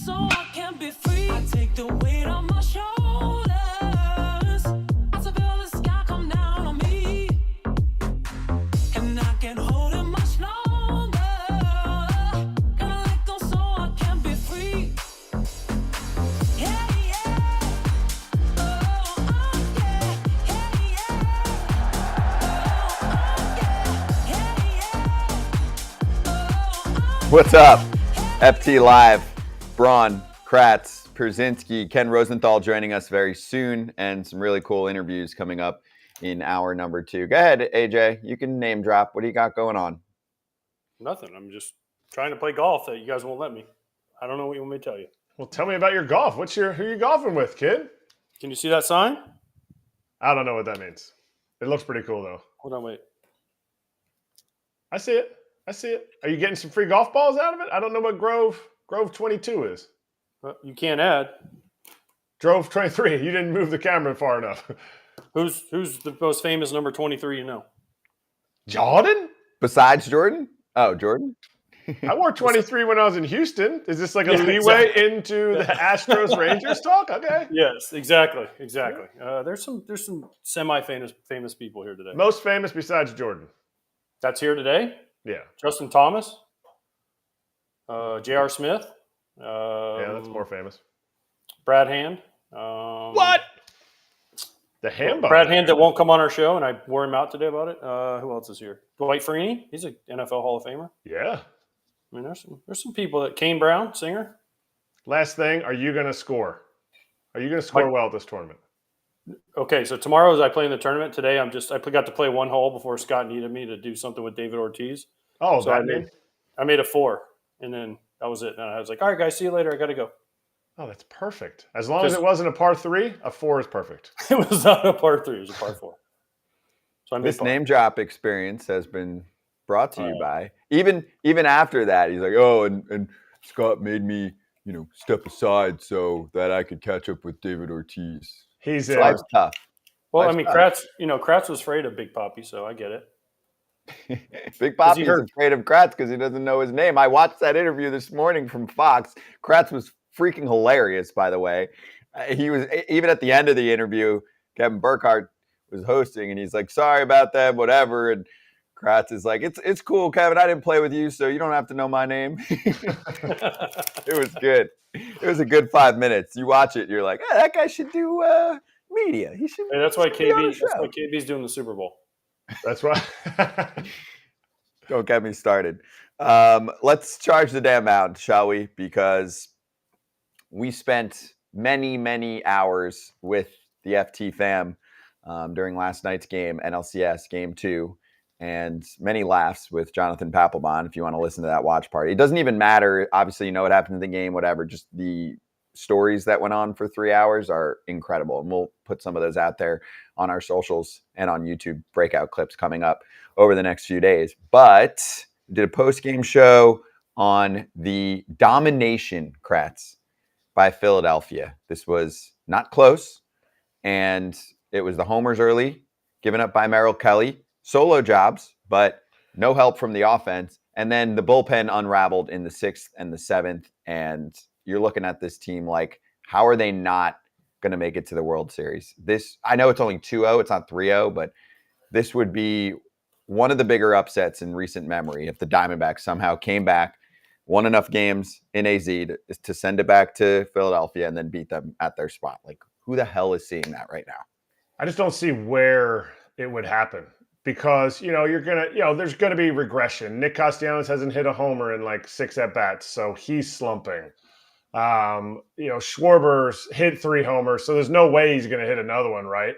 so I can be free. I take the weight on my shoulders. I feel the sky come down on me. And I can't hold it much longer. Gotta let go so I can be free. Yeah, yeah. Oh, yeah. Yeah, yeah. Oh, yeah. What's up? FT Live, Braun, Kratz, Pierzynski, Ken Rosenthal joining us very soon, and some really cool interviews coming up in hour number 2. Go ahead, AJ. You can name drop. What do you got going on? Nothing. I'm just trying to play golf that you guys won't let me. I don't know what you want me to tell you. Well, tell me about your golf. Who are you golfing with, kid? Can you see that sign? I don't know what that means. It looks pretty cool, though. Hold on, wait. I see it. Are you getting some free golf balls out of it? I don't know what Grove 22 is. You can't add. Drove 23. You didn't move the camera far enough. Who's the most famous number 23 you know? Jordan? Besides Jordan? Oh, Jordan? I wore 23 when I was in Houston. Is this like a leeway into the Astros Rangers talk? Okay. Yes, exactly. There's some semi-famous people here today. Most famous besides Jordan. That's here today? Yeah. Justin Thomas, J.R. Smith. Yeah, that's more famous. Brad Hand. What? The Hand? Brad Hand that won't come on our show, and I wore him out today about it. Who else is here? Dwight Freeney. He's an NFL Hall of Famer. Yeah. I mean, there's some people that Kane Brown, singer. Last thing, are you going to score? Are you going to score well at this tournament? Okay, so tomorrow as I play in the tournament, today I got to play one hole before Scott needed me to do something with David Ortiz. Oh, so I made a 4, and then that was it. And I was like, all right, guys, see you later. I got to go. Oh, that's perfect. As long as it wasn't a par 3, a 4 is perfect. It was not a par 3. It was a par 4. So this name drop experience has been brought to you by. Even after that, he's like, oh, and Scott made me, step aside so that I could catch up with David Ortiz. Life's tough. Well, Kratz was afraid of Big Papi, so I get it. Big Papi is afraid of Kratz because he doesn't know his name. I watched that interview this morning from Fox. Kratz was freaking hilarious, by the way. He was, even at the end of the interview, Kevin Burkhardt was hosting, and he's like, sorry about that, whatever. And Kratz is like, it's cool, Kevin. I didn't play with you, so you don't have to know my name. It was good. It was a good 5 minutes. You watch it, you're like, that guy should do media. He should. Hey, that's why KB's doing the Super Bowl. That's right. Don't get me started. Let's charge the damn mound, shall we? Because we spent many, many hours with the FT fam during last night's game, NLCS Game 2. And many laughs with Jonathan Papelbon, if you want to listen to that watch party. It doesn't even matter. Obviously, you know what happened in the game, whatever. Just the stories that went on for 3 hours are incredible. And we'll put some of those out there on our socials and on YouTube, breakout clips coming up over the next few days. But we did a post-game show on the domination, Kratz, by Philadelphia. This was not close. And it was the homers early, given up by Merrill Kelly. Solo jobs, but no help from the offense. And then the bullpen unraveled in the 6th and the 7th. And you're looking at this team like, how are they not going to make it to the World Series? I know it's only 2-0, it's not 3-0, but this would be one of the bigger upsets in recent memory if the Diamondbacks somehow came back, won enough games in AZ to send it back to Philadelphia and then beat them at their spot. Like, who the hell is seeing that right now? I just don't see where it would happen. Because, there's going to be regression. Nick Castellanos hasn't hit a homer in like 6 at-bats, so he's slumping. Schwarber's hit 3 homers, so there's no way he's going to hit another one, right?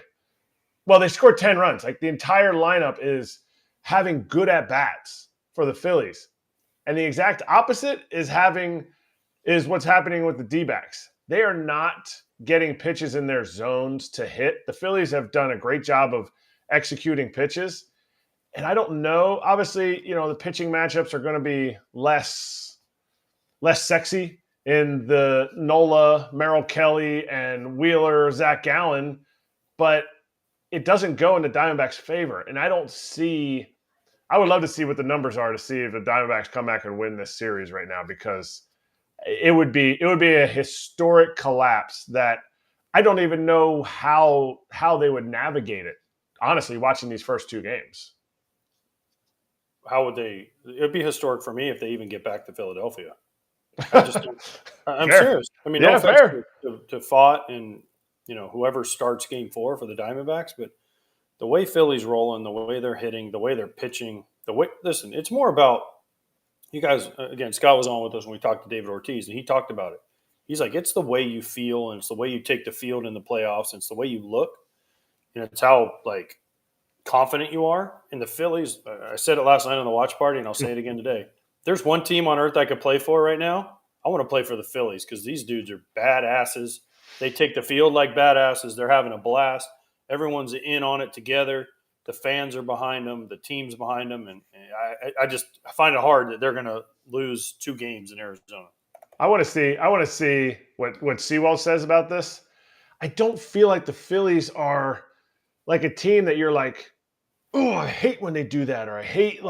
Well, they scored 10 runs. Like, the entire lineup is having good at-bats for the Phillies. And the exact opposite is what's happening with the D-backs. They are not getting pitches in their zones to hit. The Phillies have done a great job of executing pitches. And I don't know. Obviously, the pitching matchups are going to be less sexy in the Nola, Merrill Kelly, and Wheeler, Zach Gallen, but it doesn't go in the Diamondbacks' favor. And I would love to see what the numbers are to see if the Diamondbacks come back and win this series right now, because it would be a historic collapse that I don't even know how they would navigate it. Honestly, watching these first 2 games. How would they? It would be historic for me if they even get back to Philadelphia. I'm Fair. serious. I mean, Yeah, no offense fair. to Fott and whoever starts Game 4 for the Diamondbacks, but the way Philly's rolling, the way they're hitting, the way they're pitching, listen, it's more about you guys. Again, Scott was on with us when we talked to David Ortiz, and he talked about it. He's like, it's the way you feel, and it's the way you take the field in the playoffs, and it's the way you look, and it's how like confident you are. And the Phillies, I said it last night on the watch party, and I'll say it again today. There's one team on earth I could play for right now. I want to play for the Phillies because these dudes are badasses. They take the field like badasses. They're having a blast. Everyone's in on it together. The fans are behind them. The team's behind them. And I find it hard that they're going to lose 2 games in Arizona. I want to see what Sewald says about this. I don't feel like the Phillies are like a team that you're like, oh, I hate when they do that, or I hate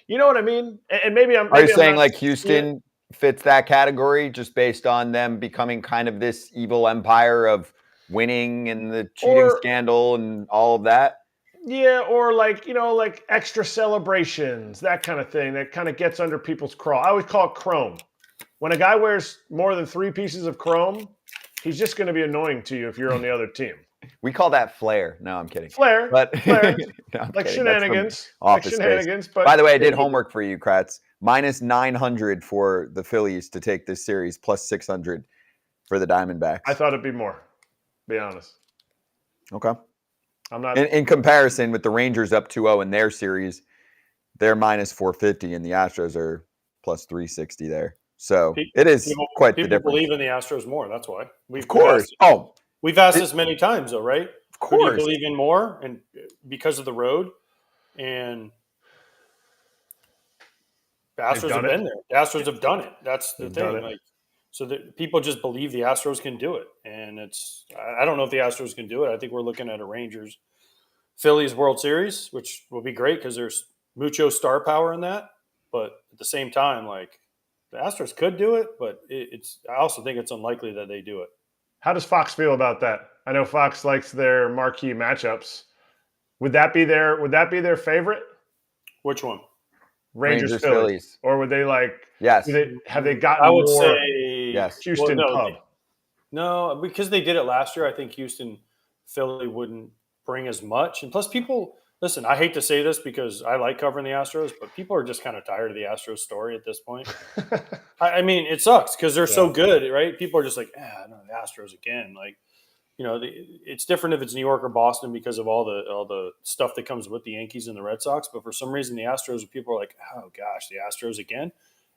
you know what I mean? And maybe I'm. Are you saying like Houston fits that category just based on them becoming kind of this evil empire of winning and the cheating scandal and all of that? Yeah, or like extra celebrations, that kind of thing that kind of gets under people's crawl. I always call it chrome. When a guy wears more than 3 pieces of chrome, he's just going to be annoying to you if you're on the other team. We call that flair. No, I'm kidding. Flair, but no, like shenanigans. But by the way, I did homework for you, Kratz. Minus 900 for the Phillies to take this series, plus 600 for the Diamondbacks. I thought it'd be more. Be honest. Okay. I'm not in comparison with the Rangers up 2-0 in their series. They're minus 450, and the Astros are plus 360 there. So it is quite the difference. People believe in the Astros more. That's why. Of course. We've asked this many times, though, right? Of course. Who do you believe in more, and because of the road, and the Astros have been there. The Astros have done it. That's the thing. So people just believe the Astros can do it, and I don't know if the Astros can do it. I think we're looking at a Rangers Phillies World Series, which will be great because there's mucho star power in that. But at the same time, like the Astros could do it, but I also think it's unlikely that they do it. How does Fox feel about that? I know Fox likes their marquee matchups. Would that be their favorite? Which one? Rangers Phillies. Or would they yes. Have they gotten I would more say yes. Houston pub? No, because they did it last year, I think Houston Philly wouldn't bring as much. And plus people listen, I hate to say this because I like covering the Astros, but people are just kind of tired of the Astros story at this point. I mean, it sucks because they're so good, right? People are just like, no, the Astros again. Like, it's different if it's New York or Boston because of all the stuff that comes with the Yankees and the Red Sox. But for some reason, the Astros, people are like, oh gosh, the Astros again.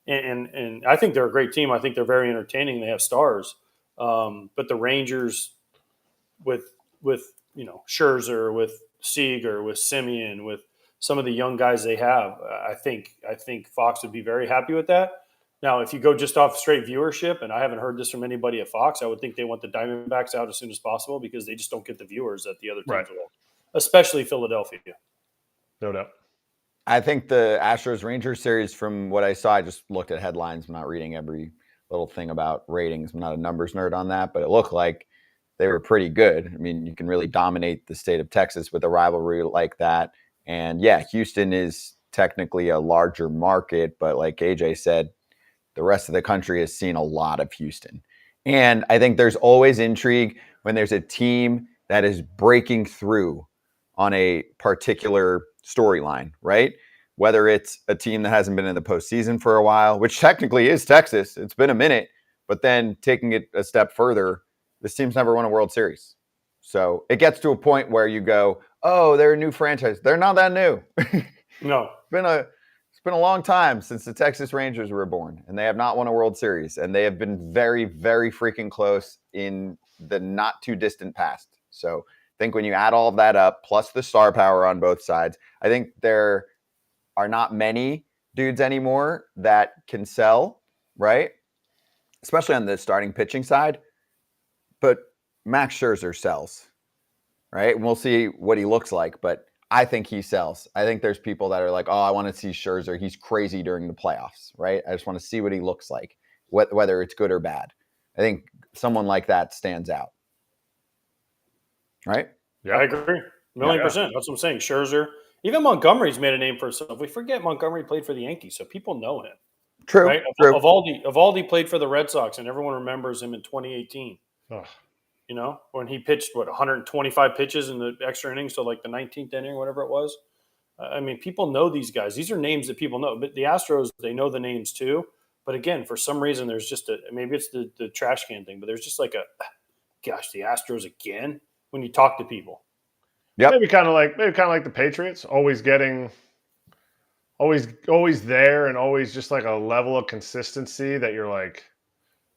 And I think they're a great team. I think they're very entertaining. They have stars. But the Rangers with Scherzer, with Seager, with Simeon, with some of the young guys they have, I think Fox would be very happy with that. Now, if you go just off straight viewership, and I haven't heard this from anybody at Fox, I would think they want the Diamondbacks out as soon as possible because they just don't get the viewers that the other teams will, especially Philadelphia. No doubt. I think the Astros-Rangers series, from what I saw, I just looked at headlines. I'm not reading every little thing about ratings. I'm not a numbers nerd on that, but it looked like they were pretty good. I mean, you can really dominate the state of Texas with a rivalry like that. And yeah, Houston is technically a larger market, but like AJ said, the rest of the country has seen a lot of Houston. And I think there's always intrigue when there's a team that is breaking through on a particular storyline, right? Whether it's a team that hasn't been in the postseason for a while, which technically is Texas. It's been a minute, but then taking it a step further, this team's never won a World Series. So it gets to a point where you go, oh, they're a new franchise. They're not that new. No. It's been a long time since the Texas Rangers were born, and they have not won a World Series, and they have been very, very freaking close in the not too distant past. So I think when you add all of that up, plus the star power on both sides, I think there are not many dudes anymore that can sell, right? Especially on the starting pitching side. But Max Scherzer sells, right? And we'll see what he looks like, but I think he sells. I think there's people that are like, oh, I want to see Scherzer. He's crazy during the playoffs, right? I just want to see what he looks like. whether it's good or bad. I think someone like that stands out. Right? Yeah. I agree. Million percent. That's what I'm saying. Scherzer. Even Montgomery's made a name for himself. We forget Montgomery played for the Yankees, so people know him. True. Right? True. Evaldi played for the Red Sox, and everyone remembers him in 2018. Ugh. You know, when he pitched, 125 pitches in the extra innings, so like the 19th inning, whatever it was. I mean, people know these guys. These are names that people know. But the Astros, they know the names too. But again, for some reason, there's just maybe it's the trash can thing, but there's just like gosh, the Astros again when you talk to people. Yep. Maybe kind of like the Patriots, always there and always just like a level of consistency that you're like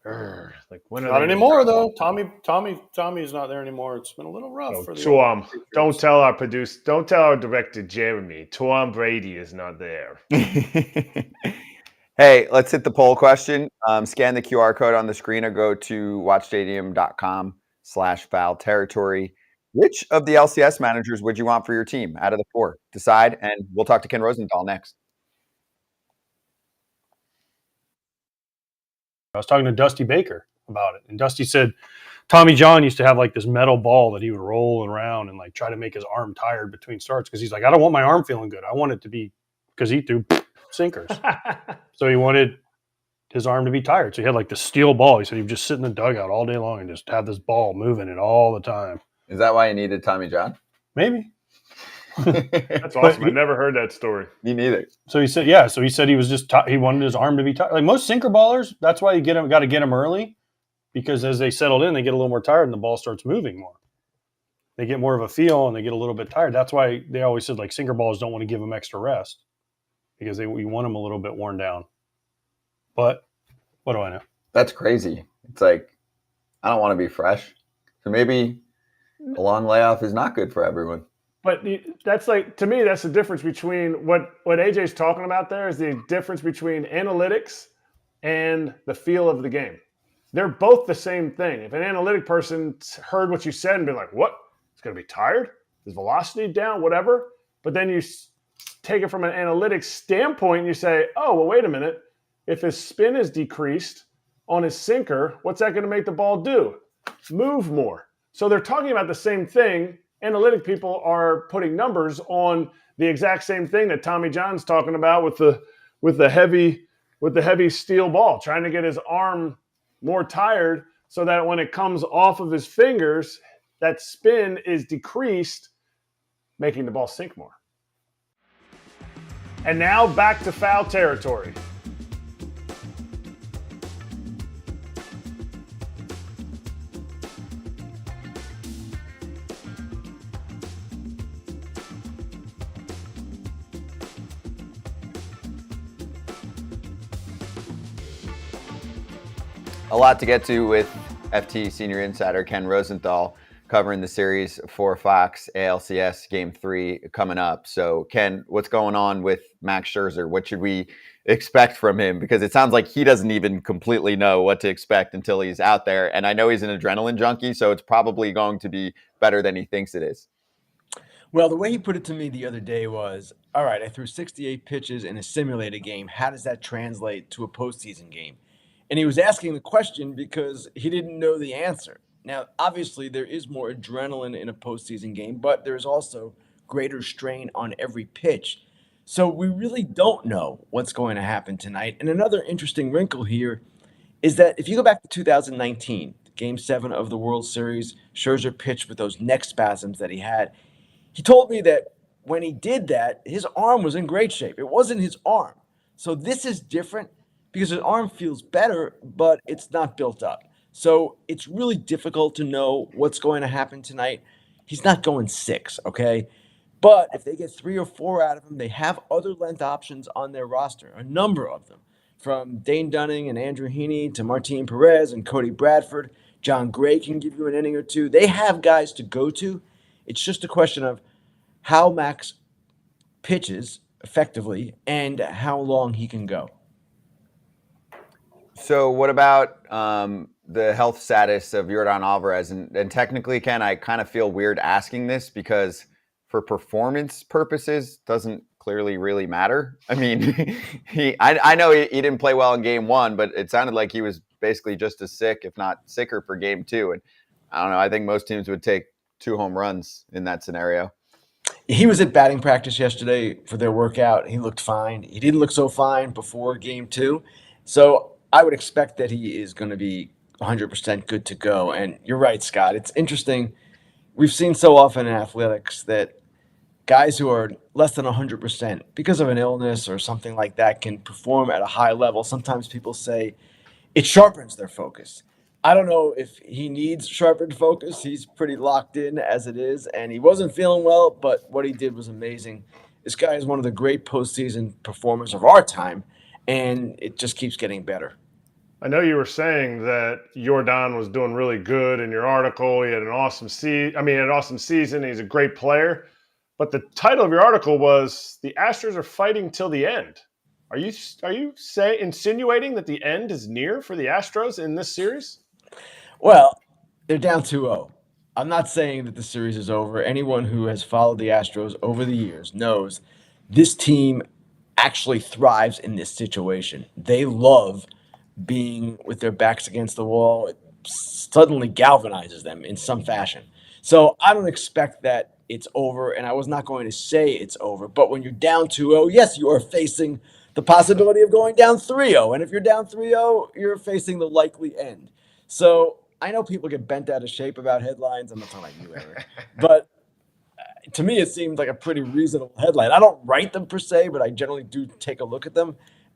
when are Not they anymore though. Tommy is not there anymore. It's been a little rough for the Tom, don't tell our director Jeremy. Tom Brady is not there. Hey, let's hit the poll question. Scan the QR code on the screen or go to watchstadium.com/foul territory. Which of the LCS managers would you want for your team out of the 4? Decide, and we'll talk to Ken Rosenthal next. I was talking to Dusty Baker about it, and Dusty said Tommy John used to have like this metal ball that he would roll around and like try to make his arm tired between starts because he's like, I don't want my arm feeling good. I want it to be because he threw sinkers. So he wanted his arm to be tired. So he had like the steel ball. He said he would just sit in the dugout all day long and just have this ball moving it all the time. Is that why you needed Tommy John? Maybe. That's awesome. I never heard that story. Me neither. So he said, yeah. So he said he was just he wanted his arm to be tired. Like most sinker ballers, that's why you got to get them early because as they settled in, they get a little more tired and the ball starts moving more. They get more of a feel and they get a little bit tired. That's why they always said like sinker ballers don't want to give them extra rest because we want them a little bit worn down. But what do I know? That's crazy. It's like I don't want to be fresh, so maybe a long layoff is not good for everyone. But that's like, to me, that's the difference between what AJ's talking about there is the difference between analytics and the feel of the game. They're both the same thing. If an analytic person heard what you said and be like, what? It's going to be tired? Is velocity down? Whatever. But then you take it from an analytics standpoint and you say, oh, well, wait a minute. If his spin is decreased on his sinker, what's that going to make the ball do? Move more. So they're talking about the same thing. Analytic people are putting numbers on the exact same thing that Tommy John's talking about with the heavy steel ball, trying to get his arm more tired so that when it comes off of his fingers, that spin is decreased, making the ball sink more. And now back to foul territory. A lot to get to with FT Senior Insider Ken Rosenthal covering the series for Fox ALCS Game 3 coming up. So, Ken, what's going on with Max Scherzer? What should we expect from him? Because it sounds like he doesn't even completely know what to expect until he's out there. And I know he's an adrenaline junkie, so it's probably going to be better than he thinks it is. Well, the way he put it to me the other day was, all right, I threw 68 pitches in a simulated game. How does that translate to a postseason game? And he was asking the question because he didn't know the answer. Now, obviously, there is more adrenaline in a postseason game, but there's also greater strain on every pitch. So we really don't know what's going to happen tonight. And another interesting wrinkle here is that if you go back to 2019, Game 7 of the World Series, Scherzer pitched with those neck spasms that he had. He told me that when he did that, his arm was in great shape. It wasn't his arm. So this is different because his arm feels better, but it's not built up. So it's really difficult to know what's going to happen tonight. He's not going 6, okay? But if they get 3 or 4 out of him, they have other length options on their roster, a number of them, from Dane Dunning and Andrew Heaney to Martin Perez and Cody Bradford. John Gray can give you an inning or two. They have guys to go to. It's just a question of how Max pitches effectively and how long he can go. So what about the health status of Yordan Alvarez? And technically, Ken, I kind of feel weird asking this because for performance purposes, doesn't clearly really matter. I mean, I know he didn't play well in game 1, but it sounded like he was basically just as sick, if not sicker, for game 2. And I don't know. I think most teams would take 2 home runs in that scenario. He was at batting practice yesterday for their workout. He looked fine. He didn't look so fine before game 2. So I would expect that he is going to be 100% good to go. And you're right, Scott. It's interesting. We've seen so often in athletics that guys who are less than 100% because of an illness or something like that can perform at a high level. Sometimes people say it sharpens their focus. I don't know if he needs sharpened focus. He's pretty locked in as it is, and he wasn't feeling well, but what he did was amazing. This guy is one of the great postseason performers of our time, and it just keeps getting better. I know you were saying that Jordan was doing really good in your article. He had an awesome season. He's a great player. But the title of your article was "The Astros are fighting till the end." Are you insinuating that the end is near for the Astros in this series? Well, they're down 2-0. I'm not saying that the series is over. Anyone who has followed the Astros over the years knows this team actually thrives in this situation. They love being with their backs against the wall. It suddenly galvanizes them in some fashion. So I don't expect that it's over, and I was not going to say it's over. But when you're down 2-0, yes, you are facing the possibility of going down 3-0. And if you're down 3-0, you're facing the likely end. So I know people get bent out of shape about headlines. I'm not talking about you, Eric. But to me, it seemed like a pretty reasonable headline. I don't write them per se, but I generally do take a look at them.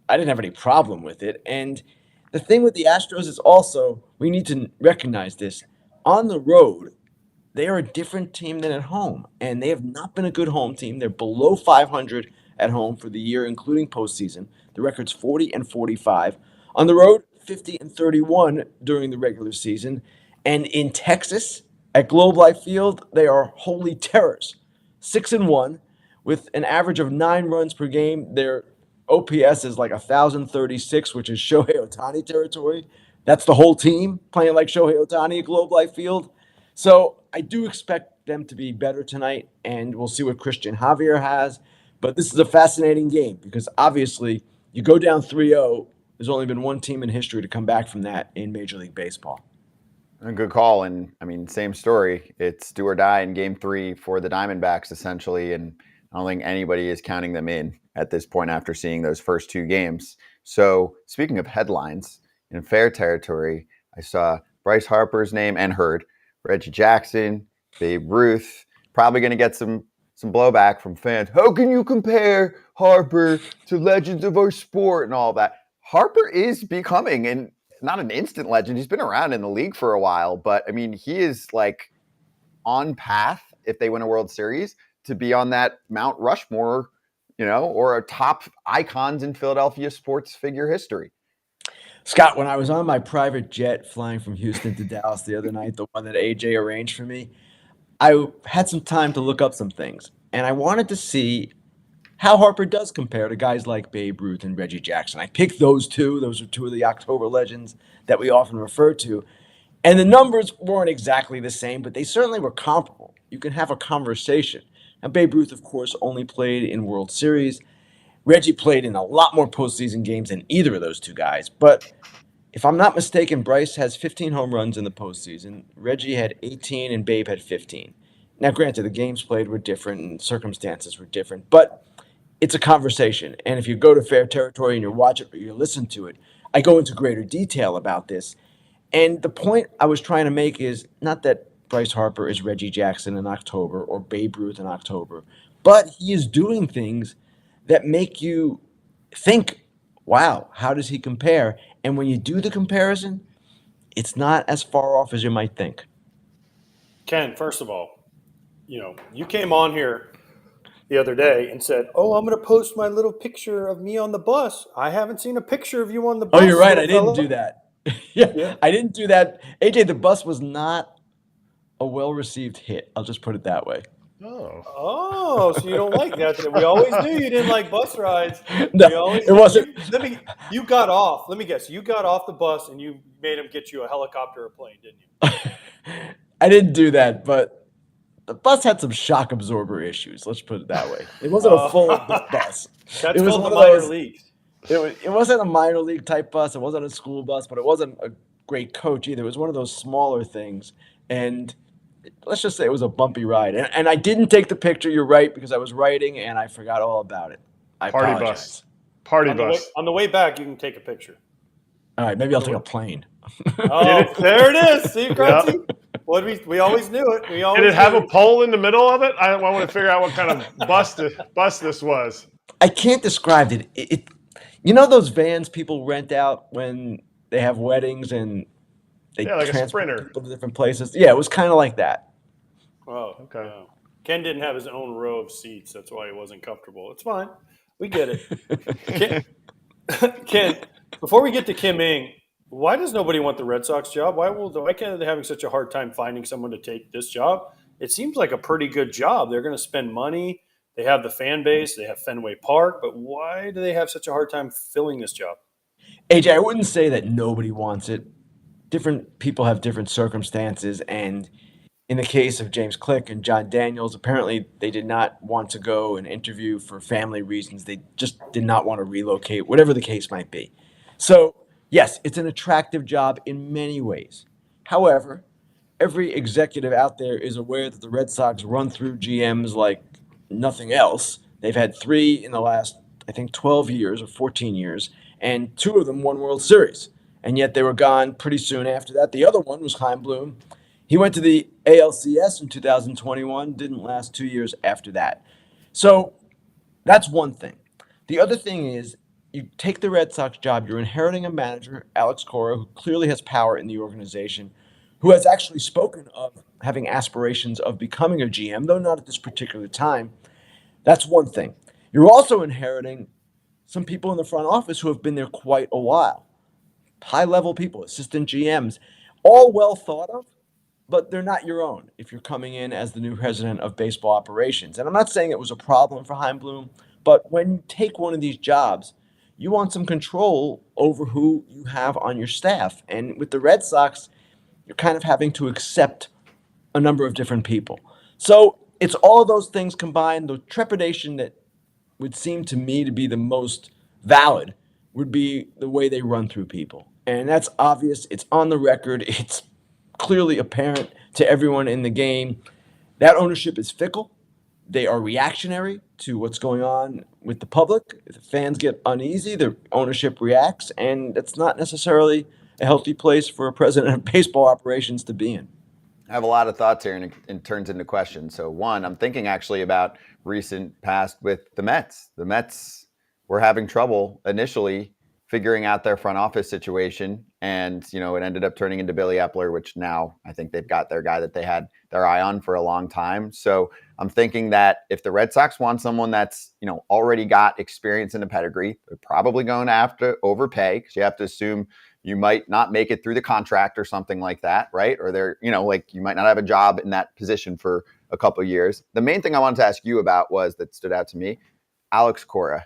I didn't have any problem with it. And the thing with the Astros is also, we need to recognize this. On the road, they are a different team than at home, and they have not been a good home team. They're below 500 at home for the year, including postseason. The record's 40-45. On the road, 50-31 during the regular season. And in Texas, at Globe Life Field, they are holy terrors. 6-1 with an average of 9 runs per game. Their OPS is like 1,036, which is Shohei Ohtani territory. That's the whole team playing like Shohei Ohtani at Globe Life Field. So I do expect them to be better tonight, and we'll see what Christian Javier has. But this is a fascinating game because obviously you go down 3-0. There's only been one team in history to come back from that in Major League Baseball. A good call. And I mean, same story. It's do or die in game 3 for the Diamondbacks, essentially. And I don't think anybody is counting them in at this point after seeing those first 2 games. So speaking of headlines, in fair territory, I saw Bryce Harper's name and heard Reggie Jackson, Babe Ruth, probably going to get some blowback from fans. How can you compare Harper to legends of our sport and all that? Harper is becoming, and not an instant legend. He's been around in the league for a while, but I mean, he is like on path, if they win a World Series, to be on that Mount Rushmore, or a top icons in Philadelphia sports figure history. Scott, when I was on my private jet flying from Houston to Dallas the other night, the one that AJ arranged for me, I had some time to look up some things, and I wanted to see how Harper does compare to guys like Babe Ruth and Reggie Jackson. I picked those two. Those are 2 of the October legends that we often refer to. And the numbers weren't exactly the same, but they certainly were comparable. You can have a conversation. Now, Babe Ruth, of course, only played in World Series. Reggie played in a lot more postseason games than either of those 2 guys. But if I'm not mistaken, Bryce has 15 home runs in the postseason. Reggie had 18 and Babe had 15. Now, granted, the games played were different and circumstances were different, but it's a conversation. And if you go to fair territory and you watch it or you listen to it, I go into greater detail about this. And the point I was trying to make is not that Bryce Harper is Reggie Jackson in October or Babe Ruth in October, but he is doing things that make you think, wow, how does he compare? And when you do the comparison, it's not as far off as you might think. Ken, first of all, you came on here the other day and said, "Oh, I'm going to post my little picture of me on the bus." I haven't seen a picture of you on the bus. Oh, you're right. I little didn't fella. do that. Yeah, I didn't do that. AJ, the bus was not a well-received hit. I'll just put it that way. Oh, so you don't like that? We always knew you didn't like bus rides. No, it wasn't. You got off. Let me guess. You got off the bus and you made him get you a helicopter or a plane, didn't you? I didn't do that, but the bus had some shock absorber issues. Let's put it that way. It wasn't a full bus. That's It was called one the of minor those- leagues. It wasn't a minor league type bus. It wasn't a school bus, but it wasn't a great coach either. It was one of those smaller things. And let's just say it was a bumpy ride. And I didn't take the picture, you're right, because I was writing and I forgot all about it. I Party apologize. bus. Party bus. On the way back, you can take a picture. All right, maybe I'll take a plane. Oh, there it is. See, Kratzy? What we always knew it. We always Did it have knew a pole in the middle of it? I want to figure out what kind of bus this was. I can't describe it. You know those vans people rent out when they have weddings and they like a transport Sprinter. people to different places? Yeah, it was kind of like that. Oh, Okay. no. Ken didn't have his own row of seats. That's why he wasn't comfortable. It's fine. We get it. Ken, before we get to Kim Ng, why does nobody want the Red Sox job? Why can't they having such a hard time finding someone to take this job? It seems like a pretty good job. They're going to spend money. They have the fan base. They have Fenway Park. But why do they have such a hard time filling this job? AJ, I wouldn't say that nobody wants it. Different people have different circumstances, and in the case of James Click and John Daniels, apparently they did not want to go and interview for family reasons. They just did not want to relocate, whatever the case might be. So, yes, it's an attractive job in many ways. However, every executive out there is aware that the Red Sox run through GMs like nothing else. They've had 3 in the last, I think, 12 years or 14 years, and 2 of them won World Series. And yet they were gone pretty soon after that. The other one was Chaim Bloom. He went to the ALCS in 2021, didn't last 2 years after that. So that's one thing. The other thing is, you take the Red Sox job, you're inheriting a manager, Alex Cora, who clearly has power in the organization, who has actually spoken of having aspirations of becoming a GM, though not at this particular time. That's one thing. You're also inheriting some people in the front office who have been there quite a while. High-level people, assistant GMs, all well thought of, but they're not your own if you're coming in as the new president of baseball operations. And I'm not saying it was a problem for Chaim Bloom, but when you take one of these jobs, you want some control over who you have on your staff. And with the Red Sox, you're kind of having to accept a number of different people. So it's all of those things combined. The trepidation that would seem to me to be the most valid would be the way they run through people. And that's obvious. It's on the record. It's clearly apparent to everyone in the game. That ownership is fickle. They are reactionary to what's going on with the public. If the fans get uneasy, the ownership reacts, and it's not necessarily a healthy place for a president of baseball operations to be in. I have a lot of thoughts here, and it turns into questions. So one, I'm thinking actually about recent past with the Mets. The Mets were having trouble initially figuring out their front office situation, and it ended up turning into Billy Epler, which now I think they've got their guy that they had their eye on for a long time. So I'm thinking that if the Red Sox want someone that's already got experience in the pedigree, they're probably going to have to overpay, because you have to assume you might not make it through the contract or something like that, right? Or they're you might not have a job in that position for a couple of years. The main thing I wanted to ask you about that stood out to me, Alex Cora.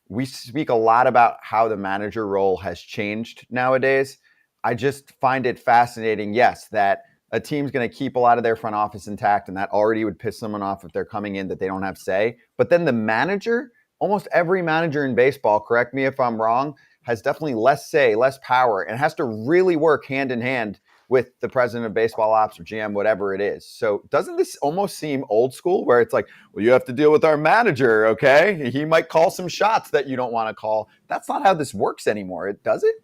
We speak a lot about how the manager role has changed nowadays. I just find it fascinating, yes, that a team's going to keep a lot of their front office intact, and that already would piss someone off if they're coming in that they don't have say. But then the manager, almost every manager in baseball, correct me if I'm wrong, has definitely less say, less power, and has to really work hand in hand with the president of baseball ops or GM, whatever it is. So doesn't this almost seem old school, where it's like, well, you have to deal with our manager, okay? He might call some shots that you don't want to call. That's not how this works anymore, does it?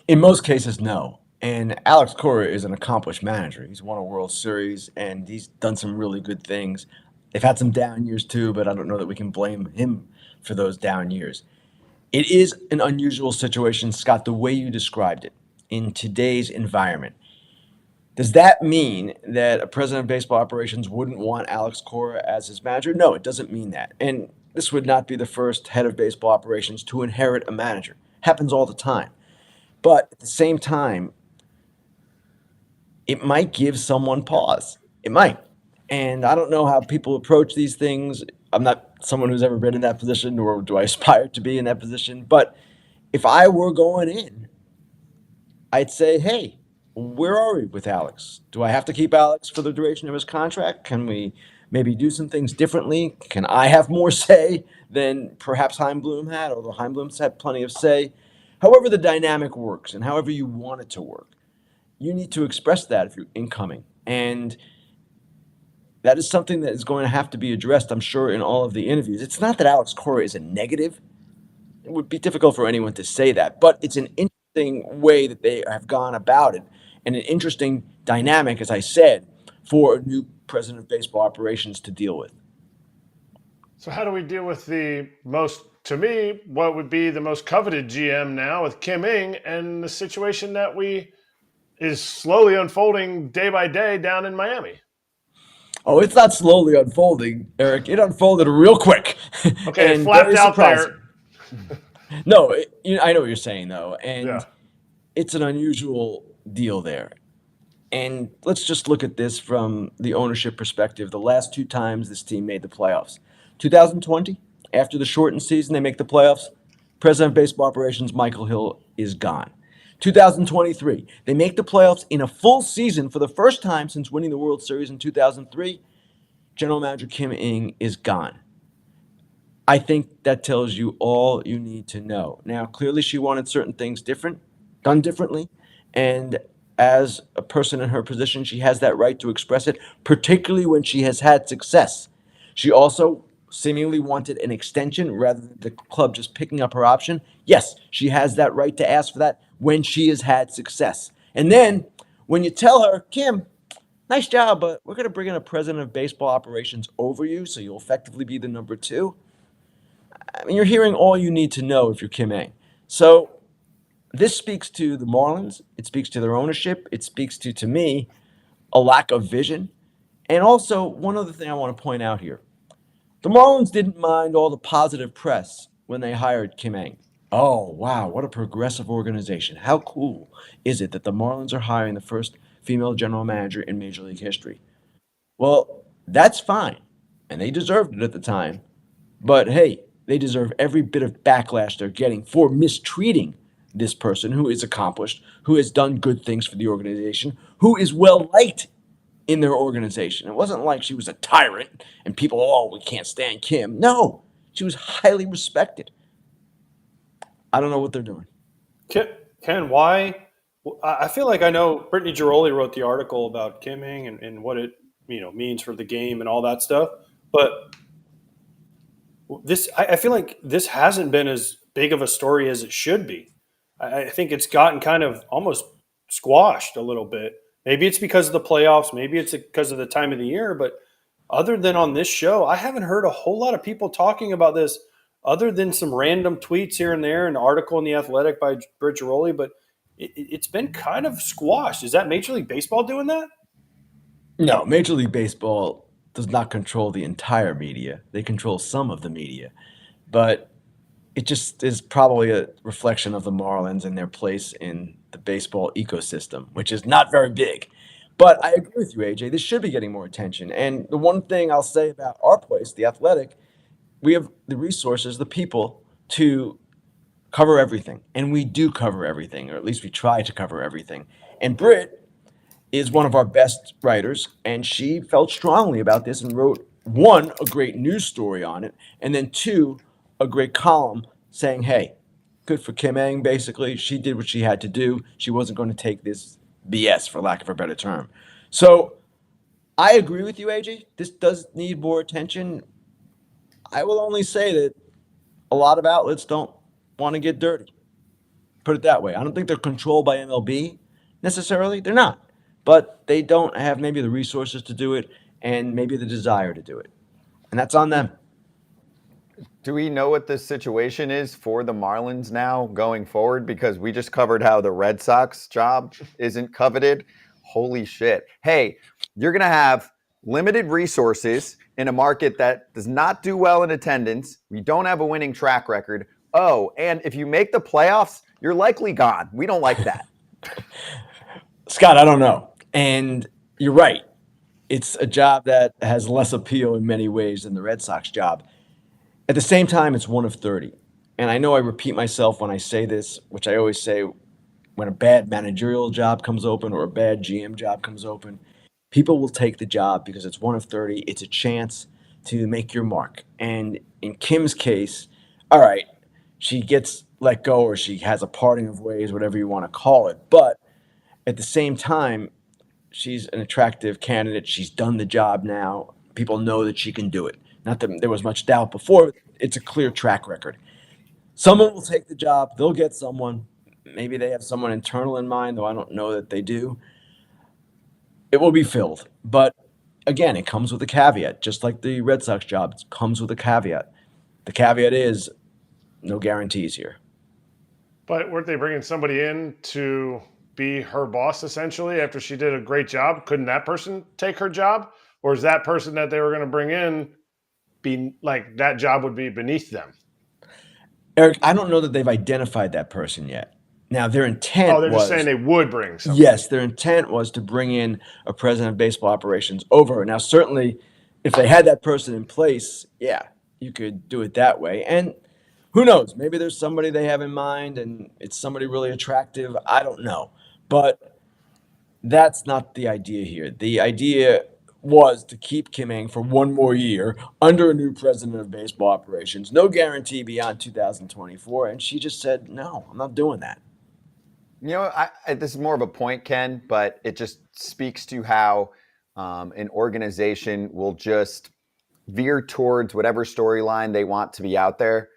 In most cases, no. And Alex Cora is an accomplished manager. He's won a World Series, and he's done some really good things. They've had some down years too, but I don't know that we can blame him for those down years. It is an unusual situation, Scott, the way you described it, in today's environment. Does that mean that a president of baseball operations wouldn't want Alex Cora as his manager? No, it doesn't mean that. And this would not be the first head of baseball operations to inherit a manager. Happens all the time. But at the same time, it might give someone pause. It might. And I don't know how people approach these things. I'm not someone who's ever been in that position, nor do I aspire to be in that position. But if I were going in, I'd say, hey, where are we with Alex? Do I have to keep Alex for the duration of his contract? Can we maybe do some things differently? Can I have more say than perhaps Heimblum had, although Heimblum's had plenty of say? However the dynamic works and however you want it to work, you need to express that if you're incoming. And that is something that is going to have to be addressed, I'm sure, in all of the interviews. It's not that Alex Cora is a negative. It would be difficult for anyone to say that, but it's an interesting way that they have gone about it and an interesting dynamic, as I said, for a new president of baseball operations to deal with. So how do we deal with to me, what would be the most coveted GM now with Kim Ng and the situation that is slowly unfolding day by day down in Miami? Oh, it's not slowly unfolding, Erik. It unfolded real quick. Okay, and flapped very out surprising. there. No, I know what you're saying, though. And Yeah. it's an unusual deal there. And let's just look at this from the ownership perspective. The last two times this team made the playoffs. 2020, after the shortened season, they make the playoffs. President of Baseball Operations, Michael Hill, is gone. 2023, they make the playoffs in a full season for the first time since winning the World Series in 2003. General Manager Kim Ng is gone. I think that tells you all you need to know. Now, clearly she wanted certain things done differently. And as a person in her position, she has that right to express it, particularly when she has had success. She also seemingly wanted an extension rather than the club just picking up her option. Yes, she has that right to ask for that when she has had success. And then when you tell her, Kim, nice job, but we're going to bring in a president of baseball operations over you, so you'll effectively be the number two. I mean, you're hearing all you need to know if you're Kim Ng. So this speaks to the Marlins. It speaks to their ownership. It speaks to me, a lack of vision. And also, one other thing I want to point out here. The Marlins didn't mind all the positive press when they hired Kim Ng. Oh, wow, what a progressive organization. How cool is it that the Marlins are hiring the first female general manager in Major League history? Well, that's fine, and they deserved it at the time. But hey, they deserve every bit of backlash they're getting for mistreating this person who is accomplished, who has done good things for the organization, who is well liked in their organization. It wasn't like she was a tyrant and people, oh, we can't stand Kim. No, she was highly respected. I don't know what they're doing. Ken, why? I feel like I know Brittany Giroli wrote the article about Kim Ng and what it means for the game and all that stuff. But I feel like this hasn't been as big of a story as it should be. I think it's gotten kind of almost squashed a little bit. Maybe it's because of the playoffs. Maybe it's because of the time of the year. But other than on this show, I haven't heard a whole lot of people talking about this other than some random tweets here and there, an article in The Athletic by Britt Giroli. But it's been kind of squashed. Is that Major League Baseball doing that? No, Major League Baseball does not control the entire media. They control some of the media. But it just is probably a reflection of the Marlins and their place in the baseball ecosystem, which is not very big. But I agree with you, AJ. This should be getting more attention. And the one thing I'll say about our place, The Athletic, we have the resources, the people to cover everything. And we do cover everything, or at least we try to cover everything. And Britt is one of our best writers, and she felt strongly about this and wrote, one, a great news story on it, and then two, a great column saying, hey, good for Kim Ng, basically. She did what she had to do. She wasn't going to take this BS, for lack of a better term. So I agree with you, AJ. This does need more attention. I will only say that a lot of outlets don't want to get dirty. Put it that way. I don't think they're controlled by MLB necessarily. They're not. But they don't have maybe the resources to do it and maybe the desire to do it. And that's on them. Do we know what the situation is for the Marlins now going forward? Because we just covered how the Red Sox job isn't coveted. Holy shit. Hey, you're going to have limited resources in a market that does not do well in attendance. We don't have a winning track record. Oh, and if you make the playoffs, you're likely gone. We don't like that. Scott, I don't know. And you're right. It's a job that has less appeal in many ways than the Red Sox job. At the same time, it's one of 30. And I know I repeat myself when I say this, which I always say when a bad managerial job comes open or a bad GM job comes open, people will take the job because it's one of 30. It's a chance to make your mark. And in Kim's case, all right, she gets let go or she has a parting of ways, whatever you want to call it. But at the same time, she's an attractive candidate. She's done the job now. People know that she can do it. Not that there was much doubt before. It's a clear track record. Someone will take the job. They'll get someone. Maybe they have someone internal in mind, though I don't know that they do. It will be filled. But again, it comes with a caveat. Just like the Red Sox job, it comes with a caveat. The caveat is no guarantees here. But weren't they bringing somebody in to be her boss essentially after she did a great job? Couldn't that person take her job? Or is that person that they were going to bring in be like that job would be beneath them? Erik, I don't know that they've identified that person yet. Now, their intent Oh, they're was, just saying they would bring somebody. yes, their intent was to bring in a president of baseball operations over her. Now, certainly, if they had that person in place, yeah, you could do it that way. And who knows? Maybe there's somebody they have in mind and it's somebody really attractive. I don't know. But that's not the idea here. The idea was to keep Kim Ng for one more year under a new president of baseball operations. No guarantee beyond 2024. And she just said, no, I'm not doing that. You know, this is more of a point, Ken, but it just speaks to how an organization will just veer towards whatever storyline they want to be out there.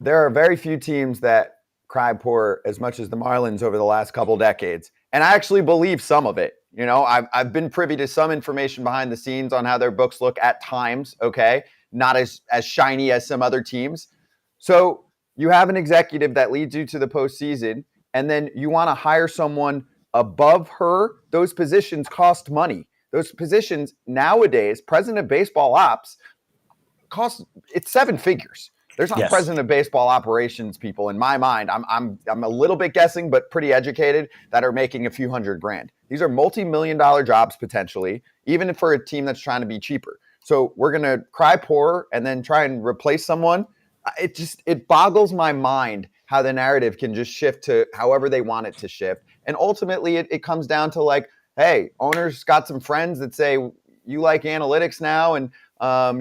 There are very few teams that cry poor as much as the Marlins over the last couple decades. And I actually believe some of it. You know, I've been privy to some information behind the scenes on how their books look at times, okay? Not as shiny as some other teams. So you have an executive that leads you to the postseason, and then you want to hire someone above her. Those positions cost money. Those positions nowadays, president of baseball ops, it's 7 figures. There's not Yes. president of baseball operations people in my mind. I'm a little bit guessing, but pretty educated, that are making a few $100,000. These are multi-million-dollar jobs potentially, even for a team that's trying to be cheaper. So we're gonna cry poor and then try and replace someone. It boggles my mind how the narrative can just shift to however they want it to shift. And ultimately, it comes down to like, hey, owners got some friends that say you like analytics now, and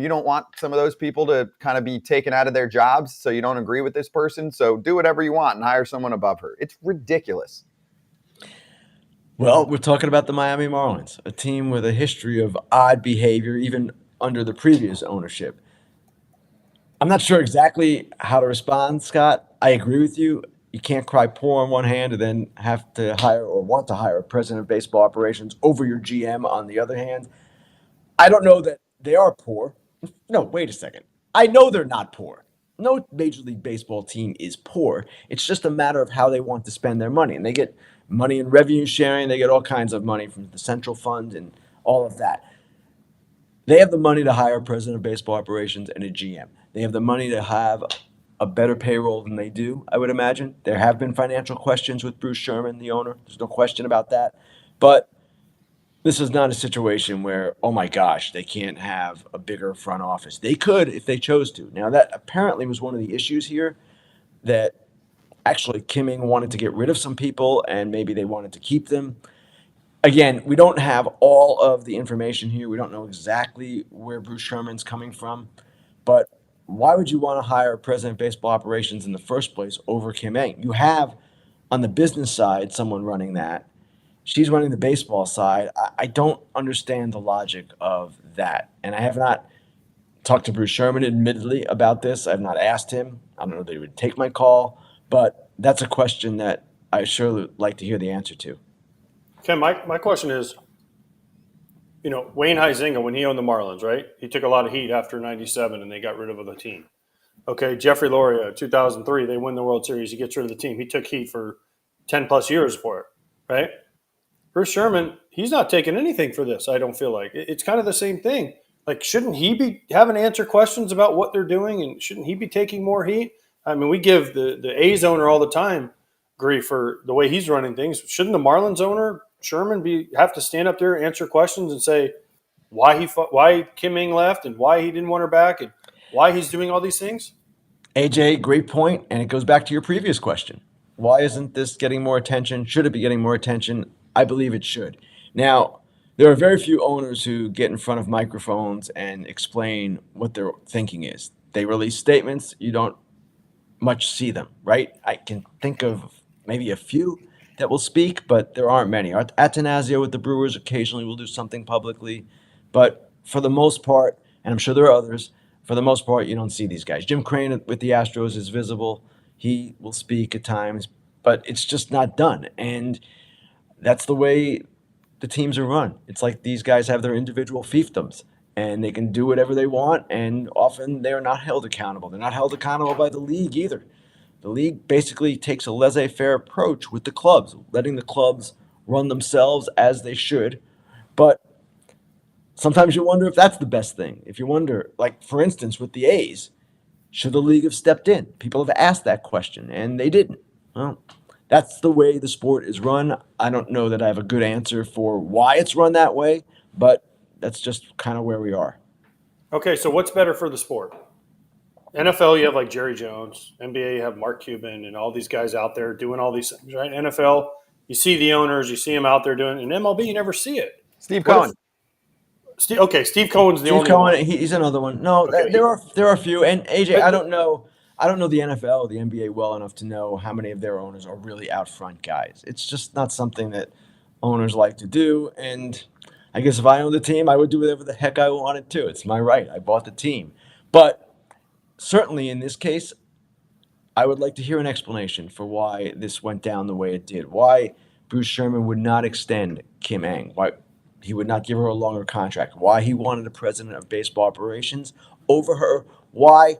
you don't want some of those people to kind of be taken out of their jobs, so you don't agree with this person. So do whatever you want and hire someone above her. It's ridiculous. Well, we're talking about the Miami Marlins, a team with a history of odd behavior, even under the previous ownership. I'm not sure exactly how to respond, Scott. I agree with you. You can't cry poor on one hand and then have to hire or want to hire a president of baseball operations over your GM on the other hand. I don't know that they are poor. No, wait a second. I know they're not poor. No Major League Baseball team is poor. It's just a matter of how they want to spend their money. And they get money in revenue sharing. They get all kinds of money from the central fund and all of that. They have the money to hire a president of baseball operations and a GM. They have the money to have a better payroll than they do, I would imagine. There have been financial questions with Bruce Sherman, the owner. There's no question about that. But this is not a situation where, oh my gosh, they can't have a bigger front office. They could if they chose to. Now, that apparently was one of the issues here, that actually Kim Ng wanted to get rid of some people and maybe they wanted to keep them. Again, we don't have all of the information here. We don't know exactly where Bruce Sherman's coming from. But why would you want to hire a president of baseball operations in the first place over Kim Ng? You have, on the business side, someone running that. She's running the baseball side. I don't understand the logic of that. And I have not talked to Bruce Sherman, admittedly, about this. I have not asked him. I don't know that he would take my call. But that's a question that I surely would like to hear the answer to. Ken, my question is, you know, Wayne Huizenga, when he owned the Marlins, right? He took a lot of heat after 97 and they got rid of the team. Okay, Jeffrey Loria, 2003, they win the World Series. He gets rid of the team. He took heat for 10 plus years for it, right? Bruce Sherman, he's not taking anything for this, I don't feel like. It's kind of the same thing. Like, shouldn't he be having to answer questions about what they're doing, and shouldn't he be taking more heat? I mean, we give the A's owner all the time grief for the way he's running things. Shouldn't the Marlins owner, Sherman, have to stand up there, answer questions, and say why Kim Ng left and why he didn't want her back and why he's doing all these things? AJ, great point, and it goes back to your previous question. Why isn't this getting more attention? Should it be getting more attention? I believe it should. Now, there are very few owners who get in front of microphones and explain what their thinking is. They release statements. You don't much see them, right? I can think of maybe a few that will speak, but there aren't many. Atanasio with the Brewers occasionally will do something publicly, but for the most part, and I'm sure there are others, for the most part, you don't see these guys. Jim Crane with the Astros is visible. He will speak at times, but it's just not done. And that's the way the teams are run. It's like these guys have their individual fiefdoms and they can do whatever they want, and often they're not held accountable. They're not held accountable by the league either. The league basically takes a laissez-faire approach with the clubs, letting the clubs run themselves as they should. But sometimes you wonder if that's the best thing. If you wonder, like, for instance, with the A's, should the league have stepped in? People have asked that question, and they didn't. Well, that's the way the sport is run. I don't know that I have a good answer for why it's run that way, but that's just kind of where we are. Okay, so what's better for the sport? NFL, you have like Jerry Jones. NBA, you have Mark Cuban and all these guys out there doing all these things, right? NFL, you see the owners, you see them out there doing it. In MLB, you never see it. Steve Cohen. Steve Cohen's the only Cohen, one. he's another one. No, Okay. there are a few. And AJ, I don't know the NFL or the NBA well enough to know how many of their owners are really out front guys. It's just not something that owners like to do. And I guess if I owned the team, I would do whatever the heck I wanted to. It's my right. I bought the team. But certainly in this case, I would like to hear an explanation for why this went down the way it did. Why Bruce Sherman would not extend Kim Ng. Why he would not give her a longer contract. Why he wanted a president of baseball operations over her. Why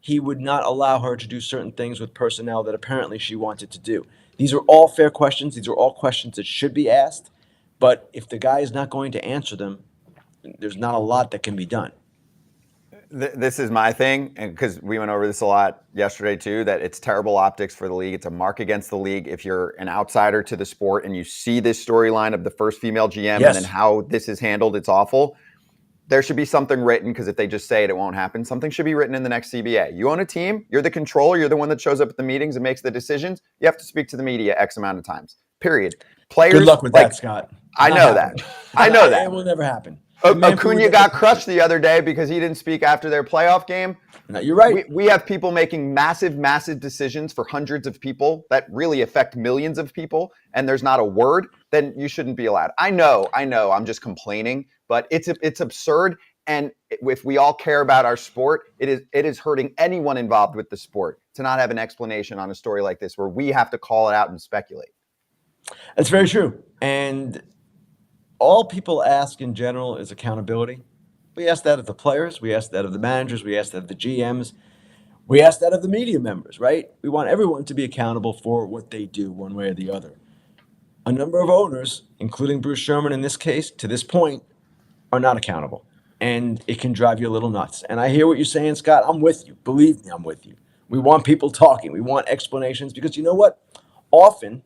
he would not allow her to do certain things with personnel that apparently she wanted to do. These are all fair questions. These are all questions that should be asked. But if the guy is not going to answer them, there's not a lot that can be done. This is my thing, and because we went over this a lot yesterday too, that it's terrible optics for the league. It's a mark against the league. If you're an outsider to the sport and you see this storyline of the first female GM Yes. and then how this is handled, it's awful. There should be something written, because if they just say it, it won't happen. Something should be written in the next CBA. You own a team. You're the controller. You're the one that shows up at the meetings and makes the decisions. You have to speak to the media X amount of times. Period. Players. Good luck with that, Scott. I Not know happening. that. I know that. It will never happen. Acuna got crushed the other day because he didn't speak after their playoff game. No, you're right. We have people making massive decisions for hundreds of people that really affect millions of people, and there's not a word, then you shouldn't be allowed. I know, I'm just complaining, but it's absurd. And if we all care about our sport, it is hurting anyone involved with the sport to not have an explanation on a story like this where we have to call it out and speculate. That's very true. And all people ask in general is accountability. We ask that of the players. We ask that of the managers. We ask that of the GMs. We ask that of the media members, right? We want everyone to be accountable for what they do one way or the other. A number of owners, including Bruce Sherman in this case, to this point, are not accountable. And it can drive you a little nuts. And I hear what you're saying, Scott. I'm with you. Believe me, I'm with you. We want people talking. We want explanations because you know what? Often,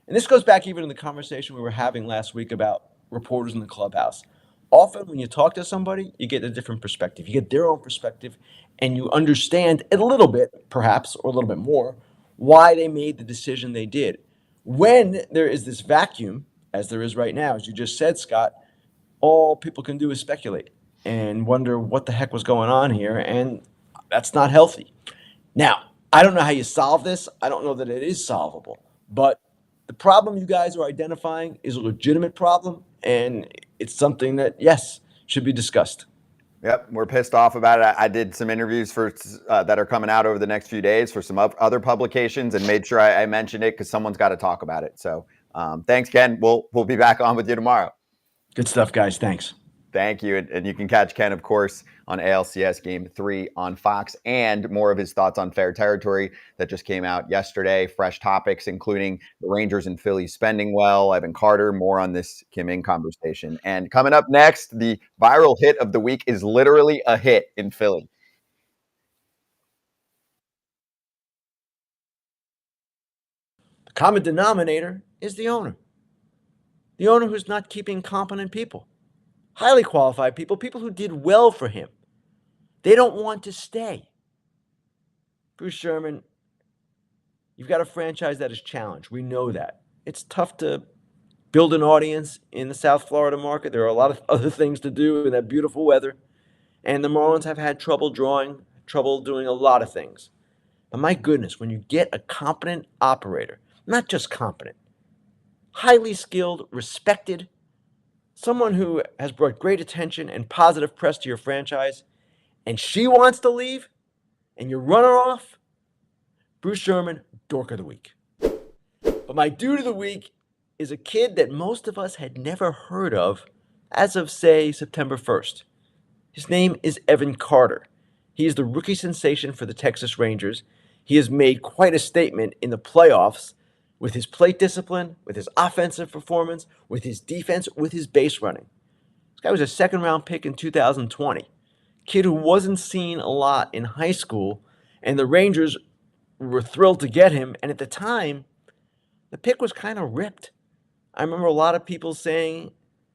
and this goes back even to the conversation we were having last week about reporters in the clubhouse. Often when you talk to somebody, you get a different perspective. You get their own perspective, and you understand a little bit, perhaps, or a little bit more, why they made the decision they did. When there is this vacuum, as there is right now, as you just said, Scott, all people can do is speculate and wonder what the heck was going on here, and that's not healthy. Now, I don't know how you solve this. I don't know that it is solvable, but the problem you guys are identifying is a legitimate problem, and it's something that, yes, should be discussed. Yep, we're pissed off about it. I did some interviews for that are coming out over the next few days for some other publications and made sure I mentioned it because someone's got to talk about it. So thanks, Ken. We'll be back on with you tomorrow. Good stuff, guys. Thanks. Thank you. And you can catch Ken, of course, on ALCS Game 3 on Fox, and more of his thoughts on Fair Territory that just came out yesterday. Fresh topics, including the Rangers and Phillies spending well, Evan Carter, more on this Kim Ng conversation. And coming up next, the viral hit of the week is literally a hit in Philly. The common denominator is the owner. The owner who's not keeping competent people. Highly qualified people who did well for him. They don't want to stay. Bruce Sherman, You've got a franchise that is challenged. We know that. It's tough to build an audience in the South Florida market. There are a lot of other things to do in that beautiful weather. And the Marlins have had trouble doing a lot of things. But my goodness, when you get a competent operator, not just competent, highly skilled, respected, someone who has brought great attention and positive press to your franchise, and she wants to leave, and you run her off, Bruce Sherman, dork of the week. But my dude of the week is a kid that most of us had never heard of as of, say, September 1st. His name is Evan Carter. He is the rookie sensation for the Texas Rangers. He has made quite a statement in the playoffs with his plate discipline, with his offensive performance, with his defense, with his base running. This guy was a second-round pick in 2020. Kid who wasn't seen a lot in high school, and the Rangers were thrilled to get him. And at the time, the pick was kind of ripped. I remember a lot of people saying,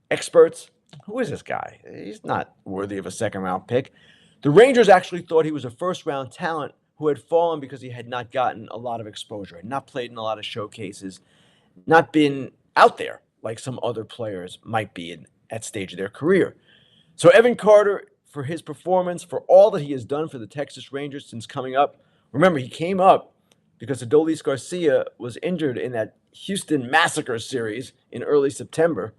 experts, who is this guy? He's not worthy of a second-round pick. The Rangers actually thought he was a first-round talent who had fallen because he had not gotten a lot of exposure, had not played in a lot of showcases, not been out there like some other players might be in that stage of their career. So Evan Carter, for his performance, for all that he has done for the Texas Rangers since coming up, remember, he came up because Adolis Garcia was injured in that Houston Massacre series in early September.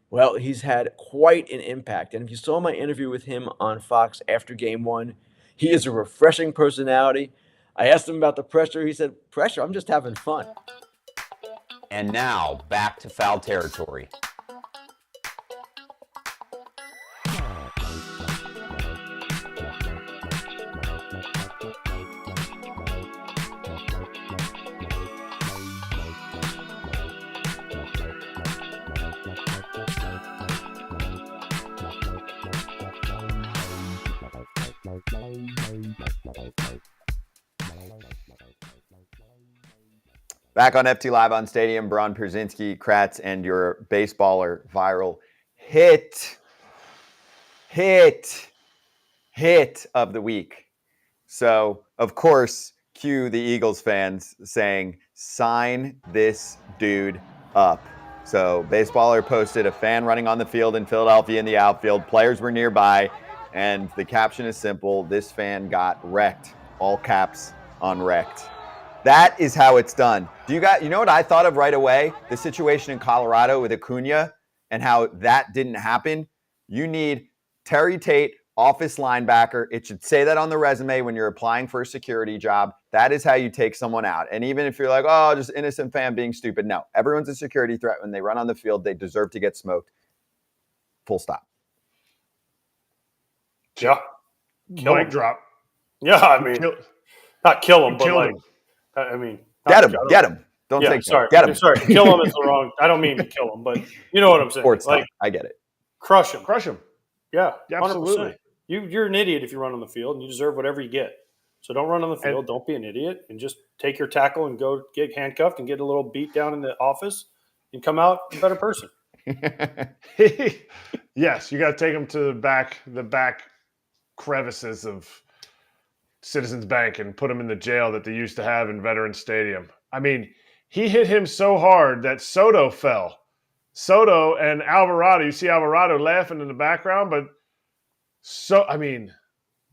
Well, he's had quite an impact. And if you saw my interview with him on Fox after Game 1, he is a refreshing personality. I asked him about the pressure. He said, pressure? I'm just having fun. And now, back to foul territory. Back on FT Live on Stadium, Braun, Pierzynski, Kratz, and your baseballer viral hit of the week. So, of course, cue the Eagles fans saying, sign this dude up. So, baseballer posted a fan running on the field in Philadelphia in the outfield. Players were nearby, and the caption is simple. This fan got wrecked. All caps on wrecked. That is how it's done. You know what I thought of right away? The situation in Colorado with Acuna and how that didn't happen. You need Terry Tate, office linebacker. It should say that on the resume when you're applying for a security job. That is how you take someone out. And even if you're like, oh, just innocent fan being stupid. No, everyone's a security threat when they run on the field. They deserve to get smoked. Full stop. Yeah. Mic drop. Yeah, I mean, not kill him, but Killed like, him. I mean, Get him. Don't say sorry. get him. I'm sorry. Kill him is the wrong. I don't mean to kill him, but you know what I'm saying. Sports like, talk. I get it. crush him. Crush him. Yeah, Absolutely. 100%. You're an idiot if you run on the field, and you deserve whatever you get. So don't run on the field. Don't be an idiot, and just take your tackle and go get handcuffed and get a little beat down in the office, and come out a better person. Yes, you got to take him to the back crevices of Citizens Bank and put him in the jail that they used to have in Veterans Stadium. I mean, he hit him so hard that Soto fell. Soto and Alvarado, you see Alvarado laughing in the background, but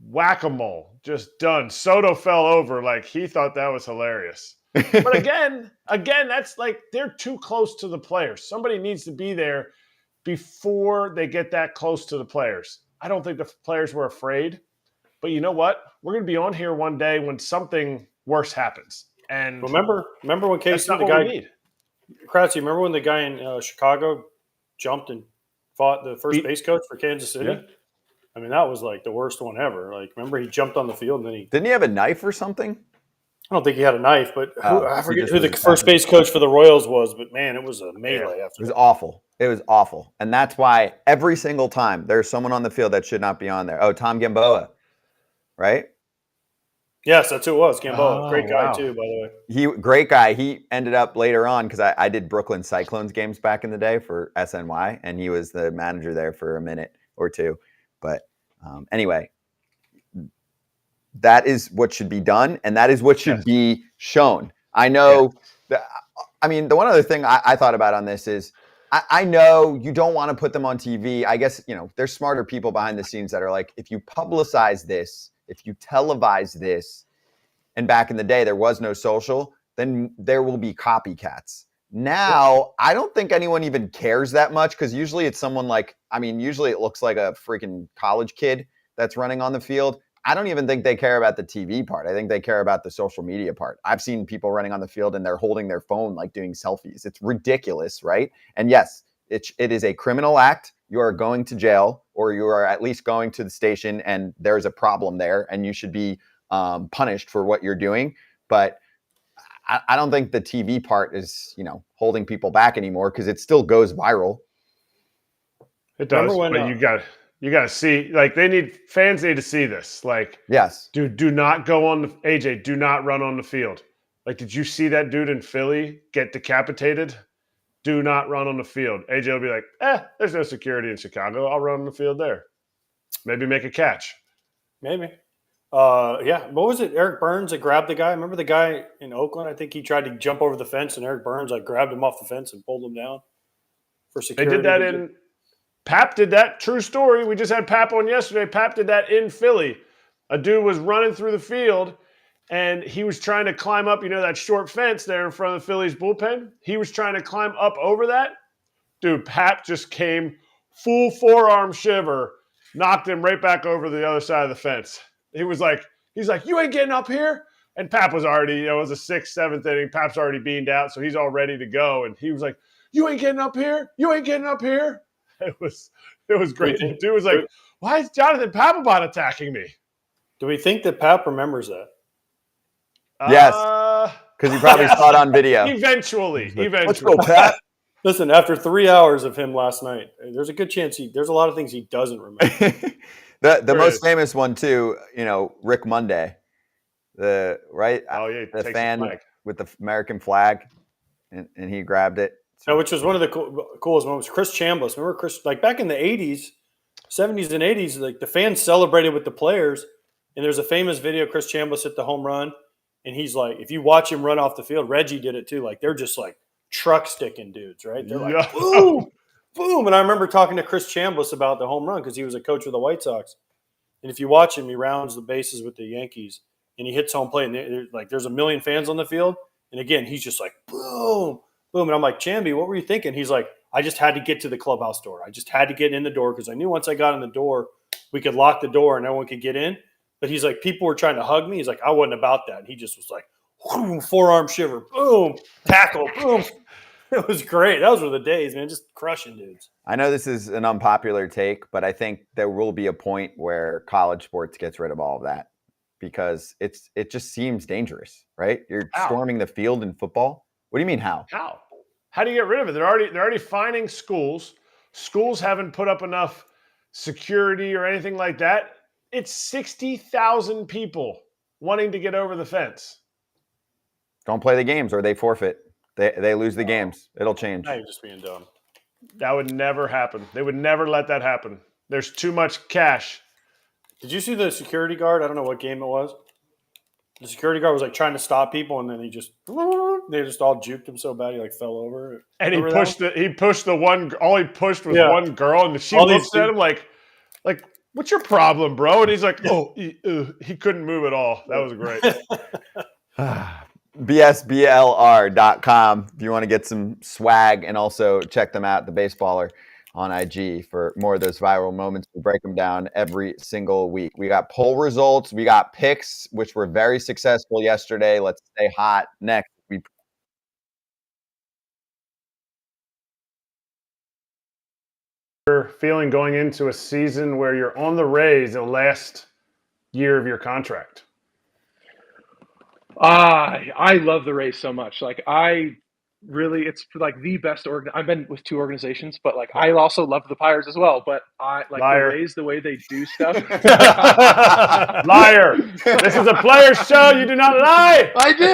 whack-a-mole, just done. Soto fell over like he thought that was hilarious. But again, that's like they're too close to the players. Somebody needs to be there before they get that close to the players. I don't think the players were afraid. But you know what? We're going to be on here one day when something worse happens. And remember when that's KC, not the what guy, we need. Kratz, you remember when the guy in Chicago jumped and fought the first base coach for Kansas City? Yeah. I mean, that was like the worst one ever. Like, remember he jumped on the field and then Didn't he have a knife or something? I don't think he had a knife, but I forget just who the was first base coach for the Royals was, but man, it was a melee after It was that. awful. It was awful. And that's why every single time there's someone on the field that should not be on there. Oh, Tom Gamboa, right? Yes, that's who it was. Gamboa. Oh, Great guy, wow. too, by the way. Great guy. He ended up later on, because I did Brooklyn Cyclones games back in the day for SNY, and he was the manager there for a minute or two. But anyway, that is what should be done, and that is what should be shown. I know. I mean, the one other thing I thought about on this is I know you don't want to put them on TV. I guess, there's smarter people behind the scenes that are like, if you publicize this, if you televise this, and back in the day there was no social, then there will be copycats. Now, I don't think anyone even cares that much because usually it's someone usually it looks like a freaking college kid that's running on the field. I don't even think they care about the TV part. I think they care about the social media part. I've seen people running on the field and they're holding their phone like doing selfies. It's ridiculous, right? And yes, it is a criminal act. You are going to jail, or you are at least going to the station, and there's a problem there, and you should be punished for what you're doing. But I don't think the TV part is, holding people back anymore because it still goes viral. It does, but you got to see, like, fans need to see this. Like, yes, dude, do not go on AJ, do not run on the field. Like, did you see that dude in Philly get decapitated? Do not run on the field. AJ will be like, there's no security in Chicago. I'll run on the field there. Maybe make a catch. Maybe. Yeah. What was it? Eric Burns that grabbed the guy. Remember the guy in Oakland? I think he tried to jump over the fence, and Eric Burns grabbed him off the fence and pulled him down for security. They did that Pap did that. True story. We just had Pap on yesterday. Pap did that in Philly. A dude was running through the field, and he was trying to climb up, that short fence there in front of the Phillies bullpen. He was trying to climb up over that. Dude, Pap just came full forearm shiver, knocked him right back over the other side of the fence. He's like, you ain't getting up here. And Pap was already, it was a 6th, 7th inning. Pap's already beamed out, so he's all ready to go. And he was like, you ain't getting up here. You ain't getting up here. It was great. The dude was like, why is Jonathan Papelbon attacking me? Do we think that Pap remembers that? Yes, because he probably saw it on video. Eventually. Let's go, Pat. Listen, after 3 hours of him last night, there's a good chance there's a lot of things he doesn't remember. the most famous one too, Rick Monday, the fan with the American flag, and he grabbed it. So, which was one of the coolest moments. Chris Chambliss, remember Chris? Like back in the 80s, 70s and 80s, like the fans celebrated with the players. And there's a famous video of Chris Chambliss hit the home run, and he's like, if you watch him run off the field, Reggie did it too. Like they're just like truck sticking dudes, right? They're like boom, boom. And I remember talking to Chris Chambliss about the home run because he was a coach of the White Sox. And if you watch him, he rounds the bases with the Yankees, and he hits home plate. And there's a million fans on the field, and again, he's just like boom. Boom. And I'm like, Chamby, what were you thinking? He's like, I just had to get to the clubhouse door. I just had to get in the door because I knew once I got in the door, we could lock the door and no one could get in. But he's like, people were trying to hug me. He's like, I wasn't about that. He just was like, whoo, forearm shiver, boom, tackle, boom. It was great. Those were the days, man, just crushing dudes. I know this is an unpopular take, but I think there will be a point where college sports gets rid of all of that because it just seems dangerous, right? You're storming the field in football. What do you mean how? How do you get rid of it? They're already fining schools. Schools haven't put up enough security or anything like that. It's 60,000 people wanting to get over the fence. Don't play the games or they forfeit. They lose the games. It'll change. Now you're just being dumb. That would never happen. They would never let that happen. There's too much cash. Did you see the security guard? I don't know what game it was. The security guard was like trying to stop people, and then they just all juked him so bad he fell over. And he pushed the one. All he pushed was one girl, and she looked at him like, what's your problem, bro? And he's like, he couldn't move at all. That was great. BSBLR.com if you want to get some swag, and also check them out, the Baseballer on IG, for more of those viral moments. We break them down every single week. We got poll results. We got picks, which were very successful yesterday. Let's stay hot. Next, You're feeling going into a season where you're on the Rays the last year of your contract. I love the Rays so much. It's the best I've been with two organizations, but I also love the Pirates as well. But the Rays, the way they do stuff. Liar! This is a player's show. You do not lie. I do.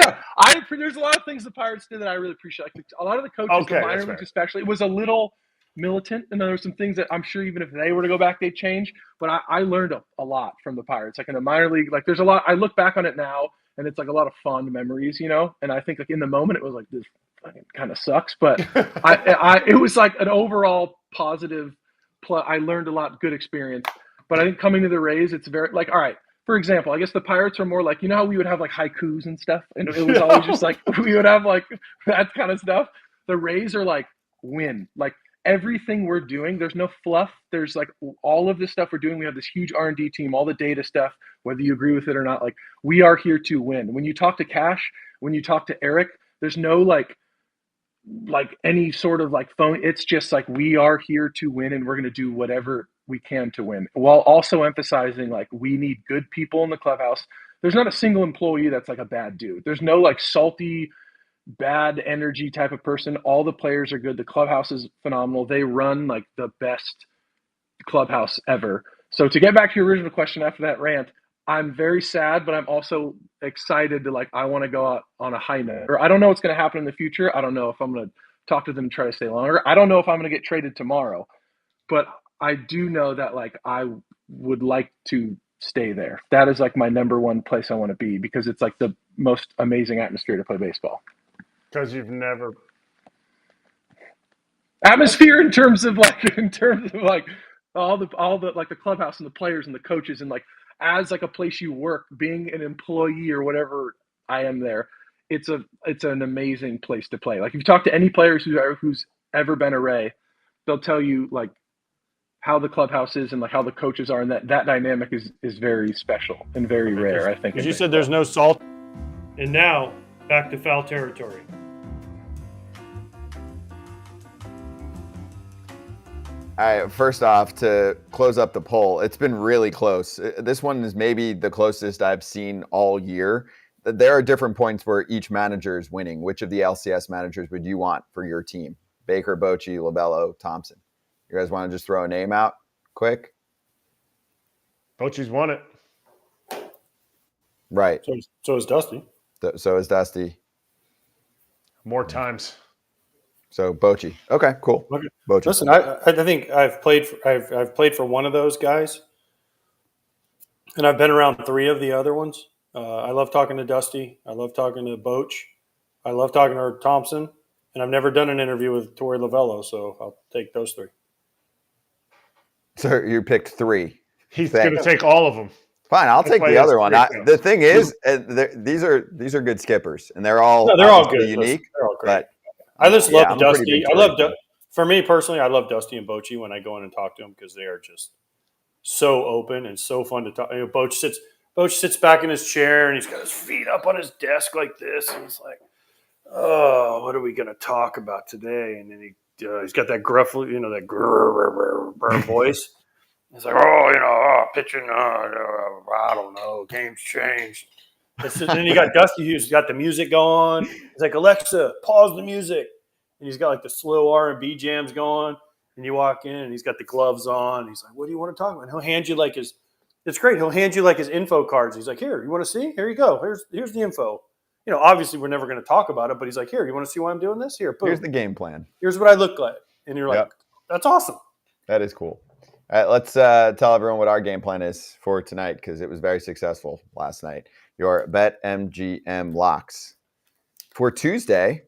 There's a lot of things the Pirates did that I really appreciate. A lot of the coaches, the minor leagues especially, it was a little militant, and there were some things that I'm sure even if they were to go back, they'd change. But I learned a lot from the Pirates. In the minor league, there's a lot. I look back on it now. and it's like a lot of fond memories, you know. And I think like in the moment it was like, this fucking kind of sucks, but it was like an overall positive. I learned a lot, good experience. But I think coming to the Rays, it's very like, all right. For example, I guess the Pirates are more like, you know how we would have like haikus and stuff, and it was always just like we would have like that kind of stuff. The Rays are like win, like everything we're doing. There's no fluff. There's like all of this stuff we're doing. We have this huge R&D team, all the data stuff, whether you agree with it or not. Like we are here to win. When you talk to Cash, when you talk to Erik, there's no like any sort of like phone. It's just like we are here to win, and we're going to do whatever we can to win, while also emphasizing like we need good people in the clubhouse. There's not a single employee that's like a bad dude. There's no like salty, bad energy type of person. All the players are good. The clubhouse is phenomenal. They run like the best clubhouse ever. So to get back to your original question after that rant, I'm very sad, but I'm also excited to like, I want to go out on a high note. Or I don't know what's going to happen in the future. I don't know if I'm going to talk to them and try to stay longer. I don't know if I'm going to get traded tomorrow, but I do know that like I would like to stay there. That is like my number one place I want to be, because it's like the most amazing atmosphere to play baseball. Because you've never atmosphere in terms of like all the like the clubhouse and the players and the coaches, and like as like a place you work, being an employee or whatever I am there, it's an amazing place to play. Like if you talk to any players who's ever been a Ray, they'll tell you like how the clubhouse is and like how the coaches are, and that dynamic is very special and very rare, I think. Because you said there's no salt. And now back to foul territory. All right, first off, to close up the poll, it's been really close. This one is maybe the closest I've seen all year. There are different points where each manager is winning. Which of the LCS managers would you want for your team? Baker, Bochy, Labello, Thompson. You guys want to just throw a name out quick? Bochy's won it. Right. So is Dusty. So is Dusty. More times. So Bochy. Okay, cool. Okay. Bochy. Listen, I think I've played for one of those guys, and I've been around three of the other ones. I love talking to Dusty. I love talking to Boch. I love talking to Thompson, and I've never done an interview with Torey Lavello, so I'll take those three. So you picked three. He's going to take all of them. Fine, I'll take the other one. The thing is, these are good skippers, and they're all good. unique. They're all great. But I just love Dusty. I for me personally, I love Dusty and Bochy when I go in and talk to them, because they are just so open and so fun to talk. You know, Boch sits back in his chair and he's got his feet up on his desk like this, and he's like, "Oh, what are we going to talk about today?" And then he's got that gruff, that grrr voice. He's like, pitching, I don't know, game's changed. Then you got Dusty, who's got the music going. He's like, Alexa, pause the music. And he's got like the slow R&B jams going. And you walk in, and he's got the gloves on. He's like, what do you want to talk about? And he'll hand you like it's great. He'll hand you like his info cards. He's like, here, you want to see? Here you go. Here's the info. Obviously we're never going to talk about it, but he's like, here, you want to see why I'm doing this? Here, boom. Here's the game plan. Here's what I look like. And you're like, That's awesome. That is cool. All right, let's tell everyone what our game plan is for tonight, because it was very successful last night. Your Bet MGM Locks. For Tuesday,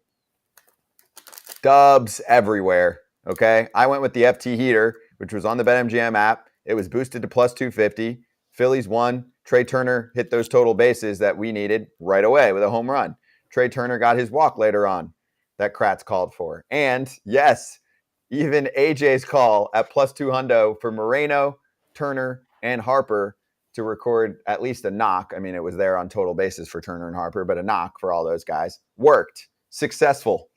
dubs everywhere, okay? I went with the FT Heater, which was on the BetMGM app. It was boosted to plus 250. Phillies won. Trey Turner hit those total bases that we needed right away with a home run. Trey Turner got his walk later on that Kratz called for. And, yes, even AJ's call at plus 200 for Moreno, Turner, and Harper to record at least a knock. I mean, it was there on total bases for Turner and Harper, but a knock for all those guys. Worked. Successful.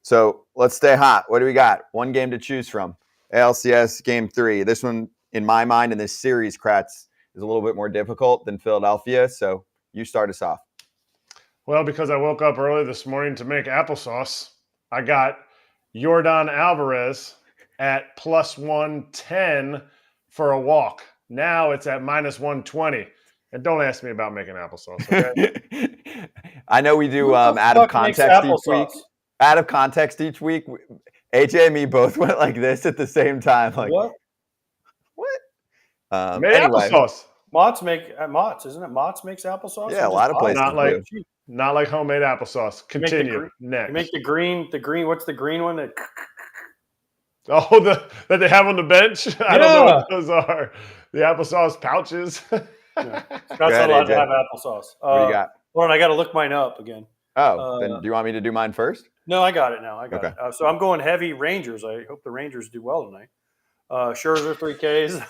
So let's stay hot. What do we got? One game to choose from. ALCS Game 3. This one, in my mind, in this series, Kratz, is a little bit more difficult than Philadelphia. So you start us off. Well, because I woke up early this morning to make applesauce, I got Yordan Alvarez at plus 110 for a walk. Now it's at minus 120. And don't ask me about making applesauce, okay? I know we do out of context each week. Out of context each week. AJ and me both went like this at the same time. Like, what? Made applesauce. Mott's at Mott's, isn't it? Mott's makes applesauce. Yeah, a lot of places do. Not like homemade applesauce. Continue. Next. You make the green. What's the green one that? That they have on the bench? I don't know what those are. The applesauce pouches. Yeah. Scott's not allowed to have applesauce. What do you got? Hold on, I got to look mine up again. Oh, then do you want me to do mine first? No, I got it now. I got Okay. it. So I'm going heavy Rangers. I hope the Rangers do well tonight. Scherzer 3 Ks,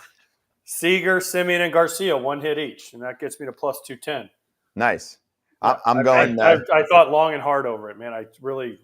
Seager, Simeon, and Garcia 1 hit each, and that gets me to plus 210. Nice. I'm going. I thought long and hard over it, man. I really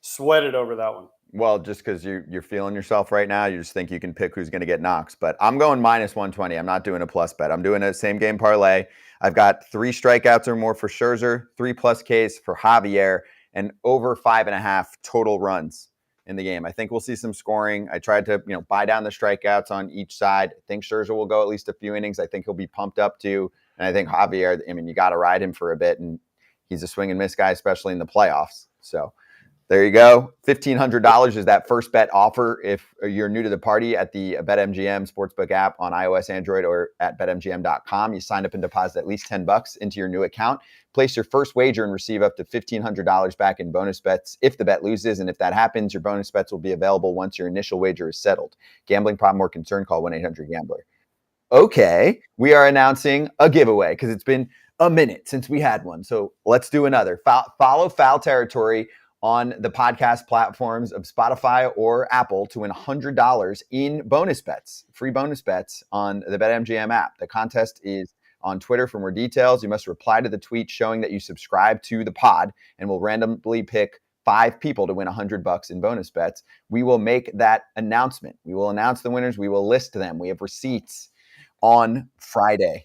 sweated over that one. Well, just because you're feeling yourself right now, you just think you can pick who's going to get knocks. But I'm going minus 120. I'm not doing a plus bet. I'm doing a same game parlay. I've got 3 strikeouts or more for Scherzer, 3+ Ks for Javier, and over 5.5 total runs in the game. I think we'll see some scoring. I tried to buy down the strikeouts on each side. I think Scherzer will go at least a few innings. I think he'll be pumped up too. And I think Javier, you got to ride him for a bit. And he's a swing and miss guy, especially in the playoffs. So there you go. $1,500 is that first bet offer if you're new to the party at the BetMGM Sportsbook app on iOS, Android, or at BetMGM.com. You sign up and deposit at least $10 into your new account. Place your first wager and receive up to $1,500 back in bonus bets if the bet loses. And if that happens, your bonus bets will be available once your initial wager is settled. Gambling problem or concern, call 1-800-GAMBLER. Okay, we are announcing a giveaway because it's been a minute since we had one. So let's do another. Follow Foul Territory on the podcast platforms of Spotify or Apple to win $100 in bonus bets, free bonus bets on the BetMGM app. The contest is on Twitter. For more details, you must reply to the tweet showing that you subscribe to the pod, and we'll randomly pick 5 people to win $100 in bonus bets. We will make that announcement. We will announce the winners. We will list them. We have receipts on Friday.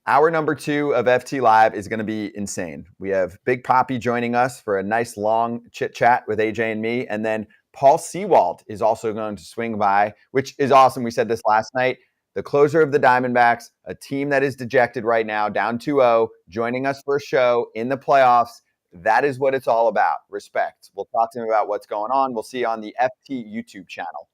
Hour number 2 of FT Live is going to be insane. We have Big Papi joining us for a nice long chit chat with AJ and me. And then Paul Sewald is also going to swing by, which is awesome. We said this last night. The closer of the Diamondbacks, a team that is dejected right now, down 2-0, joining us for a show in the playoffs. That is what it's all about. Respect. We'll talk to him about what's going on. We'll see you on the FT YouTube channel.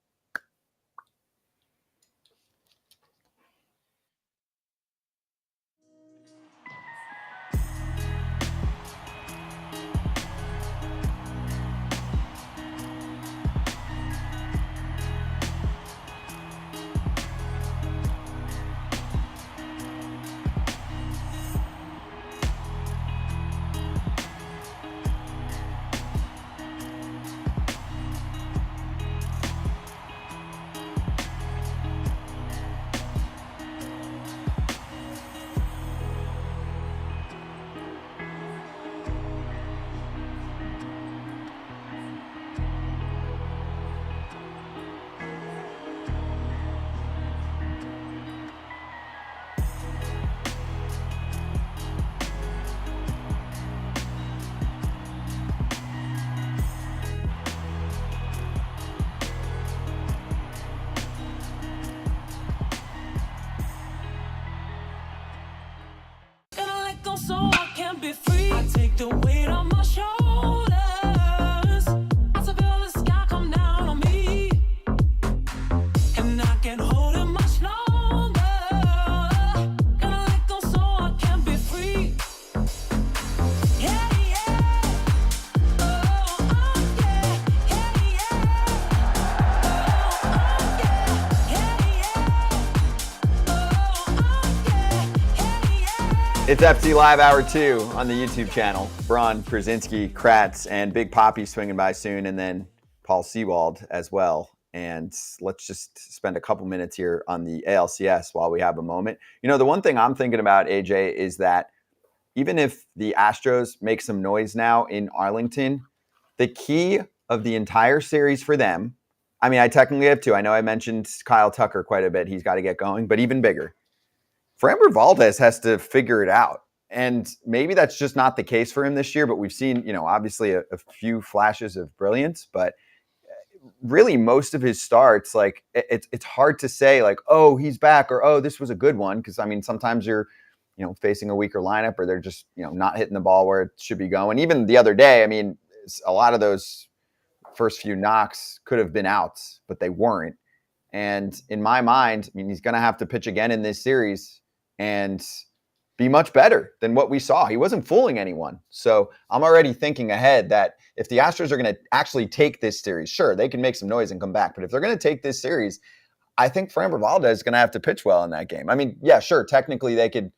Gotta let go so I can be free. I take the weight on my shoulders. I feel the sky come down on me, and I can't hold it much longer. Gotta let go so I can be free. Yeah, yeah. Oh, yeah. Yeah, yeah. Oh, yeah. Yeah, yeah. Oh, yeah. It's FT Live Hour 2 on the YouTube channel. Braun, Pierzynski, Kratz, and Big Papi swinging by soon, and then Paul Sewald as well. And let's just spend a couple minutes here on the ALCS while we have a moment. The one thing I'm thinking about, AJ, is that even if the Astros make some noise now in Arlington, the key of the entire series for them, I technically have 2. I know I mentioned Kyle Tucker quite a bit. He's got to get going, but even bigger. Framber Valdez has to figure it out. And maybe that's just not the case for him this year, but we've seen, obviously a few flashes of brilliance, but really most of his starts, it's hard to say oh, he's back, or, oh, this was a good one. Because sometimes you're, facing a weaker lineup, or they're just, not hitting the ball where it should be going. Even the other day, a lot of those first few knocks could have been outs, but they weren't. And in my mind, I mean, he's going to have to pitch again in this series and be much better than what we saw. He wasn't fooling anyone. So I'm already thinking ahead that if the Astros are going to actually take this series, sure, they can make some noise and come back. But if they're going to take this series, I think Framber Valdez is going to have to pitch well in that game. I mean, yeah, sure, technically they could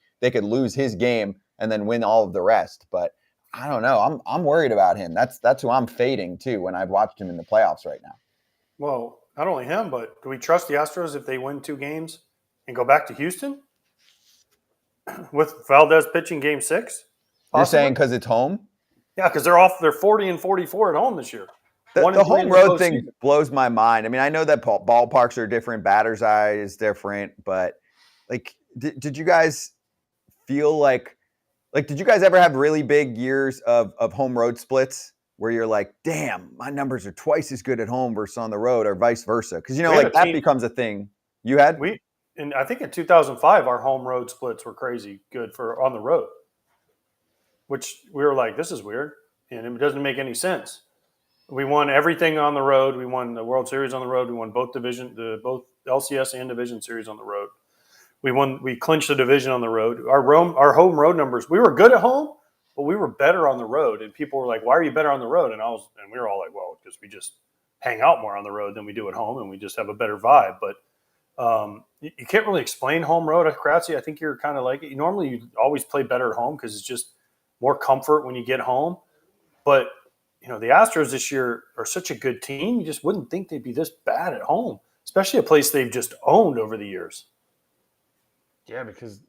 lose his game and then win all of the rest. But I don't know. I'm worried about him. That's who I'm fading too when I've watched him in the playoffs right now. Well, not only him, but do we trust the Astros if they win 2 games and go back to Houston with Valdez pitching Game 6? You're saying because it's home? Yeah, because they're 40 and 44 at home this year. The home road thing blows my mind. I mean, I know that ballparks are different, batter's eye is different, but like, did you guys feel like did you guys ever have really big years of home road splits where you're like, damn, my numbers are twice as good at home versus on the road, or vice versa? Because that becomes a thing. You had and I think in 2005 our home road splits were crazy good for on the road, which we were like, this is weird and it doesn't make any sense. We won everything on the road. We won the World Series on the road. We won both LCS and division series on the road. We clinched the division on the road. Our home road numbers, we were good at home, but we were better on the road. And people were like, why are you better on the road? And we were all like, well, because we just hang out more on the road than we do at home, and we just have a better vibe. But you can't really explain home road at Kratzy. I think you're kind of like it. Normally you always play better at home because it's just more comfort when you get home. But the Astros this year are such a good team. You just wouldn't think they'd be this bad at home, especially a place they've just owned over the years. Yeah, because,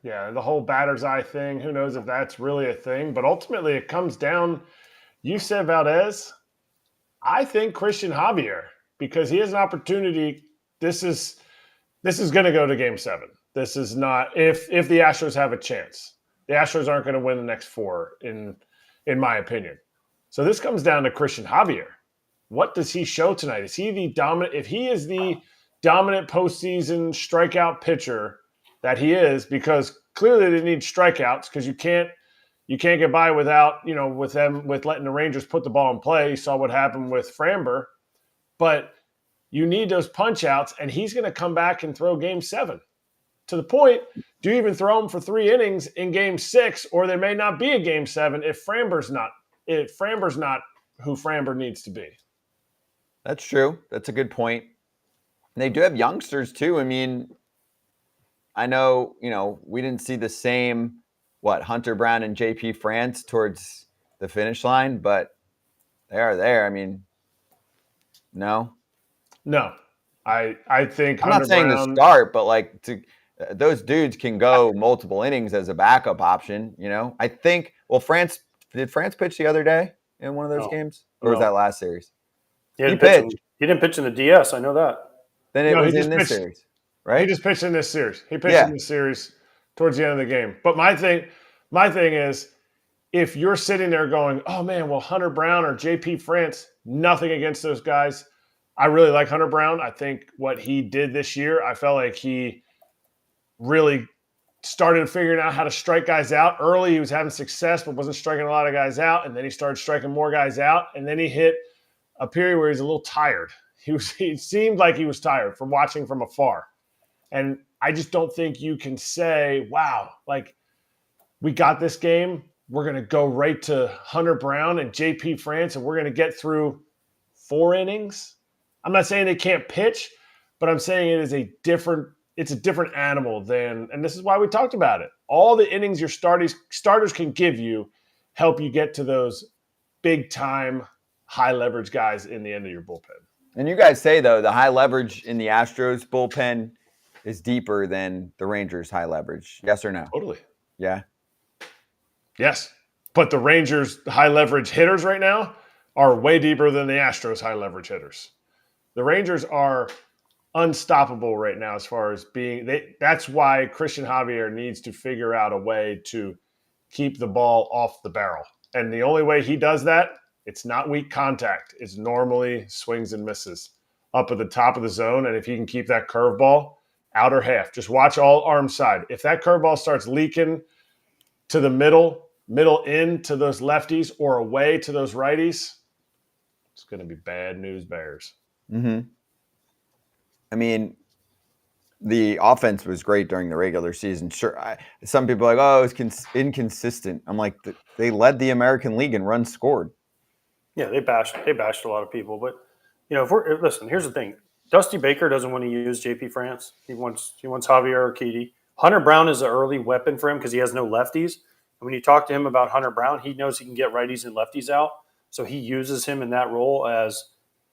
the whole batter's eye thing, who knows if that's really a thing. But ultimately it comes down, you said Valdez, I think Christian Javier, because he has an opportunity. This is going to go to Game 7. This is not – if the Astros have a chance. The Astros aren't going to win the next 4, in my opinion. So this comes down to Christian Javier. What does he show tonight? Is he the dominant? If he is the dominant postseason strikeout pitcher that he is, because clearly they need strikeouts because you can't get by without with letting the Rangers put the ball in play. You saw what happened with Framber, but you need those punch outs, and he's going to come back and throw Game 7. To the point, do you even throw him for 3 innings in Game 6, or there may not be a Game 7 if Framber's not who Framber needs to be. That's true. That's a good point. And they do have youngsters too. I mean, I know, we didn't see the same, Hunter Brown and JP France towards the finish line, but they are there. I mean, no. I think I'm not saying to start, but those dudes can go multiple innings as a backup option. I think, did France pitch the other day in one of those games? Or was that last series? He pitched. He didn't pitch in the DS. I know that. Then it was in this series, right? He just pitched in this series. He pitched in this series towards the end of the game. But my thing is, if you're sitting there going, oh, man, well, Hunter Brown or JP France, nothing against those guys. I really like Hunter Brown. I think what he did this year, I felt like he really started figuring out how to strike guys out early. He was having success, but wasn't striking a lot of guys out. And then he started striking more guys out. And then he hit a period where he's a little tired. He seemed like he was tired from watching from afar. And I just don't think you can say, wow, we got this game. We're going to go right to Hunter Brown and JP France, and we're going to get through 4 innings. I'm not saying they can't pitch, but I'm saying it's a different animal than, and this is why we talked about it. All the innings your starters can give you help you get to those big time high leverage guys in the end of your bullpen. And you guys say, though, the high leverage in the Astros bullpen is deeper than the Rangers high leverage. Yes or no? Totally. Yeah. Yes. But the Rangers high leverage hitters right now are way deeper than the Astros high leverage hitters. The Rangers are unstoppable right now as far as being – that's why Christian Javier needs to figure out a way to keep the ball off the barrel. And the only way he does that, it's not weak contact. It's normally swings and misses up at the top of the zone. And if he can keep that curveball outer half, just watch all arm side. If that curveball starts leaking to the middle in to those lefties or away to those righties, it's going to be bad news bears. Mm-hmm. I mean, the offense was great during the regular season. Sure, some people are like, oh, it's inconsistent. I'm like, they led the American League in runs scored. Yeah, they bashed a lot of people. But listen, here's the thing: Dusty Baker doesn't want to use JP France. He wants Javier Urquidy. Hunter Brown is an early weapon for him because he has no lefties. And when you talk to him about Hunter Brown, he knows he can get righties and lefties out. So he uses him in that role as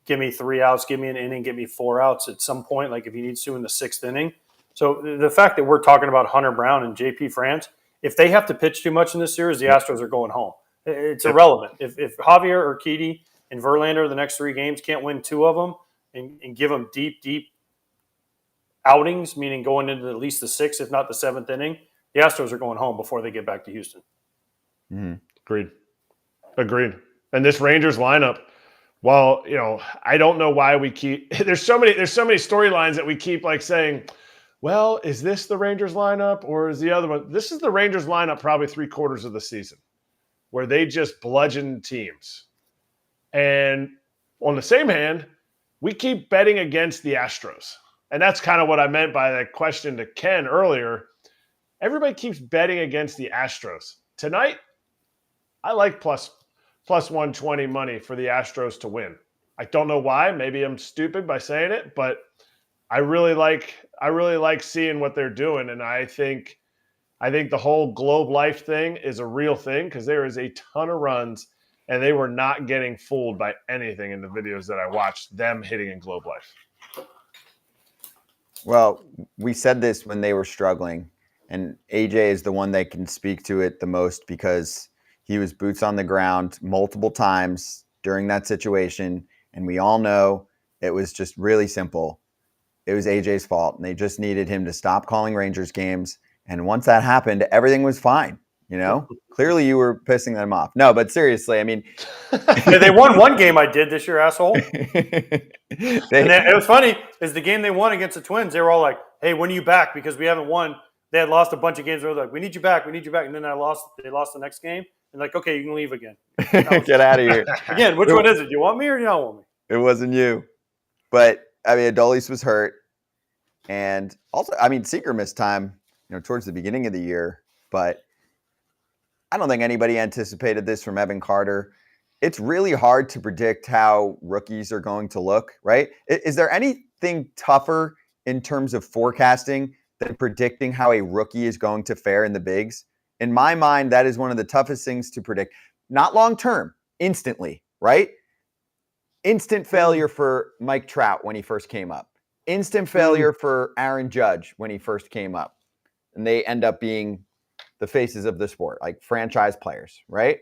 give me 3 outs, give me an inning, give me 4 outs at some point, like if he needs to in the 6th inning. So the fact that we're talking about Hunter Brown and JP France, if they have to pitch too much in this series, the Astros are going home. It's irrelevant. If Javier Urquidy and Verlander the next 3 games can't win 2 of them and give them deep outings, meaning going into at least the 6th, if not the 7th inning, the Astros are going home before they get back to Houston. Agreed. And this Rangers lineup, while I don't know why we keep there's so many storylines that we keep like saying, well, is this the Rangers lineup or is the other one? This is the Rangers lineup probably 3/4 of the season, where they just bludgeon teams. And on the same hand, we keep betting against the Astros. And that's kind of what I meant by that question to Ken earlier. Everybody keeps betting against the Astros. Tonight, I like plus 120 money for the Astros to win. I don't know why. Maybe I'm stupid by saying it, but I really like seeing what they're doing. And I think the whole Globe Life thing is a real thing because there is a ton of runs and they were not getting fooled by anything in the videos that I watched them hitting in Globe Life. Well, we said this when they were struggling, and AJ is the one that can speak to it the most because he was boots on the ground multiple times during that situation, and we all know it was just really simple. It was AJ's fault, and they just needed him to stop calling Rangers games, and once that happened, everything was fine. Clearly you were pissing them off. No, but seriously, I mean, they won one game I did this year, asshole. It was funny is the game they won against the Twins. They were all like, "Hey, when are you back?" Because we haven't won. They had lost a bunch of games. They were like, "We need you back. We need you back." And then they lost the next game. And like, okay, you can leave again. Get out of here. Again, which one is it? Do you want me or do you don't want me? It wasn't you. But I mean, Adolis was hurt, and also, I mean, Seager missed time, towards the beginning of the year, but I don't think anybody anticipated this from Evan Carter. It's really hard to predict how rookies are going to look, right? Is there anything tougher in terms of forecasting than predicting how a rookie is going to fare in the bigs? In my mind, that is one of the toughest things to predict. Not long-term, instantly, right? Instant failure for Mike Trout when he first came up. Instant failure for Aaron Judge when he first came up. And they end up being the faces of the sport, like franchise players, right?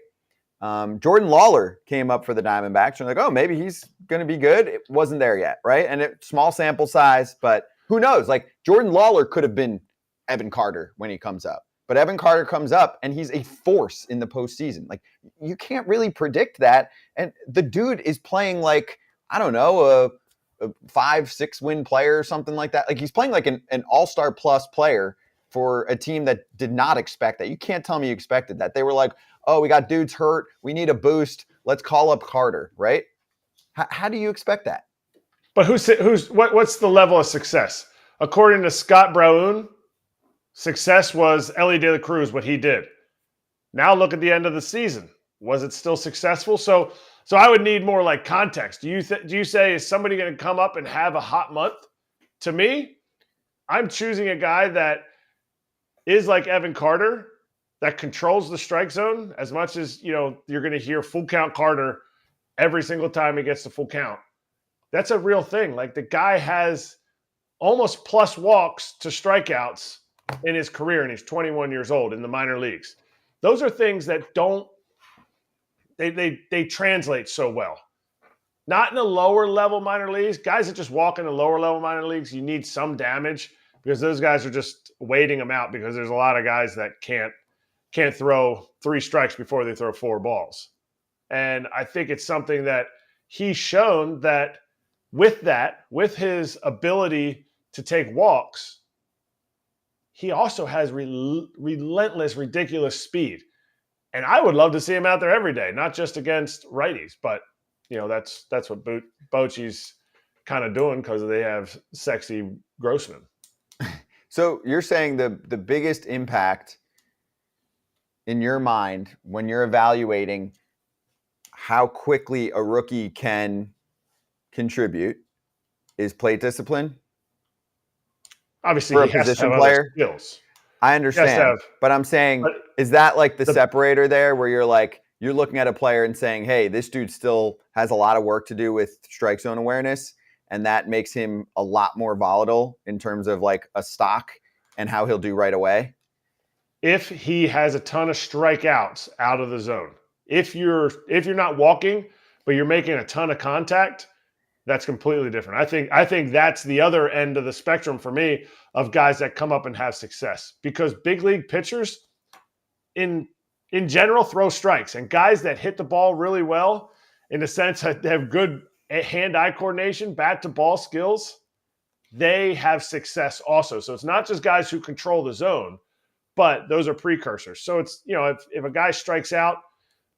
Jordan Lawler came up for the Diamondbacks. And like, oh, maybe he's going to be good. It wasn't there yet, right? And small sample size, but who knows? Like Jordan Lawler could have been Evan Carter when he comes up. But Evan Carter comes up and he's a force in the postseason. Like you can't really predict that. And the dude is playing like, I don't know, a 5-6 win player or something like that. Like he's playing like an all-star plus player for a team that did not expect that. You can't tell me you expected that. They were like, oh, we got dudes hurt. We need a boost. Let's call up Carter, right? How do you expect that? But what's the level of success? According to Scott Braun, success was Ellie De La Cruz, what he did. Now look at the end of the season. Was it still successful? So I would need more like context. Do you say, is somebody going to come up and have a hot month? To me, I'm choosing a guy that is like Evan Carter, that controls the strike zone as much as, you're going to hear full count Carter every single time he gets the full count. That's a real thing. Like the guy has almost plus walks to strikeouts in his career, and he's 21 years old in the minor leagues. Those are things that they translate so well. Not in the lower level minor leagues. Guys that just walk in the lower level minor leagues, you need some damage because those guys are just waiting them out because there's a lot of guys that can't throw 3 strikes before they throw 4 balls. And I think it's something that he's shown that with his ability to take walks, he also has relentless, ridiculous speed. And I would love to see him out there every day, not just against righties, but that's what Bochy's kind of doing because they have sexy Grossman. So you're saying the biggest impact in your mind when you're evaluating how quickly a rookie can contribute is plate discipline? Obviously, for a he has to position have player? other skills. I understand, but I'm saying, but is that like the the- separator there where you're like, you're looking at a player and saying, hey, this dude still has a lot of work to do with strike zone awareness, and that makes him a lot more volatile in terms of like a stock and how he'll do right away? If he has a ton of strikeouts out of the zone, if you're not walking, but you're making a ton of contact, that's completely different. I think that's the other end of the spectrum for me of guys that come up and have success, because big league pitchers in general throw strikes, and guys that hit the ball really well in the sense that they have good hand-eye coordination, bat to ball skills, they have success also. So it's not just guys who control the zone, but those are precursors. So it's, if a guy strikes out,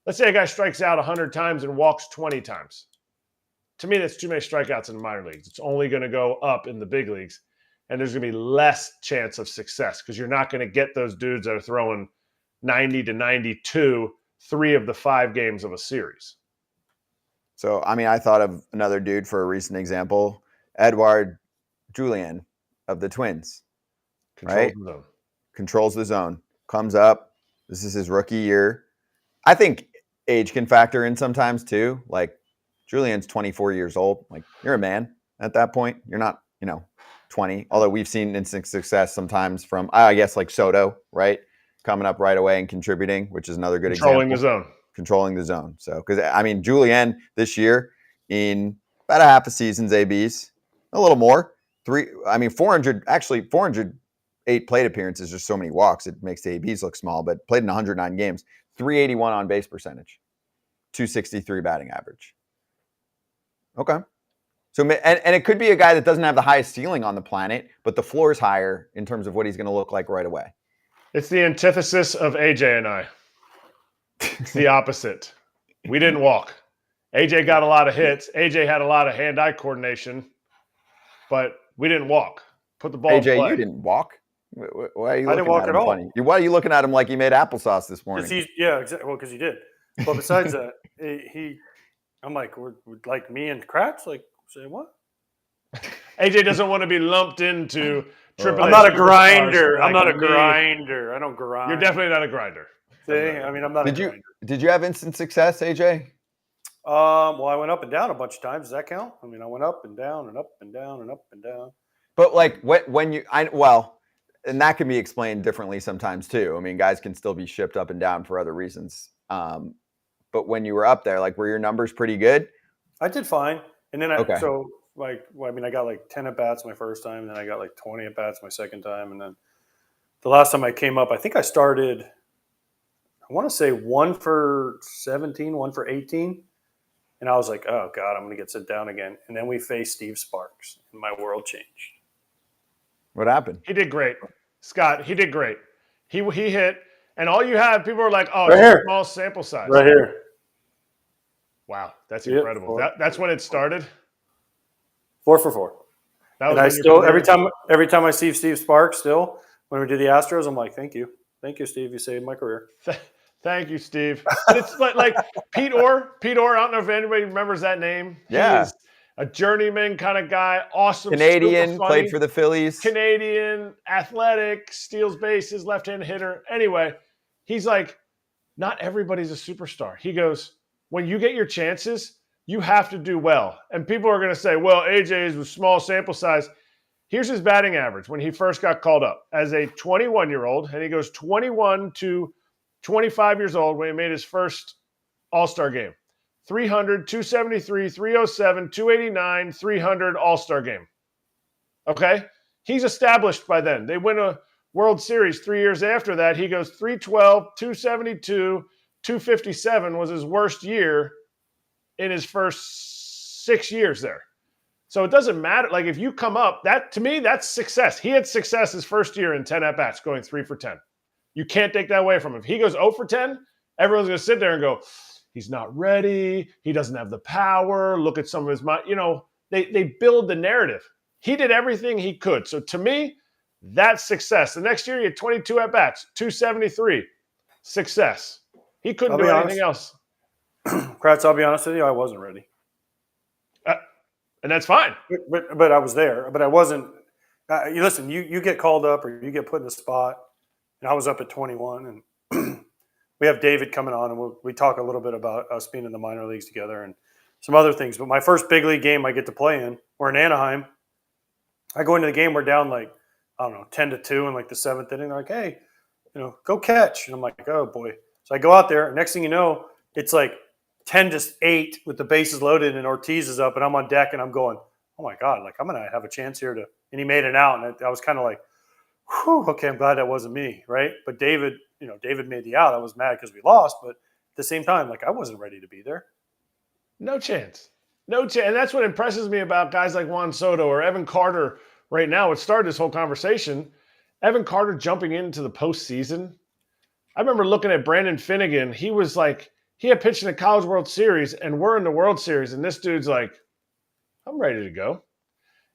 let's say a guy strikes out 100 times and walks 20 times. To me, that's too many strikeouts in the minor leagues. It's only going to go up in the big leagues, and there's going to be less chance of success because you're not going to get those dudes that are throwing 90 to 92 3 of the 5 games of a series. So, I mean, I thought of another dude for a recent example, Edouard Julien of the Twins. Right? Controls the zone, comes up. This is his rookie year. I think age can factor in sometimes too. Like, Julian's 24 years old. Like, you're a man at that point. You're not, 20. Although we've seen instant success sometimes from, I guess, like Soto, right? Coming up right away and contributing, which is another good example. Controlling the zone. So, because, I mean, Julien this year in about a half a season's ABs, a little more. 408 plate appearances, just so many walks. It makes the ABs look small, but played in 109 games. 381 on base percentage. 263 batting average. Okay. So, and it could be a guy that doesn't have the highest ceiling on the planet, but the floor is higher in terms of what he's going to look like right away. It's the antithesis of AJ and I. It's the opposite. We didn't walk. AJ got a lot of hits. AJ had a lot of hand-eye coordination, but we didn't walk. Put the ball in play. AJ, you didn't walk. Why are you I didn't walk at all. Funny? Why are you looking at him like he made applesauce this morning? Exactly. Well, because he did. But besides that, I'm like, we're like me and Kratz, like, say what? AJ doesn't want to be lumped into triple. I'm not a grinder. I'm not a grinder. I don't grind. You're definitely not a grinder. See, I mean, I'm not a grinder. Did you have instant success, AJ? Well, I went up and down a bunch of times. Does that count? I mean, I went up and down and up and down and up and down. But like and that can be explained differently sometimes too. I mean, guys can still be shipped up and down for other reasons. But when you were up there, like, were your numbers pretty good? I did fine. And then I got like 10 at-bats my first time. And then I got like 20 at-bats my second time. And then the last time I came up, I think I started, I want to say 1 for 17, 1 for 18. And I was like, oh, God, I'm going to get sit down again. And then we faced Steve Sparks, and my world changed. What happened? He did great. Scott, he did great. He hit, and all you had, people were like, oh, right it's here. A small sample size. Right here. Wow, that's incredible. That's when it started? 4 for 4. And I still, every time I see Steve Sparks still, when we do the Astros, I'm like, thank you. Thank you, Steve. You saved my career. Thank you, Steve. But it's like Pete Orr. I don't know if anybody remembers that name. Yeah. He is a journeyman kind of guy. Awesome. Canadian, played for the Phillies. Canadian, athletic, steals bases, left-handed hitter. Anyway, he's like, not everybody's a superstar. He goes, when you get your chances, you have to do well. And people are going to say, well, AJ is a small sample size. Here's his batting average when he first got called up as a 21-year-old, and he goes 21 to 25 years old when he made his first All-Star game. 300, 273, 307, 289, 300 All-Star game. Okay? He's established by then. They win a World Series 3 years after that. He goes 312, 272, 257 was his worst year in his first 6 years there. So it doesn't matter. Like, if you come up, that to me, that's success. He had success his first year in 10 at-bats, going 3 for 10. You can't take that away from him. If he goes 0 for 10, everyone's going to sit there and go, he's not ready. He doesn't have the power. Look at some of his, They build the narrative. He did everything he could. So to me, that's success. The next year, he had 22 at-bats, 273. Success. He couldn't do anything else. Kratz, I'll be honest with you, I wasn't ready. And that's fine. But I was there. But I wasn't. Listen, you get called up or you get put in the spot, and I was up at 21, and we have David coming on, and we talk a little bit about us being in the minor leagues together and some other things. But my first big league game I get to play in, we're in Anaheim. I go into the game, we're down 10-2 in the seventh inning. They're like, hey, go catch. And I'm like, oh boy. So I go out there. Next thing you know, it's 10-8 with the bases loaded, and Ortiz is up, and I'm on deck, and I'm going, oh my God, I'm going to have a chance here to. And he made it out, and I was kind of like, whew, okay, I'm glad that wasn't me, right? But David made the out. I was mad because we lost, but at the same time, I wasn't ready to be there. No chance. No chance. And that's what impresses me about guys like Juan Soto or Evan Carter right now. What started this whole conversation, Evan Carter jumping into the postseason. I remember looking at Brandon Finnegan. He was he had pitched in the College World Series, and we're in the World Series, and this dude's like, I'm ready to go.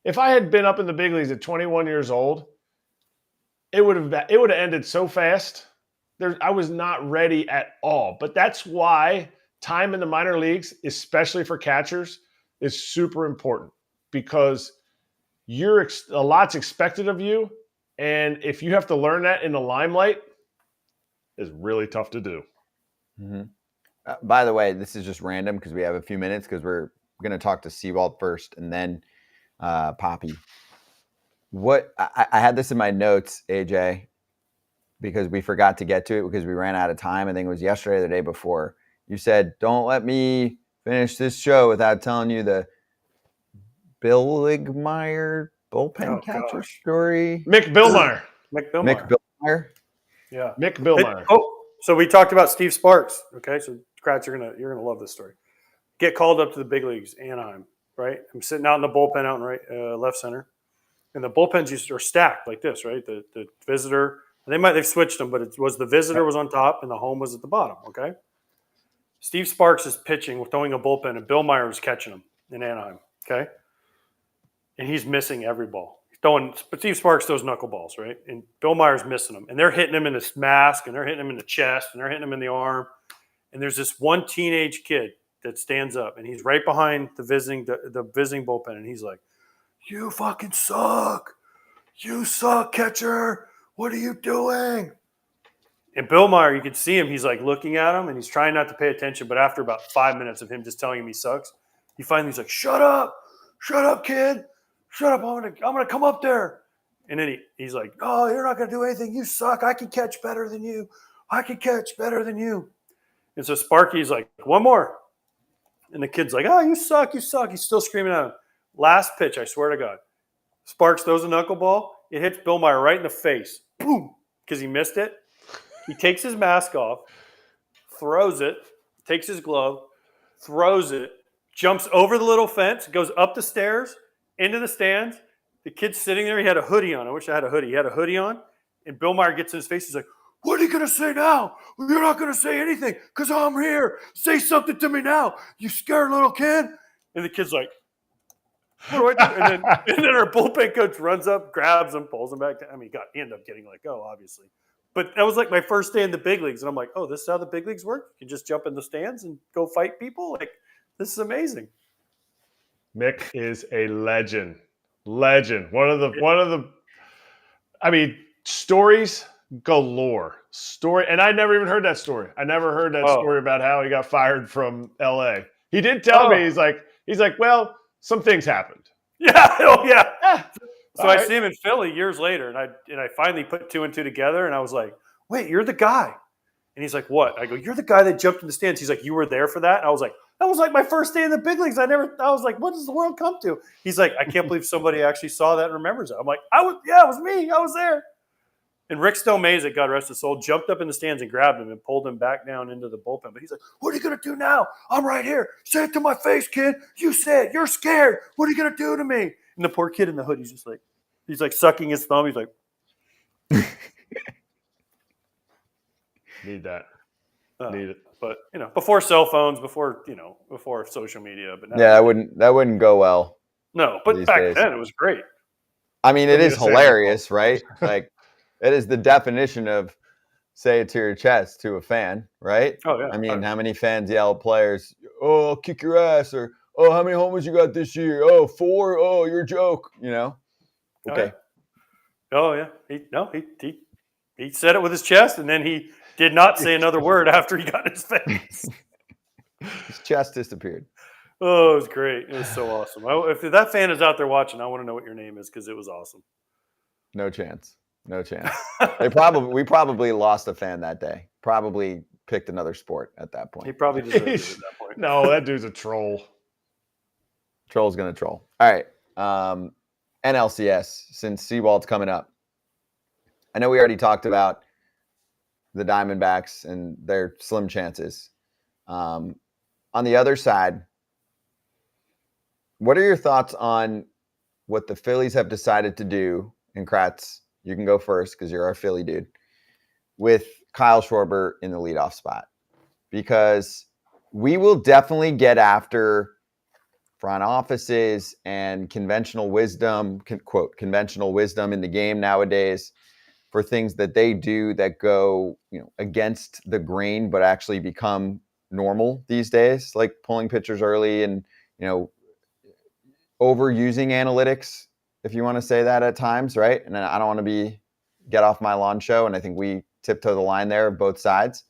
If I had been up in the big leagues at 21 years old, it would have ended so fast. I was not ready at all. But that's why time in the minor leagues, especially for catchers, is super important, because a lot's expected of you, and if you have to learn that in the limelight, it's really tough to do. Mm-hmm. By the way, this is just random because we have a few minutes, because we're going to talk to Sewald first and then Papi. I had this in my notes, AJ, because we forgot to get to it because we ran out of time. I think it was yesterday or the day before. You said, don't let me finish this show without telling you the Billigmeyer bullpen catcher story. Mick Billmeyer. Yeah. Mick Billmeyer. So we talked about Steve Sparks. Okay, so Kratz, you're gonna love this story. Get called up to the big leagues, Anaheim, right? I'm sitting out in the bullpen out in right left center, and the bullpens are stacked like this, right? The visitor, they've switched them, but it was the visitor was on top and the home was at the bottom. Okay. Steve Sparks is pitching, throwing a bullpen, and Billmeyer is catching him in Anaheim. Okay, and he's missing every ball. But Steve Sparks throws knuckleballs, right? And Billmeyer's missing them. And they're hitting him in the mask, and they're hitting him in the chest, and they're hitting him in the arm. And there's this one teenage kid that stands up, and he's right behind the visiting bullpen, and he's like, you fucking suck. You suck, catcher. What are you doing? And Billmeyer, you can see him. He's looking at him, and he's trying not to pay attention. But after about 5 minutes of him just telling him he sucks, he finally he's like, shut up, kid. Shut up, I'm gonna come up there. And then he's like, oh, you're not gonna do anything. You suck. I can catch better than you. And so Sparky's like, one more. And the kid's like, oh, you suck. He's still screaming at him. Last pitch, I swear to God. Sparks throws a knuckleball. It hits Billmeyer right in the face. Boom, because he missed it. He takes his mask off, throws it, takes his glove, throws it, jumps over the little fence, goes up the stairs, into the stands. The kid's sitting there. He had a hoodie on. I wish I had a hoodie. He had a hoodie on. And Billmeyer gets in his face. He's like, what are you going to say now? You're not going to say anything because I'm here. Say something to me now, you scared little kid. And the kid's like, what do I do? And then our bullpen coach runs up, grabs him, pulls him back down. I mean, he ended up getting let go, obviously. But that was my first day in the big leagues. And I'm like, oh, this is how the big leagues work? You can just jump in the stands and go fight people? This is amazing. Mick is a legend. One of the stories galore. And I never even heard that story. I never heard that story about how he got fired from LA. He did tell me, he's like, well, some things happened. Yeah. Oh yeah. So I right. see him in Philly years later, and I finally put two and two together, and I was like, wait, you're the guy. And he's like, what? I go, you're the guy that jumped in the stands. He's like, you were there for that? And I was like, that was my first day in the big leagues. I was like, what does the world come to? He's like, I can't believe somebody actually saw that and remembers it. I'm like, it was me. I was there. And Rick Stelmazik, God rest his soul, jumped up in the stands and grabbed him and pulled him back down into the bullpen. But he's like, what are you going to do now? I'm right here. Say it to my face, kid. You said you're scared. What are you going to do to me? And the poor kid in the hood, he's like sucking his thumb. He's like, need that. Need it. But before cell phones, before social media. But now that wouldn't go well. No, but these back days. then it was great. I mean, it me is to say it, hilarious, right? Like, it is the definition of say it to your chest to a fan, right? Oh yeah. I mean, how many fans yell at players, "Oh, I'll kick your ass," or "Oh, how many homers you got this year? Oh, 4. Oh, you're a joke." You know? Okay. Oh yeah. He said it with his chest, and then he did not say another word after he got in his face. His chest disappeared. Oh, it was great. It was so awesome. If that fan is out there watching, I want to know what your name is because it was awesome. No chance. No chance. We probably lost a fan that day. Probably picked another sport at that He point. probably deserved it at that point. No, that dude's a troll. Troll's gonna troll. All right. NLCS, since Sewald's coming up. I know we already talked about the Diamondbacks and their slim chances. On the other side, what are your thoughts on what the Phillies have decided to do? And Kratz, you can go first because you're our Philly dude. With Kyle Schwarber in the leadoff spot. Because we will definitely get after front offices and conventional wisdom, quote, conventional wisdom in the game nowadays for things that they do that go, against the grain, but actually become normal these days, like pulling pitchers early and, overusing analytics, if you want to say that at times, right? And I don't want to get off my lawn show, and I think we tiptoe the line there of both sides.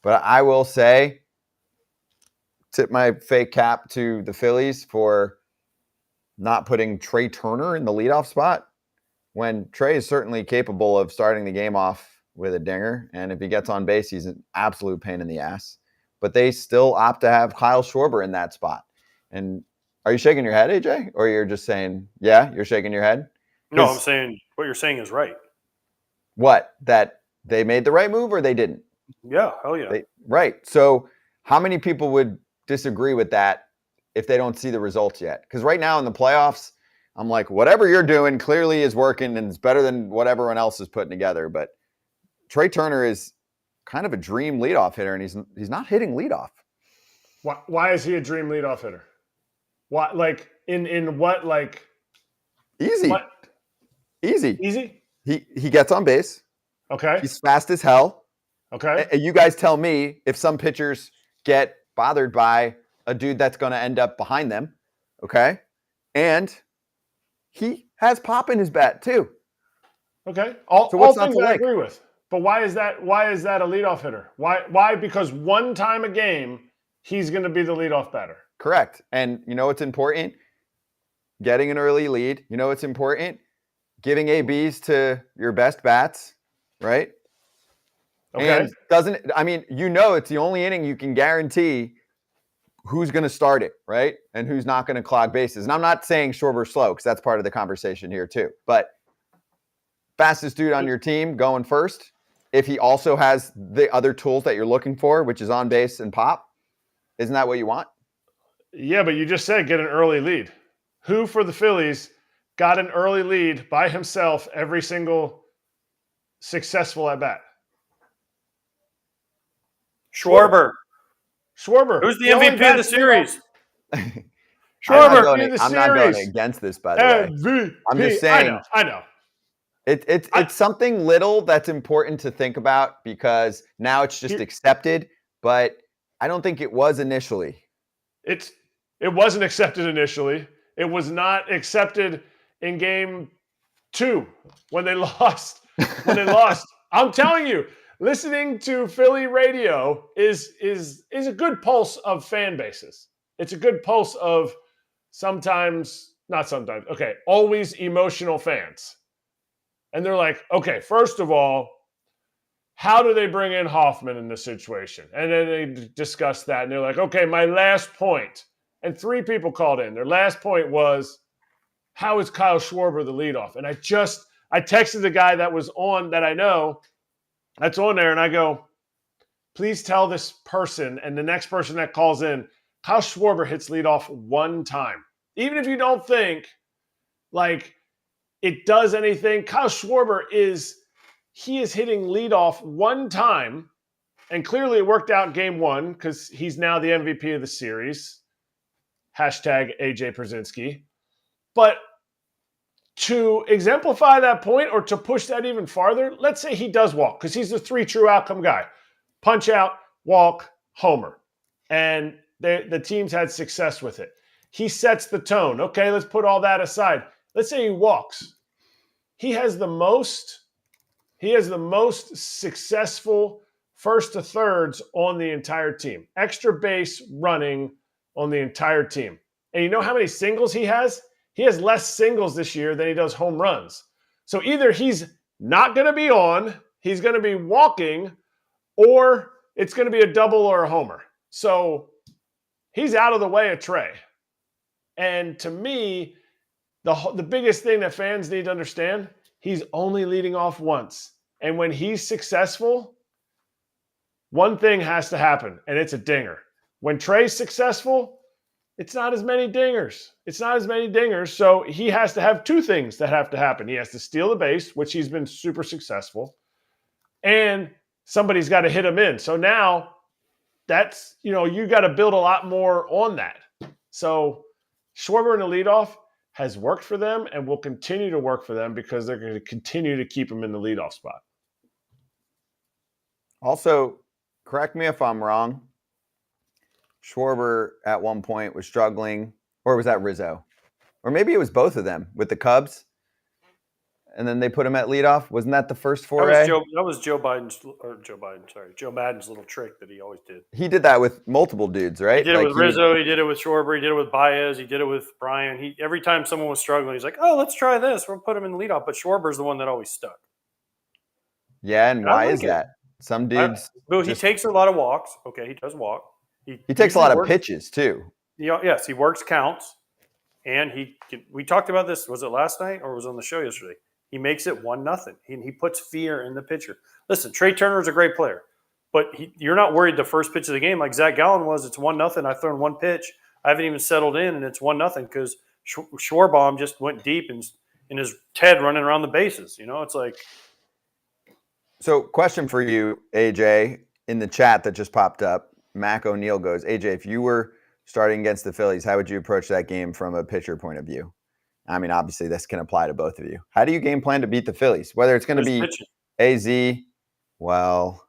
But I will say, tip my fake cap to the Phillies for not putting Trey Turner in the leadoff spot when Trey is certainly capable of starting the game off with a dinger. And if he gets on base, he's an absolute pain in the ass. But they still opt to have Kyle Schwarber in that spot. And are you shaking your head, AJ? Or you're just saying, yeah, you're shaking your head? No, I'm saying what you're saying is right. What? That they made the right move or they didn't? Yeah, hell yeah. Right. So how many people would disagree with that if they don't see the results yet? Because right now in the playoffs, I'm like, whatever you're doing clearly is working and it's better than what everyone else is putting together. But Trey Turner is kind of a dream leadoff hitter, and he's not hitting leadoff. Why is he a dream leadoff hitter? What, like, in what, like? Easy. What? Easy. Easy? He gets on base. Okay. He's fast as hell. Okay. And you guys tell me if some pitchers get bothered by a dude that's going to end up behind them. Okay. And he has pop in his bat too. Okay. So what's not to I like? agree with. But why is that a leadoff hitter? Why? Because one time a game, he's going to be the leadoff batter. Correct. And you know what's important? Getting an early lead. You know what's important? Giving ABs to your best bats, right? Okay. And it's the only inning you can guarantee who's going to start it, right? And who's not going to clog bases. And I'm not saying Schwarber's slow because that's part of the conversation here too. But fastest dude on your team going first, if he also has the other tools that you're looking for, which is on base and pop, isn't that what you want? Yeah, but you just said get an early lead. Who for the Phillies got an early lead by himself every single successful at bat? Schwarber. Schwarber. Who's the MVP of the series? Schwarber. I'm not going against this, by the way. MVP. I'm just saying. I know. It's something little that's important to think about because now it's just accepted, but I don't think it was initially. It wasn't accepted initially. It was not accepted in game 2 when they lost. I'm telling you, listening to Philly radio is a good pulse of fan bases. It's a good pulse of always emotional fans. And they're like, okay, first of all, how do they bring in Hoffman in this situation? And then they discuss that, and they're like, okay, my last point. And 3 people called in. Their last point was, how is Kyle Schwarber the leadoff? And I texted the guy that was on, that I know, that's on there, and I go, please tell this person and the next person that calls in, Kyle Schwarber hits leadoff one time. Even if you don't think, like, it does anything, Kyle Schwarber is hitting leadoff one time, and clearly it worked out game 1 because he's now the MVP of the series. Hashtag AJ Pierzynski. But to exemplify that point or to push that even farther, let's say he does walk because he's the 3 true outcome guy. Punch out, walk, homer. And the team's had success with it. He sets the tone. Okay, let's put all that aside. Let's say he walks. He has the most successful first to thirds on the entire team. Extra base running on the entire team. And you know how many singles he has? He has less singles this year than he does home runs. So either he's not going to be on, he's going to be walking, or it's going to be a double or a homer. So he's out of the way of Trey. And to me, the biggest thing that fans need to understand, he's only leading off once. And when he's successful, one thing has to happen, and it's a dinger. When Trey's successful, it's not as many dingers. So he has to have 2 things that have to happen. He has to steal the base, which he's been super successful, and somebody's got to hit him in. So now that's, you got to build a lot more on that. So Schwarber in the leadoff has worked for them and will continue to work for them because they're going to continue to keep him in the leadoff spot. Also, correct me if I'm wrong, Schwarber at one point was struggling, or was that Rizzo? Or maybe it was both of them with the Cubs, and then they put him at leadoff. Wasn't that the first foray? That was Joe Madden's little trick that he always did. He did that with multiple dudes, right? He did it with Rizzo, he did it with Schwarber, he did it with Baez, he did it with Brian. Every time someone was struggling, he's like, oh, let's try this. We'll put him in the leadoff. But Schwarber's the one that always stuck. Yeah, and why is that? Some dudes. He takes a lot of walks. Okay, he does walk. He takes a lot of pitches too. Yes, he works counts, and we talked about this. Was it last night or was it on the show yesterday? He makes it 1-0. He puts fear in the pitcher. Listen, Trey Turner is a great player, but you're not worried the first pitch of the game like Zach Gallen was. It's 1-0. I've thrown 1 pitch. I haven't even settled in, and it's 1-0 because Schwarbaum just went deep and in his Ted running around the bases. It's like. So, question for you, AJ, in the chat that just popped up. Mac O'Neill goes, AJ, if you were starting against the Phillies, how would you approach that game from a pitcher point of view? I mean, obviously, this can apply to both of you. How do you game plan to beat the Phillies? Whether it's going to be pitching. AZ, well.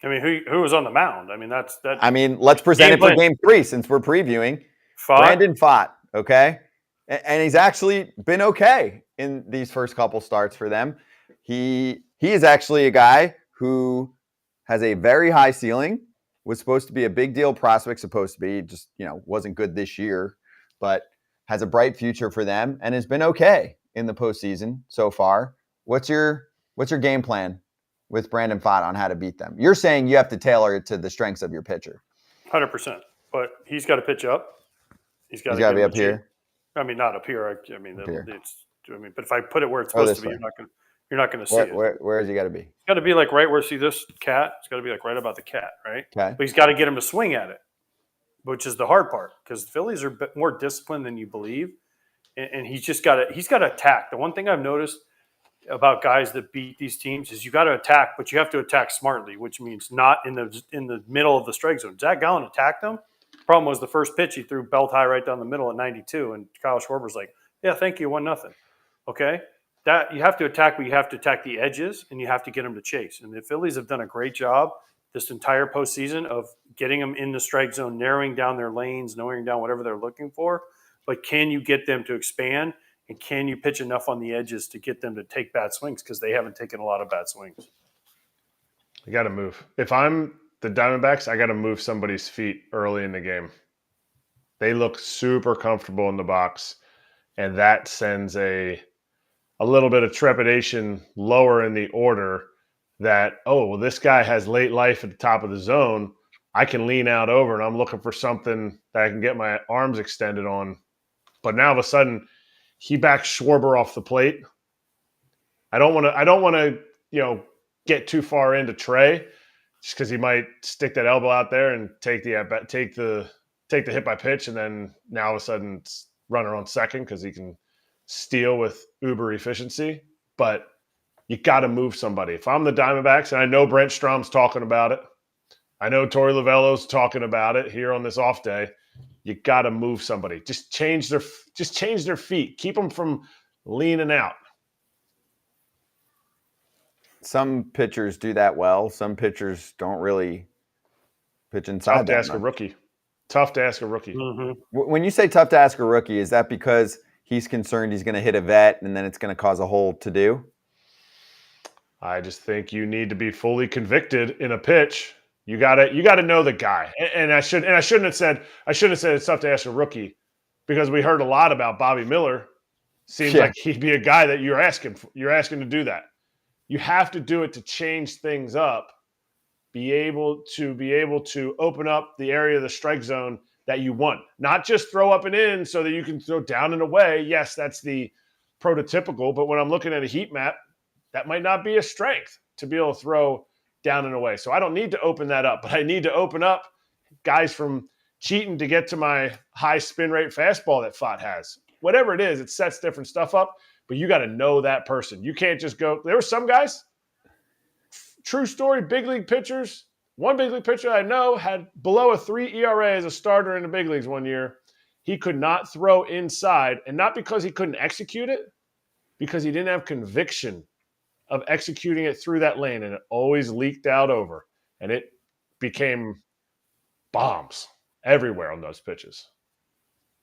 I mean, who was on the mound? I mean, that's that. I mean, let's present it for Game 3 since we're previewing. Brandon Pfaadt, okay? And he's actually been okay in these first couple starts for them. He is actually a guy who has a very high ceiling, was supposed to be a big deal prospect, supposed to be, just, wasn't good this year, but has a bright future for them and has been okay in the postseason so far. What's your game plan with Brandon Pfaadt on how to beat them? You're saying you have to tailor it to the strengths of your pitcher. 100%. But he's got to pitch up. He's got to be up here. I mean, not up here. Here. But if I put it where it's supposed to be, you're not going to see it. Where has he got to be? It's got to be like right where, see this cat? It's got to be like right about the cat, right? Okay. But he's got to get him to swing at it, which is the hard part because the Phillies are more disciplined than you believe. And he's got to attack. The one thing I've noticed about guys that beat these teams is you got to attack, but you have to attack smartly, which means not in the middle of the strike zone. Zach Gallen attacked them. Problem was the first pitch he threw belt high right down the middle at 92, and Kyle Schwarber's like, yeah, thank you, 1-0. Okay? That you have to attack, but you have to attack the edges, and you have to get them to chase. And the Phillies have done a great job this entire postseason of getting them in the strike zone, narrowing down their lanes, narrowing down whatever they're looking for. But can you get them to expand, and can you pitch enough on the edges to get them to take bad swings? Because they haven't taken a lot of bad swings. You got to move. If I'm the Diamondbacks, I got to move somebody's feet early in the game. They look super comfortable in the box, and that sends a little bit of trepidation lower in the order that, this guy has late life at the top of the zone. I can lean out over, and I'm looking for something that I can get my arms extended on. But now, all of a sudden, he backs Schwarber off the plate. I don't want to get too far into Trey, just because he might stick that elbow out there and take the hit by pitch, and then now all of a sudden it's runner on second because he can steal with uber efficiency. But you got to move somebody. If I'm the Diamondbacks, and I know Brent Strom's talking about it, I know Torey Lovello's talking about it here on this off day, you got to move somebody. Just change their feet. Keep them from leaning out. Some pitchers do that well. Some pitchers don't really pitch inside. Tough to ask a rookie. Tough to ask a rookie. Mm-hmm. When you say tough to ask a rookie, is that because he's concerned he's going to hit a vet and then it's going to cause a whole to-do? I just think you need to be fully convicted in a pitch. You gotta know the guy. And I shouldn't have said it's tough to ask a rookie, because we heard a lot about Bobby Miller. Seems like he'd be a guy that you're asking to do that. You have to do it to change things up. Be able to open up the area of the strike zone that you want. Not just throw up and in so that you can throw down and away. Yes, that's the prototypical, but when I'm looking at a heat map, that might not be a strength to be able to throw down and away. So I don't need to open that up, but I need to open up guys from cheating to get to my high spin rate fastball that Fott has. Whatever it is, it sets different stuff up, but you got to know that person. You can't just go. There were some guys, true story, big league pitchers. One big league pitcher I know had below a 3 ERA as a starter in the big leagues one year. He could not throw inside, and not because he couldn't execute it, because he didn't have conviction of executing it through that lane, and it always leaked out over, and it became bombs everywhere on those pitches.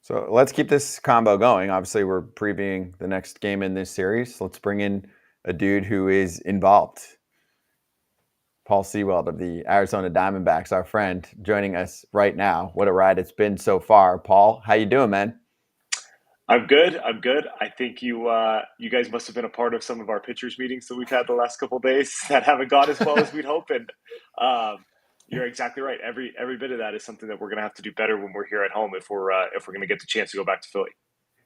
So let's keep this combo going. Obviously, we're previewing the next game in this series. Let's bring in a dude who is involved. Paul Sewald of the Arizona Diamondbacks, our friend, joining us right now. What a ride it's been so far. Paul, how you doing, man? I'm good. I think you guys must have been a part of some of our pitchers meetings that we've had the last couple of days that haven't gone as well as we'd hope. And you're exactly right. Every bit of that is something that we're going to have to do better when we're here at home if we're going to get the chance to go back to Philly.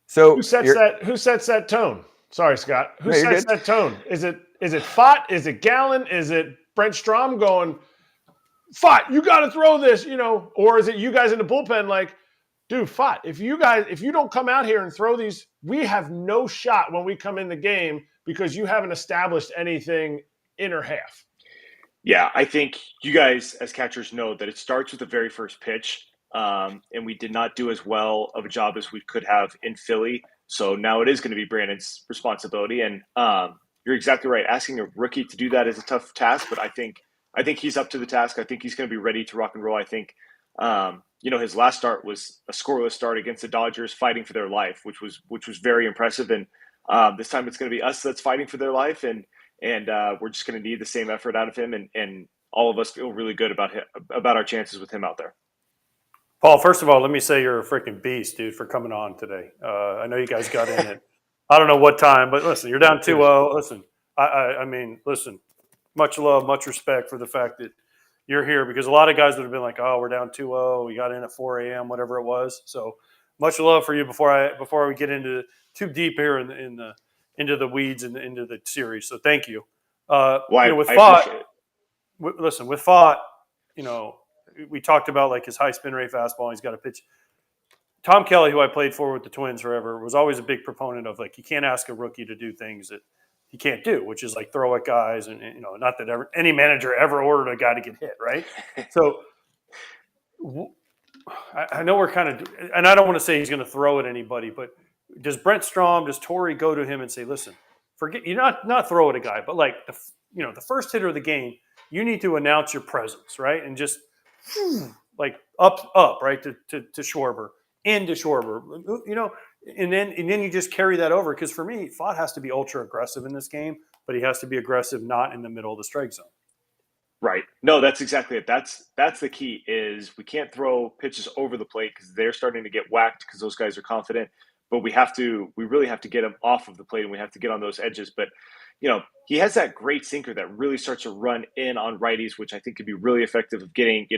So who sets that tone? Sorry, Scott. Who sets that tone? Is it Fott? Is it Gallen? Is it Brent Strom going, Fott, you got to throw this, or is it you guys in the bullpen like, dude, Fott, if you don't come out here and throw these, we have no shot when we come in the game because you haven't established anything inner half. Yeah, I think you guys as catchers know that it starts with the very first pitch, and we did not do as well of a job as we could have in Philly. So now it is going to be Brandon's responsibility, and you're exactly right. Asking a rookie to do that is a tough task, but I think he's up to the task. I think he's going to be ready to rock and roll. I think his last start was a scoreless start against the Dodgers, fighting for their life, which was very impressive. And this time it's going to be us that's fighting for their life, and we're just going to need the same effort out of him, and all of us feel really good about our chances with him out there. Paul, first of all, let me say you're a freaking beast, dude, for coming on today. I know you guys got in it. I don't know what time, but listen, you're down 2-0. Listen, I mean, listen, much love, much respect for the fact that you're here, because a lot of guys would have been like, oh, we're down 2-0. We got in at 4 a.m., whatever it was. So much love for you before we get into too deep here into the weeds and into the series. So thank you. With Fott, with Fott, we talked about like his high spin rate fastball. He's got a pitch. Tom Kelly, who I played for with the Twins forever, was always a big proponent of like, you can't ask a rookie to do things that he can't do, which is like throw at guys. And not that any manager ever ordered a guy to get hit, right? So I know we're kind of, and I don't want to say he's going to throw at anybody, but does Brent Strom, does Torrey go to him and say, listen, forget, you not throw at a guy, but like the first hitter of the game, you need to announce your presence, right? And just like up, right, to Schwarber, into Schwarber, and then you just carry that over. Because for me, Fott has to be ultra aggressive in this game, but he has to be aggressive not in the middle of the strike zone. Right. No, that's exactly it. That's the key. Is we can't throw pitches over the plate because they're starting to get whacked because those guys are confident. But we really have to get him off of the plate, and we have to get on those edges. But he has that great sinker that really starts to run in on righties, which I think could be really effective of getting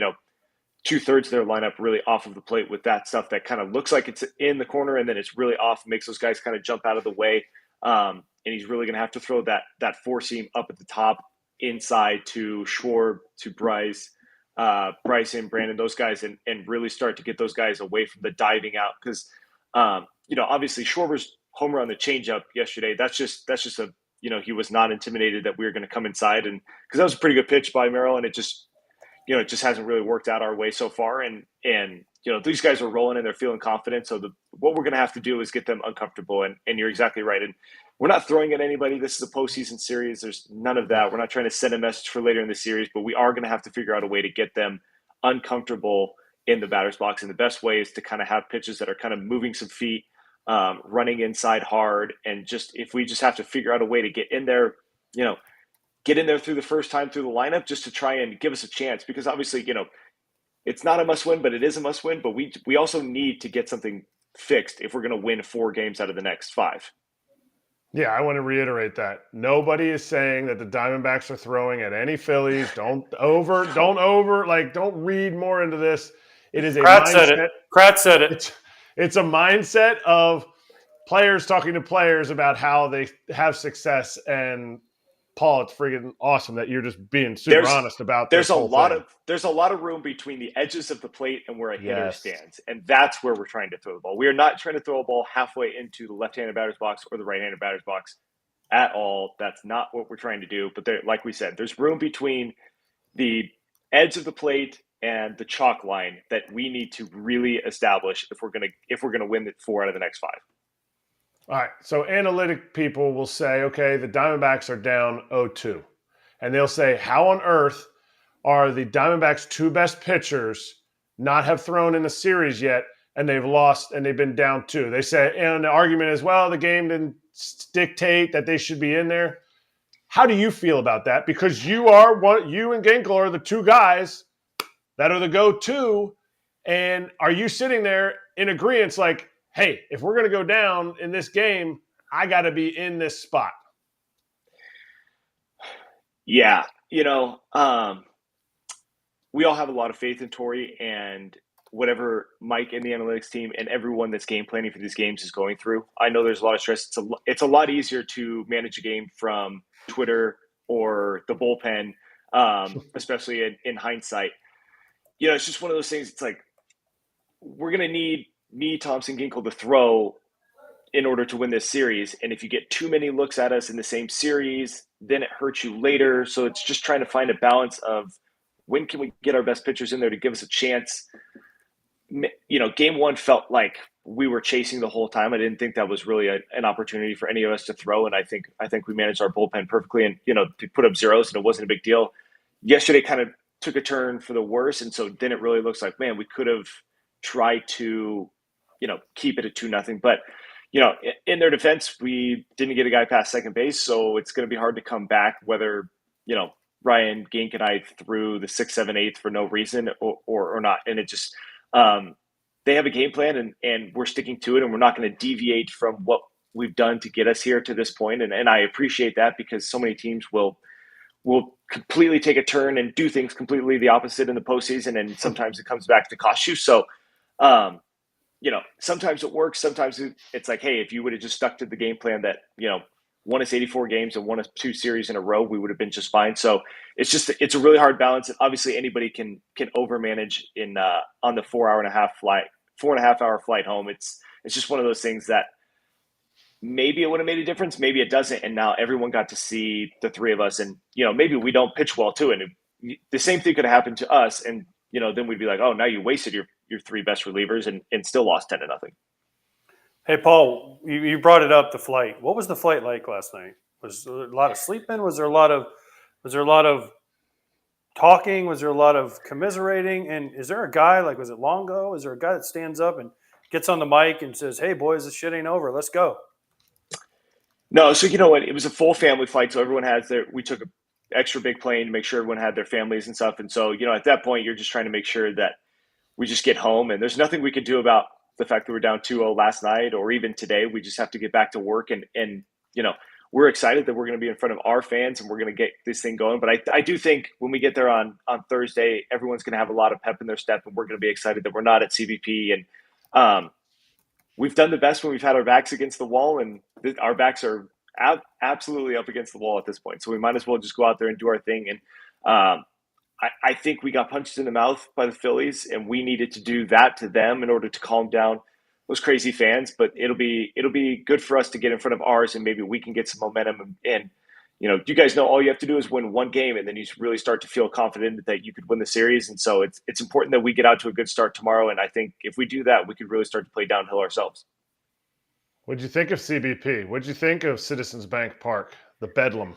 2/3 of their lineup really off of the plate with that stuff that kind of looks like it's in the corner and then it's really off, makes those guys kind of jump out of the way. And he's really going to have to throw that four seam up at the top inside to Schwarb, to Bryson, Brandon, those guys, and really start to get those guys away from the diving out. Because obviously Schwarber's homer on the changeup yesterday, that's just a he was not intimidated that we were going to come inside, and because that was a pretty good pitch by Merrill, and it just it just hasn't really worked out our way so far. And these guys are rolling and they're feeling confident. So what we're going to have to do is get them uncomfortable. And you're exactly right. And we're not throwing at anybody. This is a postseason series. There's none of that. We're not trying to send a message for later in the series, but we are going to have to figure out a way to get them uncomfortable in the batter's box. And the best way is to kind of have pitches that are kind of moving some feet, running inside hard. And if we just have to figure out a way to get in there, get in there through the first time through the lineup just to try and give us a chance, because obviously, it's not a must win, but it is a must win. But we also need to get something fixed if we're going to win 4 games out of the next 5. Yeah, I want to reiterate that. Nobody is saying that the Diamondbacks are throwing at any Phillies. Don't read more into this. It is a Kratz said mindset. it. Kratz said it. It's a mindset of players talking to players about how they have success. And Paul, it's freaking awesome that you're just being super honest about this. There's a lot of room between the edges of the plate and where a hitter stands, and that's where we're trying to throw the ball. We are not trying to throw a ball halfway into the left-handed batter's box or the right-handed batter's box at all. That's not what we're trying to do. But like we said, there's room between the edge of the plate and the chalk line that we need to really establish if we're gonna win 4 out of the next 5. All right, so analytic people will say, okay, the Diamondbacks are down 0-2. And they'll say, how on earth are the Diamondbacks' 2 best pitchers not have thrown in the series yet, and they've lost and they've been down 2? They say, and the argument is, well, the game didn't dictate that they should be in there. How do you feel about that? Because you and Ginkel are the 2 guys that are the go-to, and are you sitting there in agreement like, hey, if we're going to go down in this game, I got to be in this spot? Yeah. We all have a lot of faith in Torrey and whatever Mike and the analytics team and everyone that's game planning for these games is going through. I know there's a lot of stress. It's a lot easier to manage a game from Twitter or the bullpen, especially in hindsight. It's just one of those things. It's like, we're going to need me, Thompson, Ginkel to throw in order to win this series. And if you get too many looks at us in the same series, then it hurts you later. So it's just trying to find a balance of when can we get our best pitchers in there to give us a chance. Game 1 felt like we were chasing the whole time. I didn't think that was really an opportunity for any of us to throw. And I think we managed our bullpen perfectly and, to put up zeros, and it wasn't a big deal. Yesterday kind of took a turn for the worse. And so then it really looks like, man, we could have tried to, keep it at 2-0. But, in their defense, we didn't get a guy past second base. So it's going to be hard to come back, whether, Ryan Gink and I threw the 6th, 7th, 8th for no reason or not. And it just, they have a game plan and we're sticking to it, and we're not going to deviate from what we've done to get us here to this point. And I appreciate that, because so many teams will completely take a turn and do things completely the opposite in the postseason. And sometimes it comes back to cost you. So, sometimes it works. Sometimes it's like, hey, if you would have just stuck to the game plan that, won us 84 games and won us 2 series in a row, we would have been just fine. So it's a really hard balance. And obviously anybody can overmanage on the 4.5-hour flight home. It's just one of those things that maybe it would have made a difference. Maybe it doesn't. And now everyone got to see the 3 of us, and, maybe we don't pitch well too. And the same thing could have happened to us. And, then we'd be like, oh, now you wasted your 3 best relievers and still lost 10-0. Hey, Paul, you brought it up, the flight. What was the flight like last night? Was there a lot of sleeping? Was there a lot of talking? Was there a lot of commiserating? And is there a guy, like, was it Longo? Is there a guy that stands up and gets on the mic and says, hey, boys, this shit ain't over. Let's go? No, so you know what? It was a full family flight, so everyone we took an extra big plane to make sure everyone had their families and stuff. And so, at that point, you're just trying to make sure that we just get home. And there's nothing we can do about the fact that we're down 2-0 last night or even today. We just have to get back to work. And we're excited that we're going to be in front of our fans and we're going to get this thing going. But I do think when we get there on Thursday, everyone's going to have a lot of pep in their step, and we're going to be excited that we're not at CBP. And we've done the best when we've had our backs against the wall, and our backs are absolutely up against the wall at this point. So we might as well just go out there and do our thing. And I think we got punched in the mouth by the Phillies, and we needed to do that to them in order to calm down those crazy fans. But it'll be good for us to get in front of ours, and maybe we can get some momentum. And you guys know all you have to do is win one game, and then you really start to feel confident that you could win the series. And so it's important that we get out to a good start tomorrow. And I think if we do that, we could really start to play downhill ourselves. What'd you think of CBP? What'd you think of Citizens Bank Park, the Bedlam?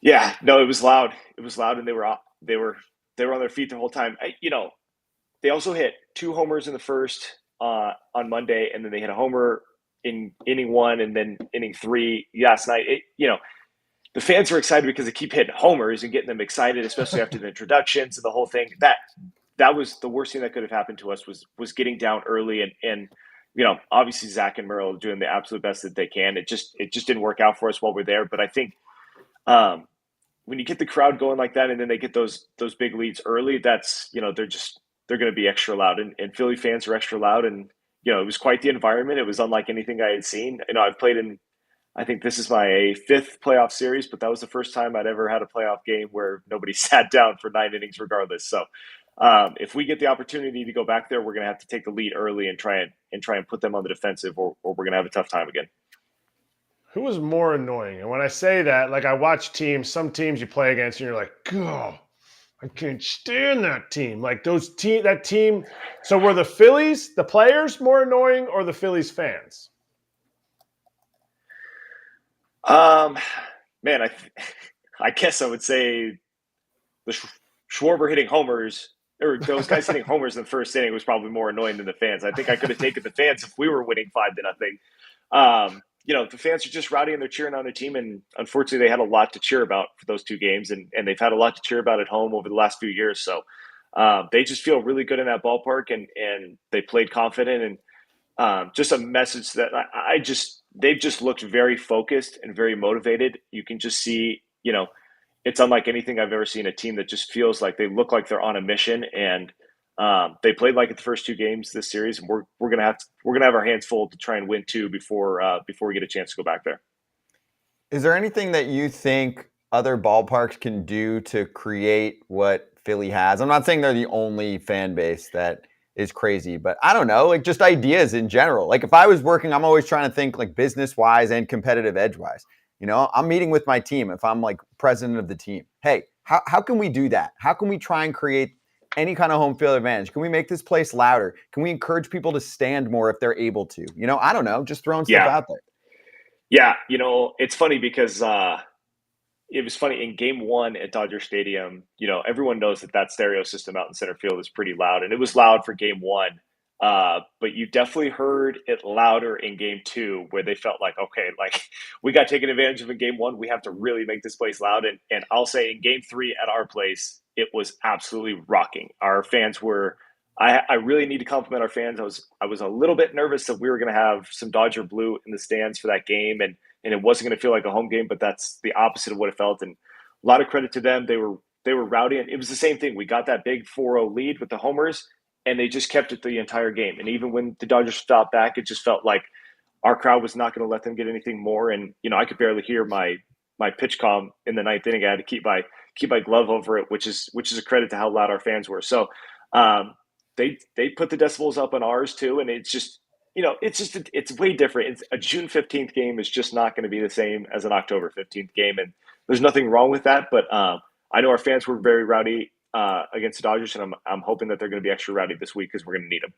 Yeah, no, it was loud. It was loud, and they were on their feet the whole time. They also hit 2 homers in the first on Monday, and then they hit a homer in inning 1 and then inning 3 last night. The fans are excited because they keep hitting homers and getting them excited, especially after the introductions and the whole thing. That was the worst thing that could have happened to us was getting down early and obviously Zach and Merle are doing the absolute best that they can. It just didn't work out for us while we're there. But I think when you get the crowd going like that and then they get those big leads early, that's they're going to be extra loud, and Philly fans are extra loud. And it was quite the environment. It was unlike anything I had seen. I've played in. I think this is my 5th playoff series, but that was the first time I'd ever had a playoff game where nobody sat down for 9 innings regardless. So if we get the opportunity to go back there, we're going to have to take the lead early and try and put them on the defensive, or we're going to have a tough time again. Who was more annoying? And when I say that, like I watch some teams you play against and you're like, God, I can't stand that team. Like that team. So were the Phillies, the players, more annoying, or the Phillies fans? Man, I guess I would say the Schwarber hitting homers, or those guys hitting homers in the first inning, was probably more annoying than the fans. I think I could have taken the fans if we were winning 5-0. The fans are just rowdy and they're cheering on their team, and unfortunately they had a lot to cheer about for those 2 games, and they've had a lot to cheer about at home over the last few years. So they just feel really good in that ballpark, and they played confident, and just a message that they've just looked very focused and very motivated. You can just see, it's unlike anything I've ever seen, a team that just feels like they look like they're on a mission, and they played like it the first 2 games this series, and we're gonna have our hands full to try and win 2 before we get a chance to go back there. Is there anything that you think other ballparks can do to create what Philly has? I'm not saying they're the only fan base that is crazy, but I don't know, like just ideas in general. Like if I was working, I'm always trying to think like business wise and competitive edge wise. I'm meeting with my team. If I'm like president of the team, hey, how can we do that? How can we try and create any kind of home field advantage? Can we make this place louder? Can we encourage people to stand more if they're able to? I don't know, just throwing stuff out there. Yeah, it's funny because it was funny in Game 1 at Dodger Stadium. Everyone knows that stereo system out in center field is pretty loud, and it was loud for Game 1. But you definitely heard it louder in Game 2, where they felt like, okay, like we got taken advantage of in Game 1. We have to really make this place loud. And I'll say in Game 3 at our place, it was absolutely rocking. Our fans were. I really need to compliment our fans. I was a little bit nervous that we were going to have some Dodger blue in the stands for that game, and it wasn't going to feel like a home game, but that's the opposite of what it felt. And a lot of credit to them. They were rowdy, and it was the same thing. We got that big 4-0 lead with the homers, and they just kept it the entire game. And even when the Dodgers stopped back, it just felt like our crowd was not going to let them get anything more. And I could barely hear my pitch comm in the 9th inning. I had to keep my glove over it, which is a credit to how loud our fans were. So they put the decibels up on ours too, and it's just it's way different. A June 15th game is just not going to be the same as an October 15th game, and there's nothing wrong with that. But I know our fans were very rowdy against the Dodgers, and I'm hoping that they're going to be extra rowdy this week because we're going to need them.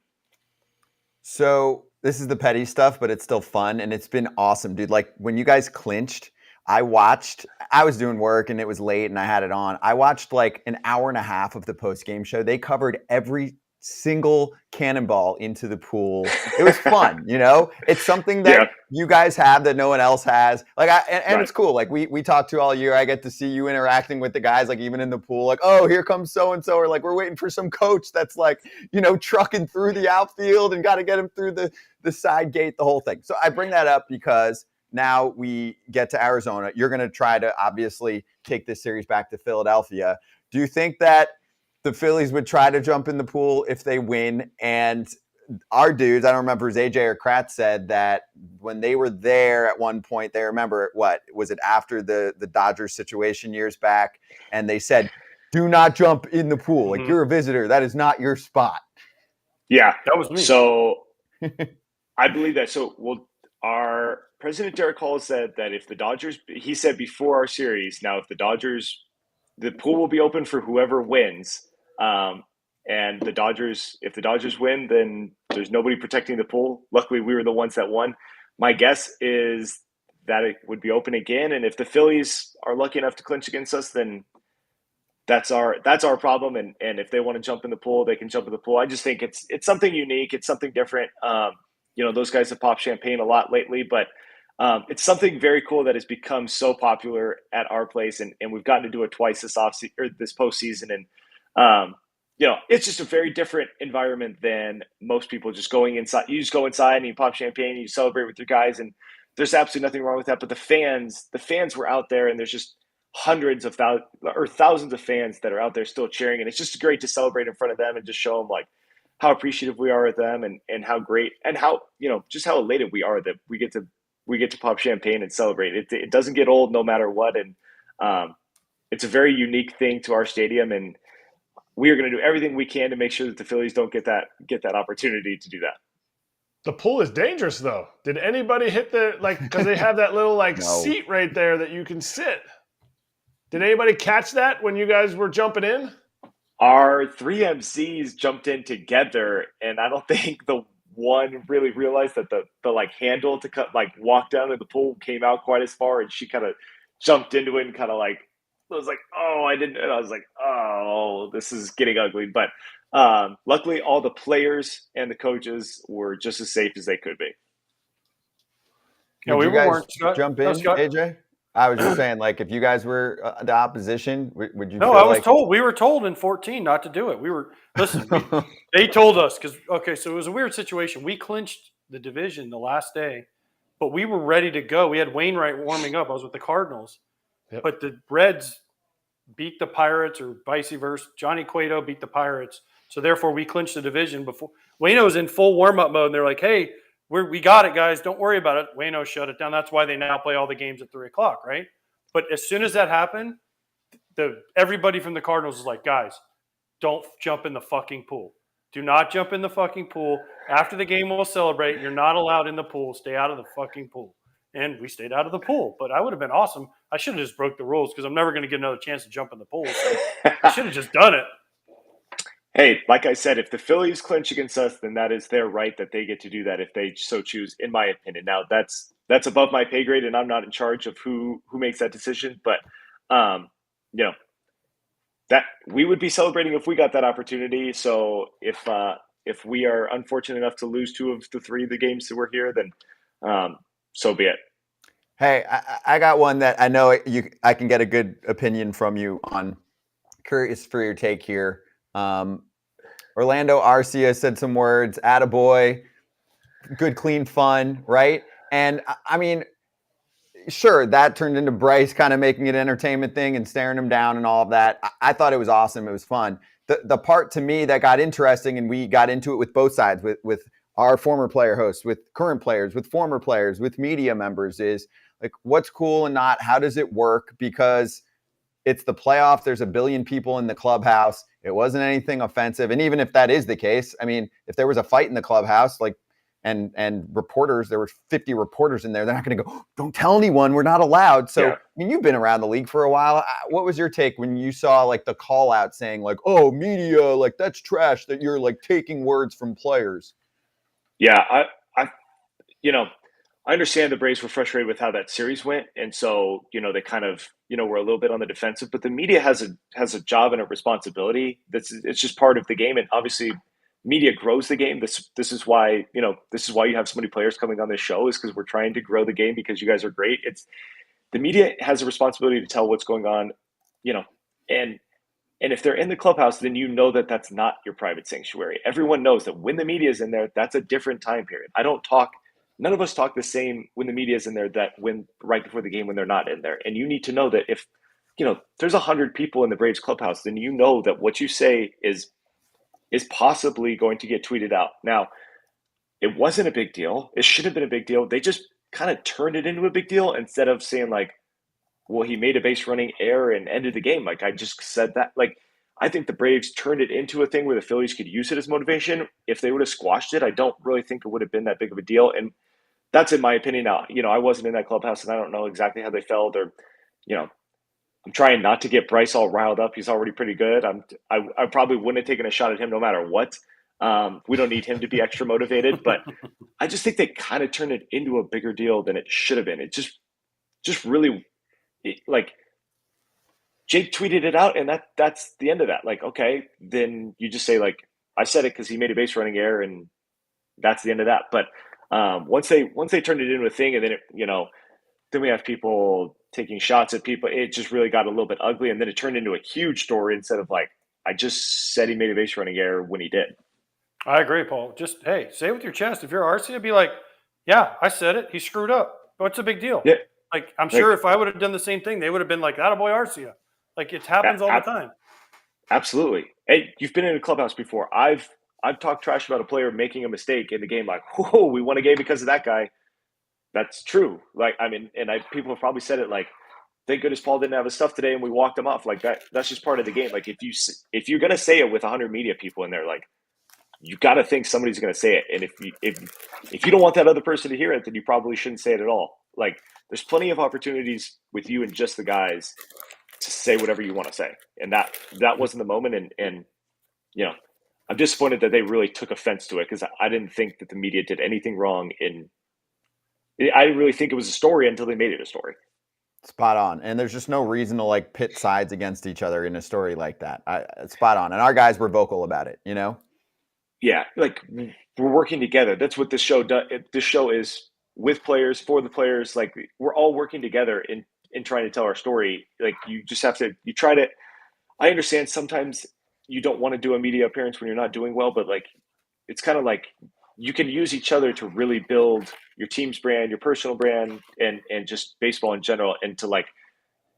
So this is the petty stuff, but it's still fun, and it's been awesome, dude. Like when you guys clinched, I was doing work and it was late and I had it on. I watched like an hour and a half of the post-game show. They covered every single cannonball into the pool. It was fun, It's something that you guys have that no one else has. Like, and it's cool. Like we talk to all year. I get to see you interacting with the guys, like even in the pool. Like, oh, here comes so and so, or like we're waiting for some coach that's like, trucking through the outfield and got to get him through the side gate, the whole thing. So I bring that up because now we get to Arizona. You're going to try to obviously take this series back to Philadelphia. Do you think that the Phillies would try to jump in the pool if they win? And our dudes, I don't remember if it was AJ or Kratz, said that when they were there at one point, they remember what was it after the Dodgers situation years back, and they said, "Do not jump in the pool. Like you're a visitor. That is not your spot." Yeah, that was me. So I believe that. So Our president Derek Hall said that if the Dodgers, he said before our series, now if the Dodgers, the pool will be open for whoever wins. And if the Dodgers win, then there's nobody protecting the pool. Luckily, we were the ones that won. My guess is that it would be open again. And if the Phillies are lucky enough to clinch against us, then that's our problem. And if they want to jump in the pool, they can jump in the pool. I just think it's something unique. It's something different. Those guys have popped champagne a lot lately, but it's something very cool that has become so popular at our place, and we've gotten to do it twice this postseason, and it's just a very different environment than most people just going inside. You just go inside and you pop champagne and you celebrate with your guys, and there's absolutely nothing wrong with that. But the fans were out there, and there's just hundreds of thousands of fans that are out there still cheering, and it's just great to celebrate in front of them and just show them like how appreciative we are with them, and how great, and how just how elated we are that we get to pop champagne and celebrate. It doesn't get old no matter what, and it's a very unique thing to our stadium, and we are going to do everything we can to make sure that the Phillies don't get that opportunity to do that. The pool is dangerous, though. Did anybody hit because they have that little No. seat right there that you can sit. Did anybody catch that when you guys were jumping in? Our 3 MCs jumped in together, and I don't think the one really realized that the handle to walk down to the pool came out quite as far, and she kind of jumped into it and kind of was like, oh, I didn't. And I was like, oh, this is getting ugly. But luckily, all the players and the coaches were just as safe as they could be. Yeah, Would we you guys weren't. Scott. jump No, in, Scott. AJ? I was just saying, if you guys were the opposition, would you? No, feel I was told. We were told in 14 not to do it. They told us so it was a weird situation. We clinched the division the last day, but we were ready to go. We had Wainwright warming up. I was with the Cardinals, Yep. but the Reds beat the Pirates, or vice versa. Johnny Cueto beat the Pirates, so therefore we clinched the division before. Waino was in full warm up mode, and they're like, "Hey, we got it, guys. Don't worry about it." Waino shut it down. That's why they now play all the games at 3:00, right? But as soon as that happened, everybody from the Cardinals was like, "Guys, don't jump in the fucking pool. Do not jump in the fucking pool. After the game, we'll celebrate. You're not allowed in the pool. Stay out of the fucking pool." And we stayed out of the pool. But I would have been awesome. I should have just broke the rules because I'm never going to get another chance to jump in the pool. So I should have just done it. Hey, like I said, if the Phillies clinch against us, then that is their right that they get to do that if they so choose, in my opinion. Now, that's above my pay grade, and I'm not in charge of who makes that decision. But, that we would be celebrating if we got that opportunity. So if we are unfortunate enough to lose 2 of the 3 of the games that we're here, then so be it. Hey, I got one that I know I can get a good opinion from you on. Curious for your take here. Orlando Arcia said some words. Attaboy, good, clean fun, right? And I mean, sure, that turned into Bryce kind of making it an entertainment thing and staring him down and all of that. I thought it was awesome. It was fun. The part to me that got interesting, and we got into it with both sides, with our former player hosts, with current players, with former players, with media members, is what's cool and not. How does it work? Because it's the playoffs. There's a billion people in the clubhouse. It wasn't anything offensive. And even if that is the case, I mean, if there was a fight in the clubhouse, and reporters, there were 50 reporters in there, they're not going to go, don't tell anyone, we're not allowed. So, yeah. I mean, you've been around the league for a while. What was your take when you saw the call out saying oh, media, that's trash that you're taking words from players? Yeah. I understand the Braves were frustrated with how that series went. And so, they kind of, were a little bit on the defensive, but the media has a job and a responsibility. It's just part of the game. And obviously media grows the game. This is why, you have so many players coming on this show, is because we're trying to grow the game because you guys are great. It's the media has a responsibility to tell what's going on, and if they're in the clubhouse, then that that's not your private sanctuary. Everyone knows that when the media is in there, that's a different time period. None of us talk the same when the media is in there that when right before the game when they're not in there. And you need to know that if, there's 100 people in the Braves clubhouse, then that what you say is possibly going to get tweeted out. Now, it wasn't a big deal. It should have been a big deal. They just kind of turned it into a big deal instead of saying well, he made a base running error and ended the game. I just said that. I think the Braves turned it into a thing where the Phillies could use it as motivation. If they would have squashed it, I don't really think it would have been that big of a deal. And that's in my opinion. Now, I wasn't in that clubhouse and I don't know exactly how they felt, or, I'm trying not to get Bryce all riled up. He's already pretty good. I probably wouldn't have taken a shot at him no matter what. We don't need him to be extra motivated, but I just think they kind of turned it into a bigger deal than it should have been. It just really, like, Jake tweeted it out, and that's the end of that. Like, okay, then you just say, like, I said it because he made a base running error, and that's the end of that. But once they turned it into a thing, and then then we have people taking shots at people. It just really got a little bit ugly, and then it turned into a huge story instead of, like, I just said he made a base running error when he did. I agree, Paul. Just, hey, say it with your chest. If you're Arcia, be like, yeah, I said it. He screwed up. What's the big deal? Yeah. Like, I'm sure if I would have done the same thing, they would have been like, attaboy Arcia. Like, it happens all the time. Absolutely. Hey, you've been in a clubhouse before. I've talked trash about a player making a mistake in the game, like, whoa, we won a game because of that guy. That's true. Like, I mean, people have probably said it, like, thank goodness Paul didn't have his stuff today and we walked him off. Like, that's just part of the game. Like, if you're gonna say it with 100 media people in there, like, you got to think somebody's going to say it. And if you don't want that other person to hear it, then you probably shouldn't say it at all. Like, there's plenty of opportunities with you and just the guys to say whatever you want to say. And that wasn't the moment. And I'm disappointed that they really took offense to it, because I didn't think that the media did anything wrong. I didn't really think it was a story until they made it a story. Spot on. And there's just no reason to, like, pit sides against each other in a story like that. Spot on. And our guys were vocal about it, Yeah, like, we're working together. That's what this show does. This show is with players, for the players. Like, we're all working together in trying to tell our story. Like, you just have to, I understand sometimes you don't want to do a media appearance when you're not doing well, but, like, it's kind of like you can use each other to really build your team's brand, your personal brand, and just baseball in general. And to, like,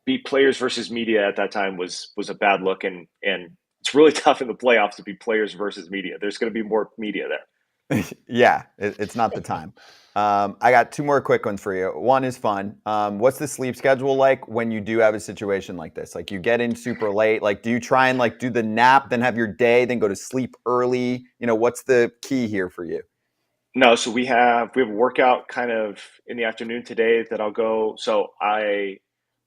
be players versus media at that time was a bad look. And it's really tough in the playoffs to be players versus media. There's going to be more media there. Yeah, it's not the time. I got two more quick ones for you. One is fun. What's the sleep schedule like when you do have a situation like this? Like, you get in super late. Like, do you try and, like, do the nap, then have your day, then go to sleep early? What's the key here for you? No, so we have a workout kind of in the afternoon today that I'll go. So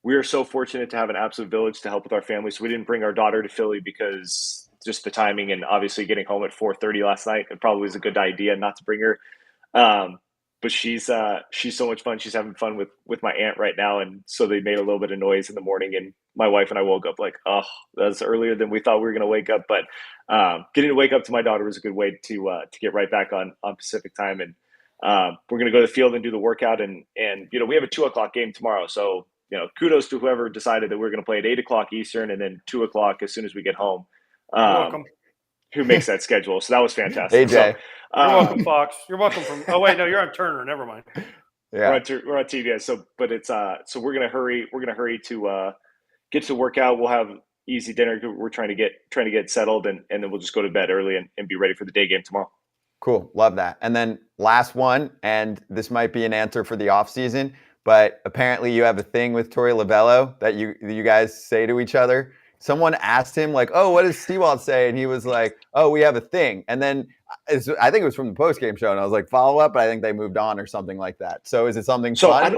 we are so fortunate to have an absolute village to help with our family. So we didn't bring our daughter to Philly because just the timing, and obviously getting home at 4:30 last night, it probably was a good idea not to bring her. But she's so much fun. She's having fun with my aunt right now. And so they made a little bit of noise in the morning, and my wife and I woke up like, oh, that's earlier than we thought we were going to wake up. But getting to wake up to my daughter was a good way to get right back on Pacific time. And we're going to go to the field and do the workout. And we have a 2:00 game tomorrow. So, kudos to whoever decided that we're going to play at 8:00 Eastern and then 2:00 as soon as we get home. You're welcome. Who makes that schedule? So that was fantastic. Hey, Jay. You're welcome, Fox. You're welcome from. Oh wait, no, you're on Turner. Never mind. Yeah, we're on TV. So, but it's so we're gonna hurry. We're gonna hurry to get to the workout. We'll have easy dinner. We're trying to get settled, and then we'll just go to bed early and be ready for the day game tomorrow. Cool. Love that. And then last one, and this might be an answer for the off season, but apparently you have a thing with Torey Lovullo that you guys say to each other. Someone asked him, like, oh, what does Sewald say? And he was like, oh, we have a thing. And then I think it was from the post-game show, and I was like, follow up, but I think they moved on or something like that. So is it something fun?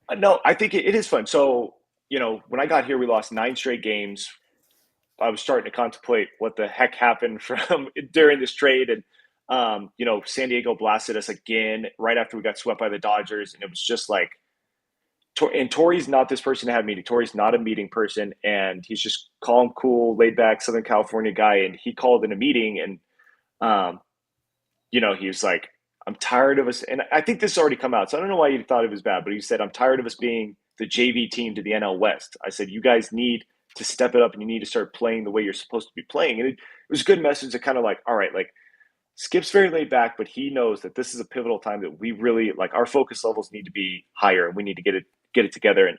I think it is fun. So, when I got here, we lost 9 straight games. I was starting to contemplate what the heck happened during this trade. And, San Diego blasted us again right after we got swept by the Dodgers. And it was just like, and Torey's not this person to have meeting. Torey's not a meeting person, and he's just calm, cool, laid back Southern California guy. And he called in a meeting, and he was like, I'm tired of us. And I think this has already come out, so I don't know why he thought it was bad, but he said, I'm tired of us being the JV team to the NL West. I said, you guys need to step it up, and you need to start playing the way you're supposed to be playing. And it was a good message to kind of like, all right, like, Skip's very laid back, but he knows that this is a pivotal time that we really, like, our focus levels need to be higher, and we need to get it together. And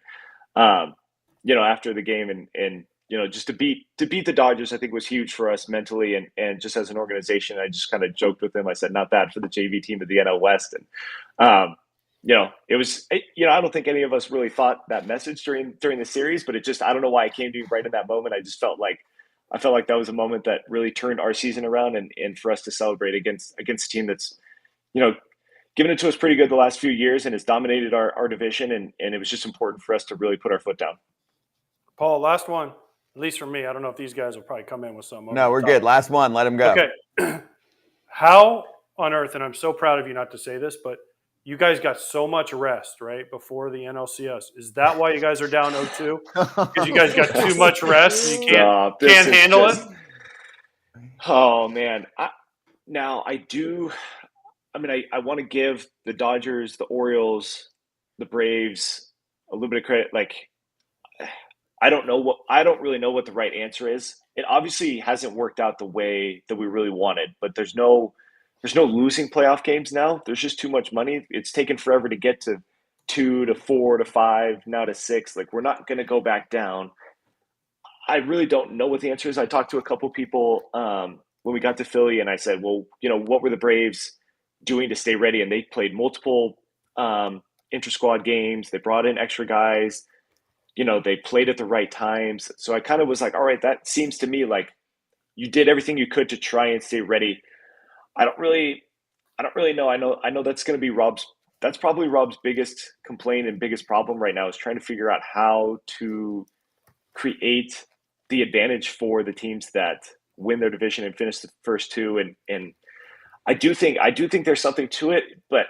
after the game, and just to beat the Dodgers, I think was huge for us mentally and just as an organization. I just kind of joked with him. I said, not bad for the JV team of the NL West. And it was, I don't think any of us really thought that message during the series, but it just, I don't know why it came to me right in that moment. I felt like that was a moment that really turned our season around, and for us to celebrate against a team that's, given it to us pretty good the last few years and has dominated our division. And it was just important for us to really put our foot down. Paul, last one, at least for me. I don't know if these guys will probably come in with some. over No, the we're top. good. Last one. Let him go. Okay. How on earth, and I'm so proud of you not to say this, but you guys got so much rest, right, before the NLCS. Is that why you guys are down 0-2? Because you guys got too much rest and you can't handle it? Oh, man. I want to give the Dodgers, the Orioles, the Braves a little bit of credit. Like, I don't really know what the right answer is. It obviously hasn't worked out the way that we really wanted, but there's no losing playoff games now. There's just too much money. It's taken forever to get to 2 to 4 to 5, now to 6. Like, we're not going to go back down. I really don't know what the answer is. I talked to a couple people when we got to Philly, and I said, well, what were the Braves doing to stay ready? And they played multiple inter-squad games. They brought in extra guys. They played at the right times. So I kind of was like, all right, that seems to me like you did everything you could to try and stay ready. I don't really know. I know that's going to be that's probably Rob's biggest complaint and biggest problem right now is trying to figure out how to create the advantage for the teams that win their division and finish the first two. And I do think there's something to it, but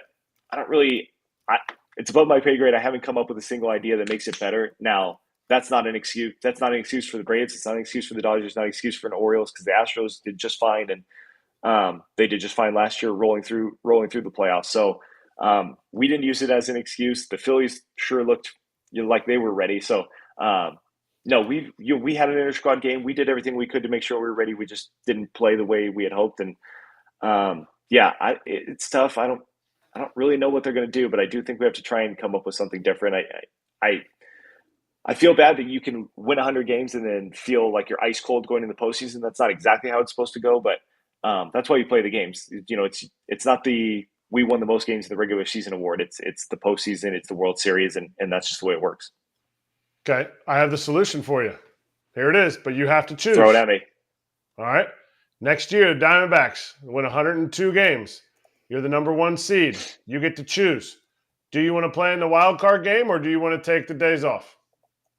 it's above my pay grade. I haven't come up with a single idea that makes it better. Now, that's not an excuse. That's not an excuse for the Braves. It's not an excuse for the Dodgers. It's not an excuse for the Orioles because the Astros did just fine, and they did just fine last year, rolling through the playoffs. So we didn't use it as an excuse. The Phillies sure looked like they were ready. So no, we had an inter-squad game. We did everything we could to make sure we were ready. We just didn't play the way we had hoped, and it's tough. I don't really know what they're going to do, but I do think we have to try and come up with something different. I feel bad that you can win 100 games and then feel like you're ice cold going in the postseason. That's not exactly how it's supposed to go, but that's why you play the games. It's not the we won the most games in the regular season award. It's the postseason. It's the World Series, and that's just the way it works. Okay, I have the solution for you. Here it is, but you have to choose. Throw it at me. All right. Next year, the Diamondbacks win 102 games. You're the number 1 seed. You get to choose. Do you want to play in the wild card game or do you want to take the days off?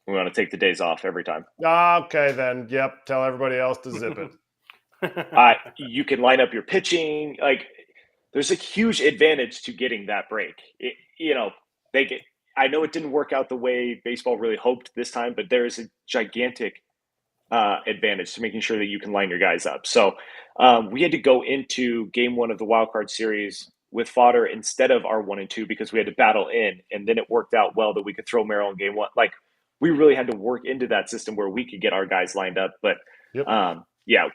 We want to take the days off every time. Okay, then. Yep. Tell everybody else to zip it. You can line up your pitching. Like, there's a huge advantage to getting that break. I know it didn't work out the way baseball really hoped this time, but there is a gigantic advantage to making sure that you can line your guys up. So we had to go into game 1 of the wild card series with fodder instead of our 1 and 2 because we had to battle in, and then it worked out well that we could throw Merrill in game 1. Like, we really had to work into that system where we could get our guys lined up. But yep.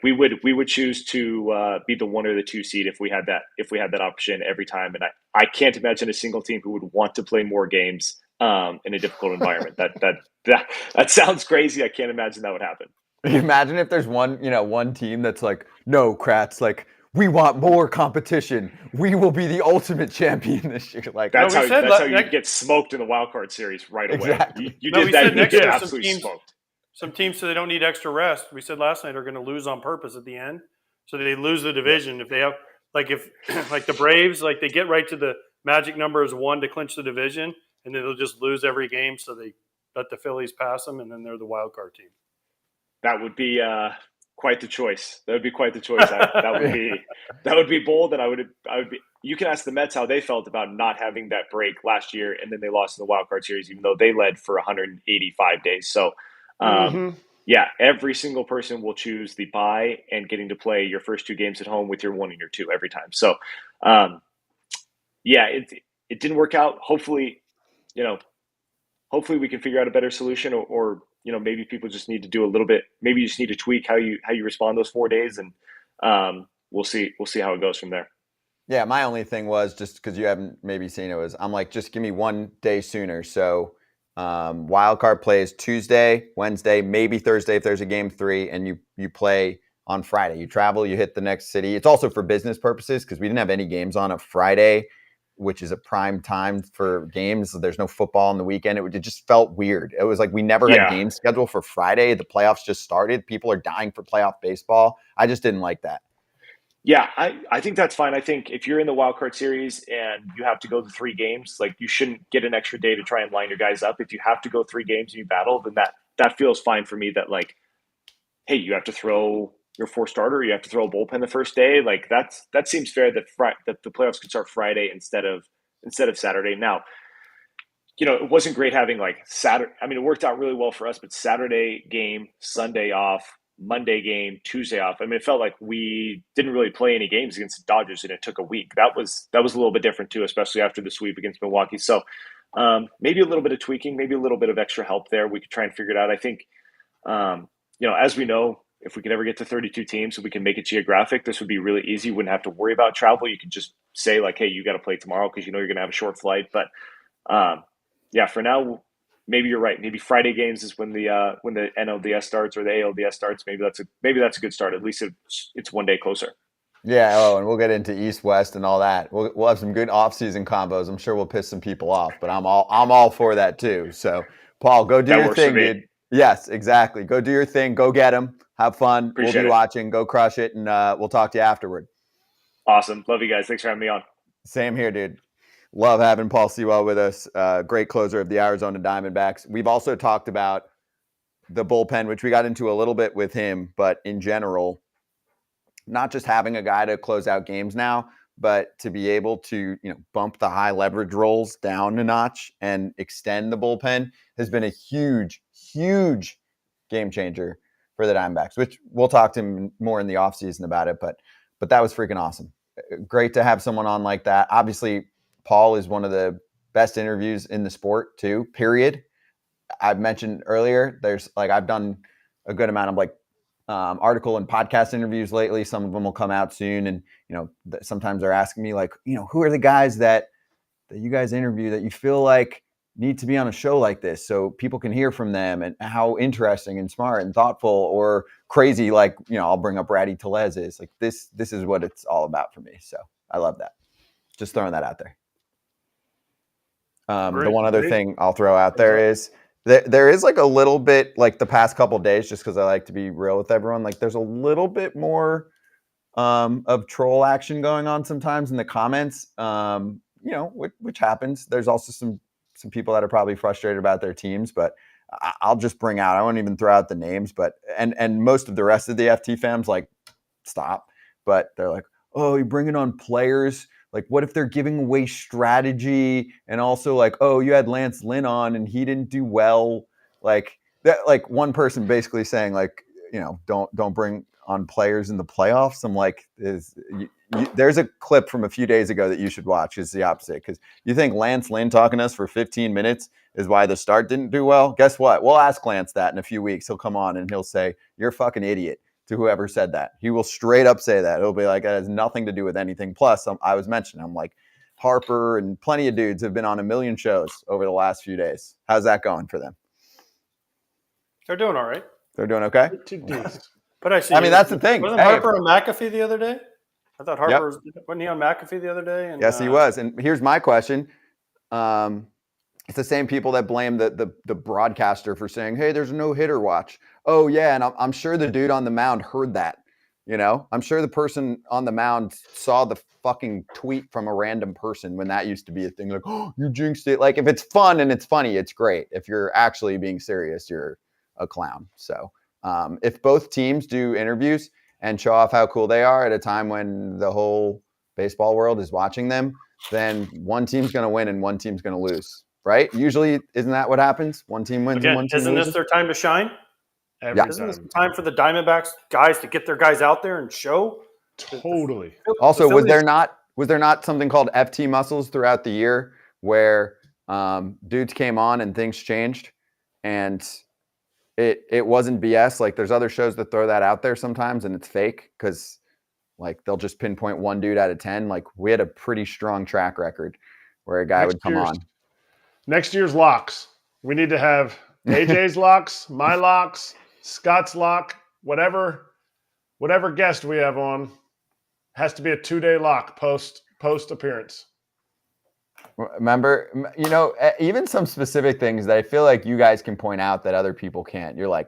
We would choose to be the 1 or the 2 seed if we had that option every time. And I can't imagine a single team who would want to play more games in a difficult environment. That sounds crazy. I can't imagine that would happen. Imagine if there's one team that's like, no, Kratz, like, we want more competition. We will be the ultimate champion this year. Like, that's how you get smoked in the wild card series right away. Exactly. You did that. You get absolutely smoked. Some teams, so they don't need extra rest. We said last night are going to lose on purpose at the end, so they lose the division. If they have, like the Braves, like they get right to the magic number is 1 to clinch the division, and then they'll just lose every game, so they let the Phillies pass them, and then they're the wild card team. That would be quite the choice. That would be quite the choice. That would be bold, and I would be. You can ask the Mets how they felt about not having that break last year, and then they lost in the wild card series, even though they led for 185 days. So. Every single person will choose the bye and getting to play your first 2 games at home with your 1 and your 2 every time. So, it didn't work out. Hopefully we can figure out a better solution, or maybe people just need to do a little bit. Maybe you just need to tweak how you respond those 4 days, and we'll see how it goes from there. Yeah, my only thing was, just because you haven't maybe seen it, was I'm like, just give me 1 day sooner. So. Wild card plays Tuesday, Wednesday, maybe Thursday if there's a game 3, and you play on Friday. You travel, you hit the next city. It's also for business purposes because we didn't have any games on a Friday, which is a prime time for games. So there's no football on the weekend. It just felt weird. It was like we never had games scheduled for Friday. The playoffs just started. People are dying for playoff baseball. I just didn't like that. Yeah, I think that's fine. I think if you're in the wild card series and you have to go to 3 games, like you shouldn't get an extra day to try and line your guys up. If you have to go 3 games and you battle, then that feels fine for me. That like, hey, you have to throw your 4 starter, you have to throw a bullpen the first day. Like that seems fair that that the playoffs could start Friday instead of Saturday. Now, it wasn't great having like Saturday. I mean, it worked out really well for us, but Saturday game, Sunday off, Monday game, Tuesday off. I mean, it felt like we didn't really play any games against the Dodgers, and it took a week. That was a little bit different too, especially after the sweep against Milwaukee. So maybe a little bit of tweaking, maybe a little bit of extra help there. We could try and figure it out. I think, as we know, if we can ever get to 32 teams, so we can make it geographic, this would be really easy. You wouldn't have to worry about travel. You could just say like, hey, you got to play tomorrow because you're going to have a short flight. But yeah, for now, maybe you're right. Maybe Friday games is when the NLDS starts or the ALDS starts. Maybe that's a good start. At least it's one day closer. Yeah. Oh, and we'll get into East West and all that. We'll have some good off-season combos. I'm sure we'll piss some people off, but I'm all for that too. So, Paul, go do your thing, dude. Yes, exactly. Go do your thing. Go get them. Have fun. We'll be watching. Go crush it, and we'll talk to you afterward. Awesome. Love you guys. Thanks for having me on. Same here, dude. Love having Paul Sewald with us. Great closer of the Arizona Diamondbacks. We've also talked about the bullpen, which we got into a little bit with him, but in general, not just having a guy to close out games now, but to be able to, bump the high leverage roles down a notch and extend the bullpen has been a huge, huge game changer for the Diamondbacks, which we'll talk to him more in the offseason about it, but that was freaking awesome. Great to have someone on like that. Obviously, Paul is one of the best interviews in the sport too, period. I've mentioned earlier, I've done a good amount of article and podcast interviews lately. Some of them will come out soon. And, sometimes they're asking me who are the guys that you guys interview that you feel like need to be on a show like this so people can hear from them and how interesting and smart and thoughtful or crazy. I'll bring up Ratty Telez is this is what it's all about for me. So I love that. Just throwing that out there. The one other thing I'll throw out there is there is a little bit the past couple of days, just because I like to be real with everyone. There's a little bit more of troll action going on sometimes in the comments, which happens. There's also some people that are probably frustrated about their teams, but I'll just bring out, I won't even throw out the names, but, and most of the rest of the FT fams stop, but they're oh, you're bringing on players. What if they're giving away strategy? And also oh, you had Lance Lynn on and he didn't do well. That, one person basically saying don't bring on players in the playoffs. I'm there's a clip from a few days ago that you should watch. It's the opposite. Because you think Lance Lynn talking to us for 15 minutes is why the start didn't do well. Guess what? We'll ask Lance that in a few weeks. He'll come on and he'll say, you're a fucking idiot. To whoever said that. He will straight up say that. It'll be it has nothing to do with anything. Plus, I was mentioning, I'm Harper and plenty of dudes have been on a million shows over the last few days. How's that going for them? They're doing all right. They're doing okay? But I see. I mean, that's the thing. Wasn't Harper on McAfee the other day? I thought Harper wasn't he on McAfee the other day? And, yes, he was. And here's my question. It's the same people that blame the broadcaster for saying, hey, there's a no-hitter watch. Oh, yeah, and I'm sure the dude on the mound heard that. I'm sure the person on the mound saw the fucking tweet from a random person when that used to be a thing. Oh, you jinxed it. If it's fun and it's funny, it's great. If you're actually being serious, you're a clown. So if both teams do interviews and show off how cool they are at a time when the whole baseball world is watching them, then one team's going to win and one team's going to lose. Right? Usually, isn't that what happens? One team wins and one team loses. Isn't this their time to shine? Isn't this the time for the Diamondbacks guys to get their guys out there and show? Totally. Also, was there not something called FT muscles throughout the year where dudes came on and things changed, and it wasn't BS? There's other shows that throw that out there sometimes, and it's fake because they'll just pinpoint one dude out of 10. We had a pretty strong track record where a guy would come on. Next year's locks. We need to have AJ's locks, my locks, Scott's lock, whatever guest we have on has to be a 2-day lock post appearance. Remember, even some specific things that I feel like you guys can point out that other people can't. You're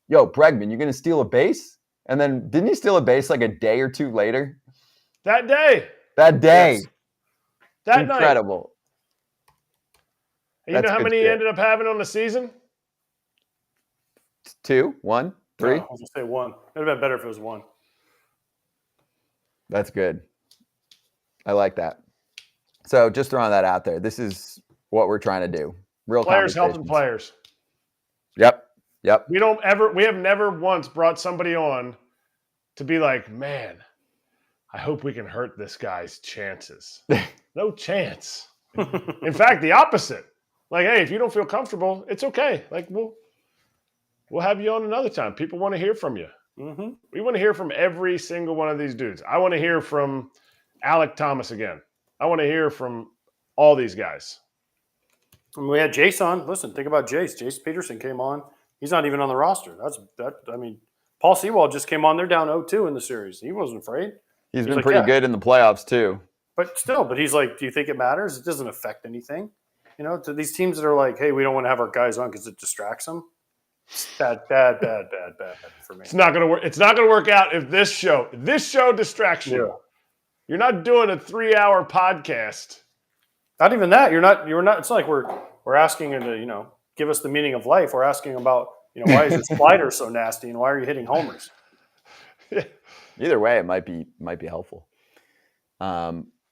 yo, Bregman, you going to steal a base? And then didn't he steal a base like a day or two later? That day. That day. Yes. That night. Incredible. And you That's know how good many he shit. ended up having on the season? 2, 1, 3. I was gonna say 1. It'd have been better if it was 1. That's good. I like that. So just throwing that out there. This is what we're trying to do. Real Players helping conversations. players. Yep. We have never once brought somebody on to be like, man, I hope we can hurt this guy's chances. No chance. In fact, the opposite. Like, hey, if you don't feel comfortable, it's okay. Like, we'll have you on another time. People want to hear from you. Mm-hmm. We want to hear from every single one of these dudes. I want to hear from Alec Thomas again. I want to hear from all these guys. And we had Jace on. Listen, think about Jace. Jace Peterson came on. He's not even on the roster. Paul Sewald just came on. They're down 0-2 in the series. He wasn't afraid. He's been like, pretty yeah. good in the playoffs too. But he's like, do you think it matters? It doesn't affect anything. You know, to these teams that are like, hey, we don't want to have our guys on because it distracts them. Bad for me. It's not gonna work. It's not gonna work out if this show distracts you. Yeah. You're not doing a 3-hour podcast. Not even that. You're not. It's not like we're asking you to, give us the meaning of life. We're asking about, why is your slider so nasty and why are you hitting homers? Either way, it might be helpful.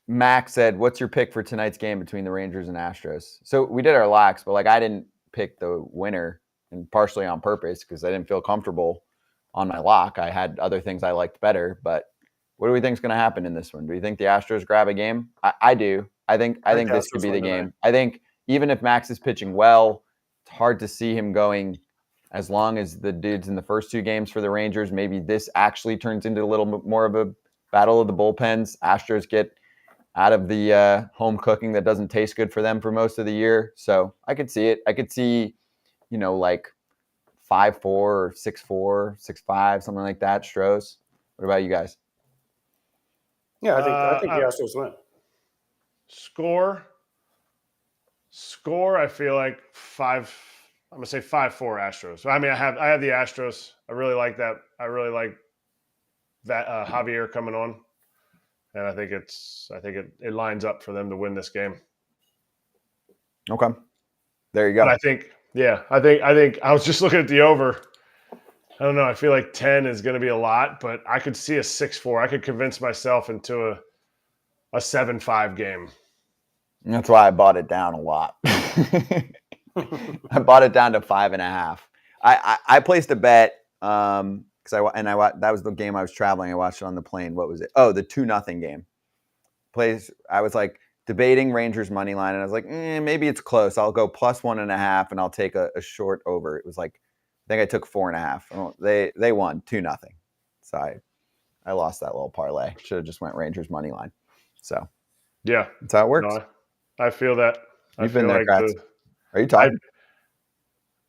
Max said, "What's your pick for tonight's game between the Rangers and Astros?" So we did our locks, but I didn't pick the winner, and partially on purpose because I didn't feel comfortable on my lock. I had other things I liked better, but what do we think is going to happen in this one? Do you think the Astros grab a game? I do. I think this could be the game. I think even if Max is pitching well, it's hard to see him going as long as the dudes in the first 2 games for the Rangers. Maybe this actually turns into a little bit more of a battle of the bullpens. Astros get out of the home cooking that doesn't taste good for them for most of the year. So I could see it. I could see, 5-4 or 6-4, 6-5, something like that. Stros. What about you guys? Yeah, I think the Astros win. Score. I feel like 5. I'm gonna say 5-4 Astros. I mean, I have the Astros. I really like that. I really like that Javier coming on, and I think it lines up for them to win this game. Okay, there you go. And I think I was just looking at the over. I don't know. I feel like 10 is going to be a lot, but I could see a 6-4. I could convince myself into a 7-5 game. That's why I bought it down a lot. I bought it down to 5.5. I placed a bet because that was the game I was traveling. I watched it on the plane. What was it? Oh, the 2-0 game. I was debating Rangers money line, and I was like, maybe it's close. I'll go plus 1.5, and I'll take a short over. It was I think I took 4.5. They won 2-0. So I lost that little parlay. Should have just went Rangers money line. So yeah, that's how it works. No, I feel that. You've been there, Kratz. Are you talking?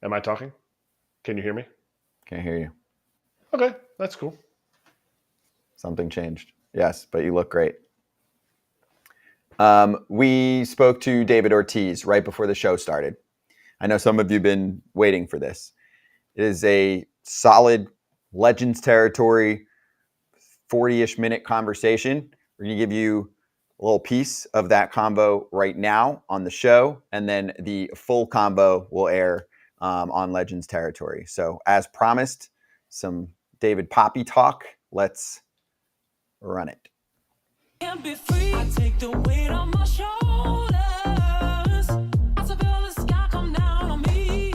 Am I talking? Can you hear me? Can't hear you. Okay, that's cool. Something changed. Yes, but you look great. We spoke to David Ortiz right before the show started. I know some of you have been waiting for this. It is a solid Legends territory, 40-ish minute conversation. We're going to give you a little piece of that combo right now on the show, and then the full combo will air on Legends territory. So as promised, some David Papi talk. Let's run it. Can't be free. I take the weight on my shoulders. I feel the sky come down on me,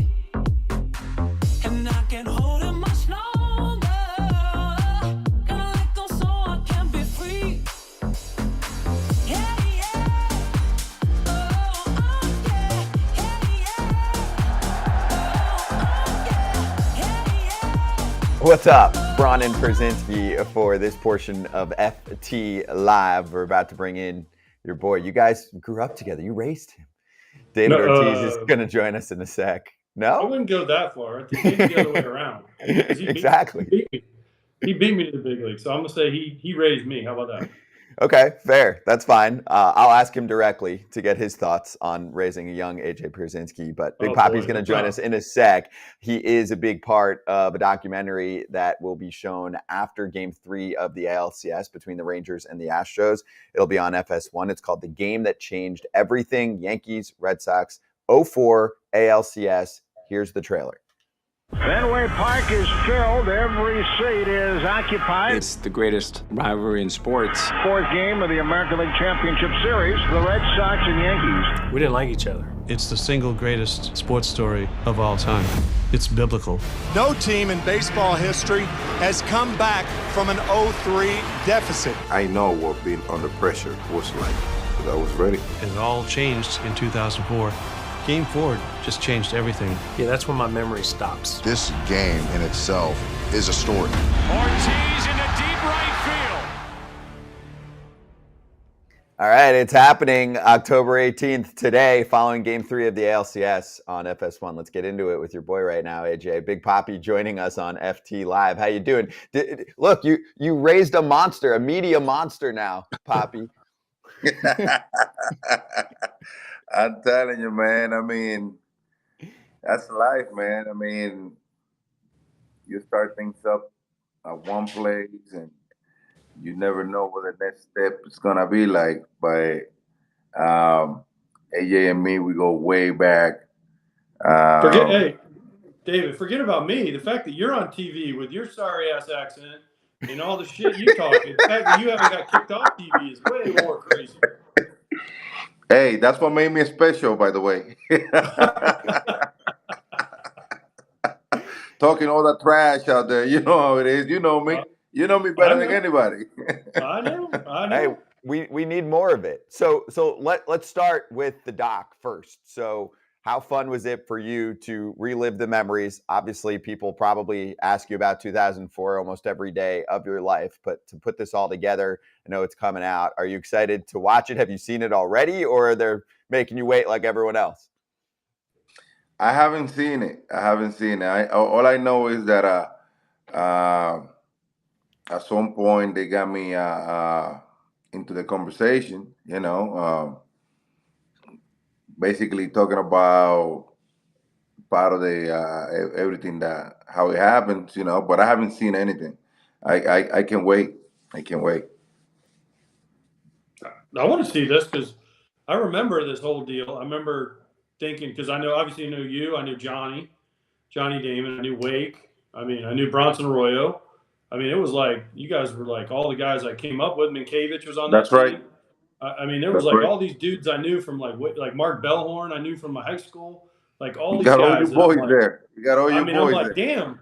and I can't hold it much longer. Gonna let go so I can be free. Yeah, yeah. Oh, yeah. Yeah, yeah. What's up? Braun and Pierzynski for this portion of FT Live. We're about to bring in your boy. You guys grew up together. You raised him. David Ortiz is going to join us in a sec. I No? wouldn't go that far. I think maybe the other way around. 'Cause Exactly. He beat me to the big league. So I'm going to say he raised me. How about that? Okay, fair. That's fine. I'll ask him directly to get his thoughts on raising a young AJ Pierzynski. But Big Oh, Papi's boy. going to join us in a sec. He is a big part of a documentary that will be shown after Game 3 of the ALCS between the Rangers and the Astros. It'll be on FS1. It's called The Game That Changed Everything, Yankees, Red Sox, 04 ALCS. Here's the trailer. Fenway Park is filled. Every seat is occupied. It's the greatest rivalry in sports. Fourth game of the American League Championship Series, the Red Sox and Yankees. We didn't like each other. It's the single greatest sports story of all time. It's biblical. No team in baseball history has come back from an 0-3 deficit. I know what being under pressure was like, because I was ready. It all changed in 2004. Game 4 just changed everything. Yeah, that's when my memory stops. This game in itself is a story. Ortiz into deep right field. All right, it's happening October 18th today, following Game 3 of the ALCS on FS1. Let's get into it with your boy right now, AJ. Big Papi joining us on FT Live. How you doing? Look, you raised a monster, a media monster now, Papi. I'm telling you, man. I mean, that's life, man. I mean, you start things up at one place, and you never know what the next step is gonna be like. But AJ and me, we go way back. Hey, David, forget about me. The fact that you're on TV with your sorry ass accent and all the shit you talking, the fact that you haven't got kicked off TV is way more crazy. Hey, that's what made me special, by the way. Talking all that trash out there, you know how it is. You know me. You know me better than anybody. I know. Hey, we need more of it. So let's start with the doc first. So how fun was it for you to relive the memories? Obviously, people probably ask you about 2004 almost every day of your life, but to put this all together, I know it's coming out. Are you excited to watch it? Have you seen it already, or they're making you wait like everyone else? I haven't seen it. All I know is that at some point they got me into the conversation, basically talking about part of the everything that how it happens, but I haven't seen anything. I can wait. I can wait. I want to see this because I remember this whole deal. I remember thinking, because I knew you, I knew Johnny Damon, I knew Wake, I knew Bronson Arroyo. It was like you guys were like all the guys I came up with. Minkiewicz was on that team. Right. There was all these dudes I knew from like Mark Bellhorn, I knew from my high school. Like all You these got all guys. your boys there. You got all your boys I'm like, there. damn.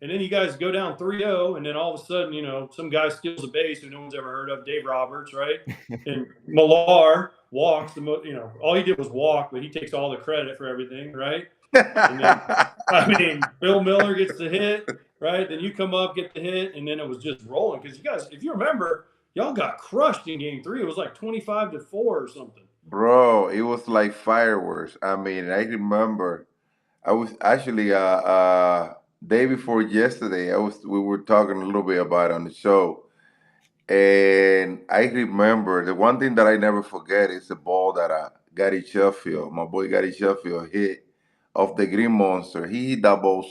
And then you guys go down 3-0, and then all of a sudden, some guy steals a base who no one's ever heard of, Dave Roberts, right? And Millar walks all he did was walk, but he takes all the credit for everything, right? And then, Bill Miller gets the hit, right? Then you come up, get the hit, and then it was just rolling. Because you guys, if you remember, y'all got crushed in Game 3. It was like 25-4 or something. Bro, it was like fireworks. I remember I was actually day before yesterday, we were talking a little bit about it on the show. And I remember the one thing that I never forget is the ball that Gary Sheffield, my boy Gary Sheffield, hit off the Green Monster. He hit that ball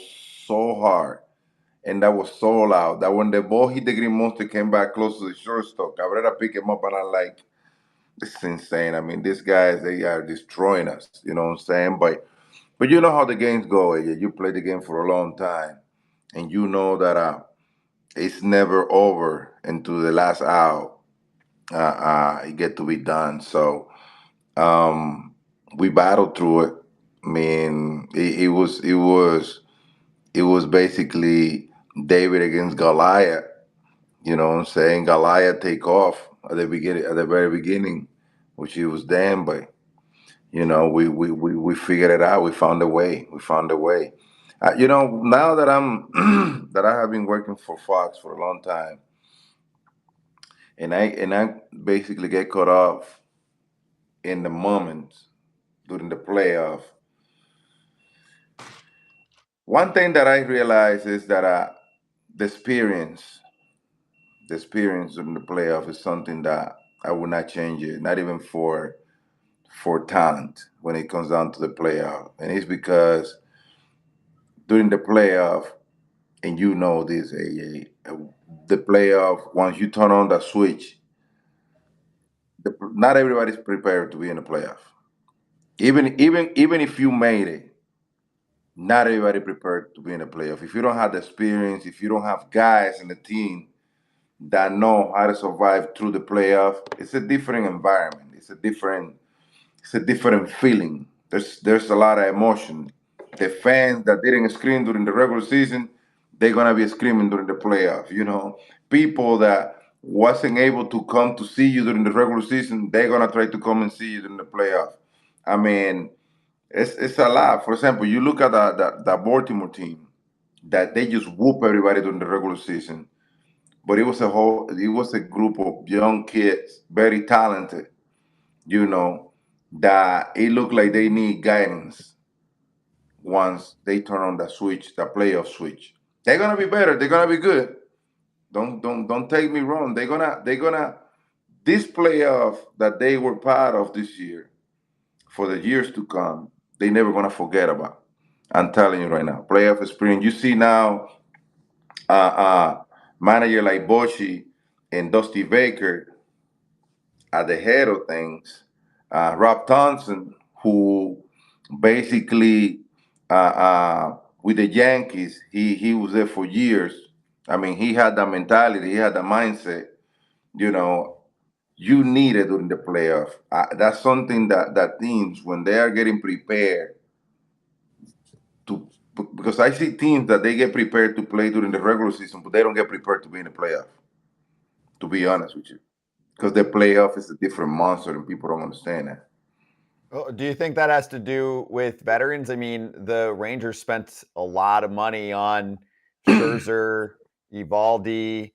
so hard, and that was so loud that when the ball hit the Green Monster, came back close to the shortstop. Cabrera picked him up, and I'm like, this is insane. These guys, they are destroying us. You know what I'm saying? But you know how the games go, AJ. You play the game for a long time, and you know that it's never over into the last out. It get to be done. So we battled through it. It was basically David against Goliath. You know what I'm saying? Goliath take off at the very beginning, which he was damn, but we figured it out. We found a way. Now that I have been working for Fox for a long time, and I basically get caught off in the moments during the playoff. One thing that I realize is that the experience the experience in the playoff is something that I would not change it, not even for talent when it comes down to the playoff. And it's because during the playoff, and you know this, the playoff, once you turn on the switch, not everybody's prepared to be in the playoff. Even if you made it, not everybody prepared to be in the playoff. If you don't have the experience, if you don't have guys in the team that know how to survive through the playoff, it's a different environment. It's a different feeling. There's a lot of emotion. The fans that didn't scream during the regular season, they're gonna be screaming during the playoff. People that wasn't able to come to see you during the regular season, they're gonna try to come and see you during the playoff. I mean, it's a lot. For example, you look at the Baltimore team that they just whoop everybody during the regular season, but it was a group of young kids, very talented, that it looked like they need guidance once they turn on the switch, the playoff switch. They're gonna be better. They're gonna be good. Don't take me wrong. They're gonna this playoff that they were part of this year for the years to come. They never gonna forget about. I'm telling you right now, playoff experience. You see now, uh, uh, manager like Bochy and Dusty Baker at the head of things. Rob Thompson, who basically with the Yankees, he was there for years. I mean, he had that mentality, he had that mindset. You know, you need it during the playoff. That's something that teams, when they are getting prepared to, because I see teams that they get prepared to play during the regular season, but they don't get prepared to be in the playoff. To be honest with you, because the playoff is a different monster, and people don't understand that. Do you think that has to do with veterans? I mean, the Rangers spent a lot of money on Scherzer, Evaldi,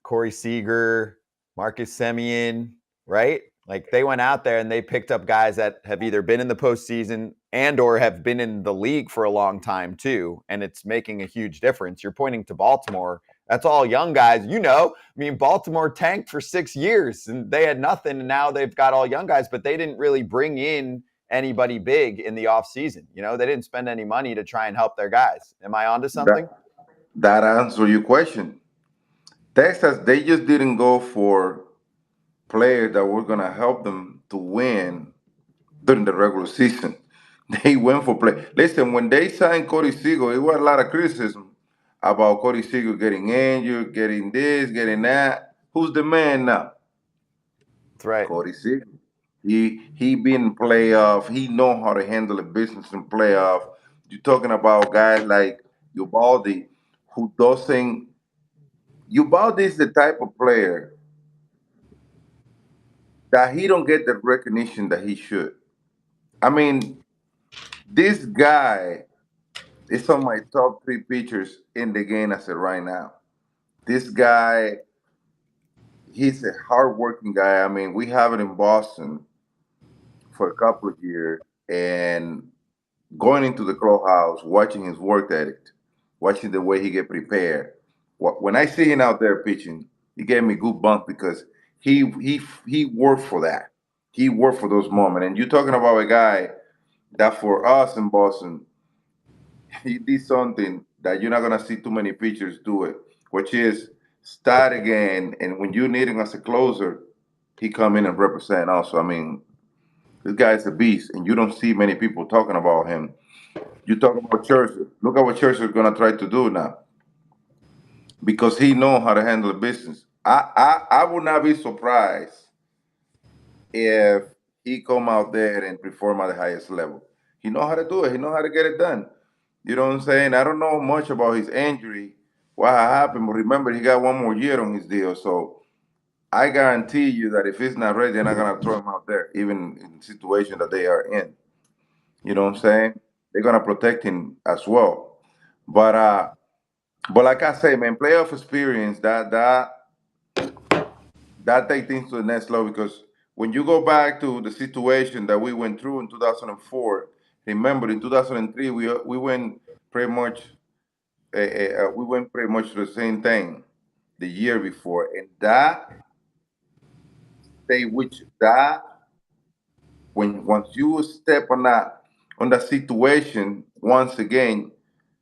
Corey Seager, Marcus Semien, right? Like they went out there and they picked up guys that have either been in the postseason and or have been in the league for a long time too, and it's making a huge difference. You're pointing to Baltimore. That's all young guys. I mean, Baltimore tanked for 6 years and they had nothing, and now they've got all young guys, but they didn't really bring in anybody big in the offseason. They didn't spend any money to try and help their guys. Am I onto something? That answers your question. Texas, they just didn't go for players that were gonna help them to win during the regular season. They went for play. Listen, when they signed Corey Seager, it was a lot of criticism about Corey Seager getting injured, getting this, getting that. Who's the man now? That's right. Corey Seager. He been in playoff. He know how to handle a business in playoff. You're talking about guys like Ubaldi, who doesn't. Ubaldi is the type of player that he don't get the recognition that he should. I mean, this guy is on my top 3 pitchers in the game as of right now. This guy, he's a hardworking guy. I mean, we have it in Boston for a couple of years, and going into the clubhouse, watching his work ethic, watching the way he get prepared. When I see him out there pitching, he gave me goosebumps because he worked for that. He worked for those moments. And you're talking about a guy that for us in Boston, he did something that you're not gonna see too many pitchers do it, which is start again. And when you need him as a closer, he come in and represent also. I mean, this guy's a beast, and you don't see many people talking about him. You talk about Scherzer. Look at what Scherzer is gonna try to do now, because he know how to handle the business. I would not be surprised if he come out there and perform at the highest level. He know how to do it. He know how to get it done. You know what I'm saying? I don't know much about his injury, what happened, but remember he got one more year on his deal. So I guarantee you that if he's not ready, they're not gonna throw him out there, even in the situation that they are in. You know what I'm saying? They're gonna protect him as well. But like I say, man, playoff experience that take things to the next level, because when you go back to the situation that we went through in 2004, remember in 2003 we went pretty much we went pretty much to the same thing. the year before, and that stay with you. That when once you step on that situation once again,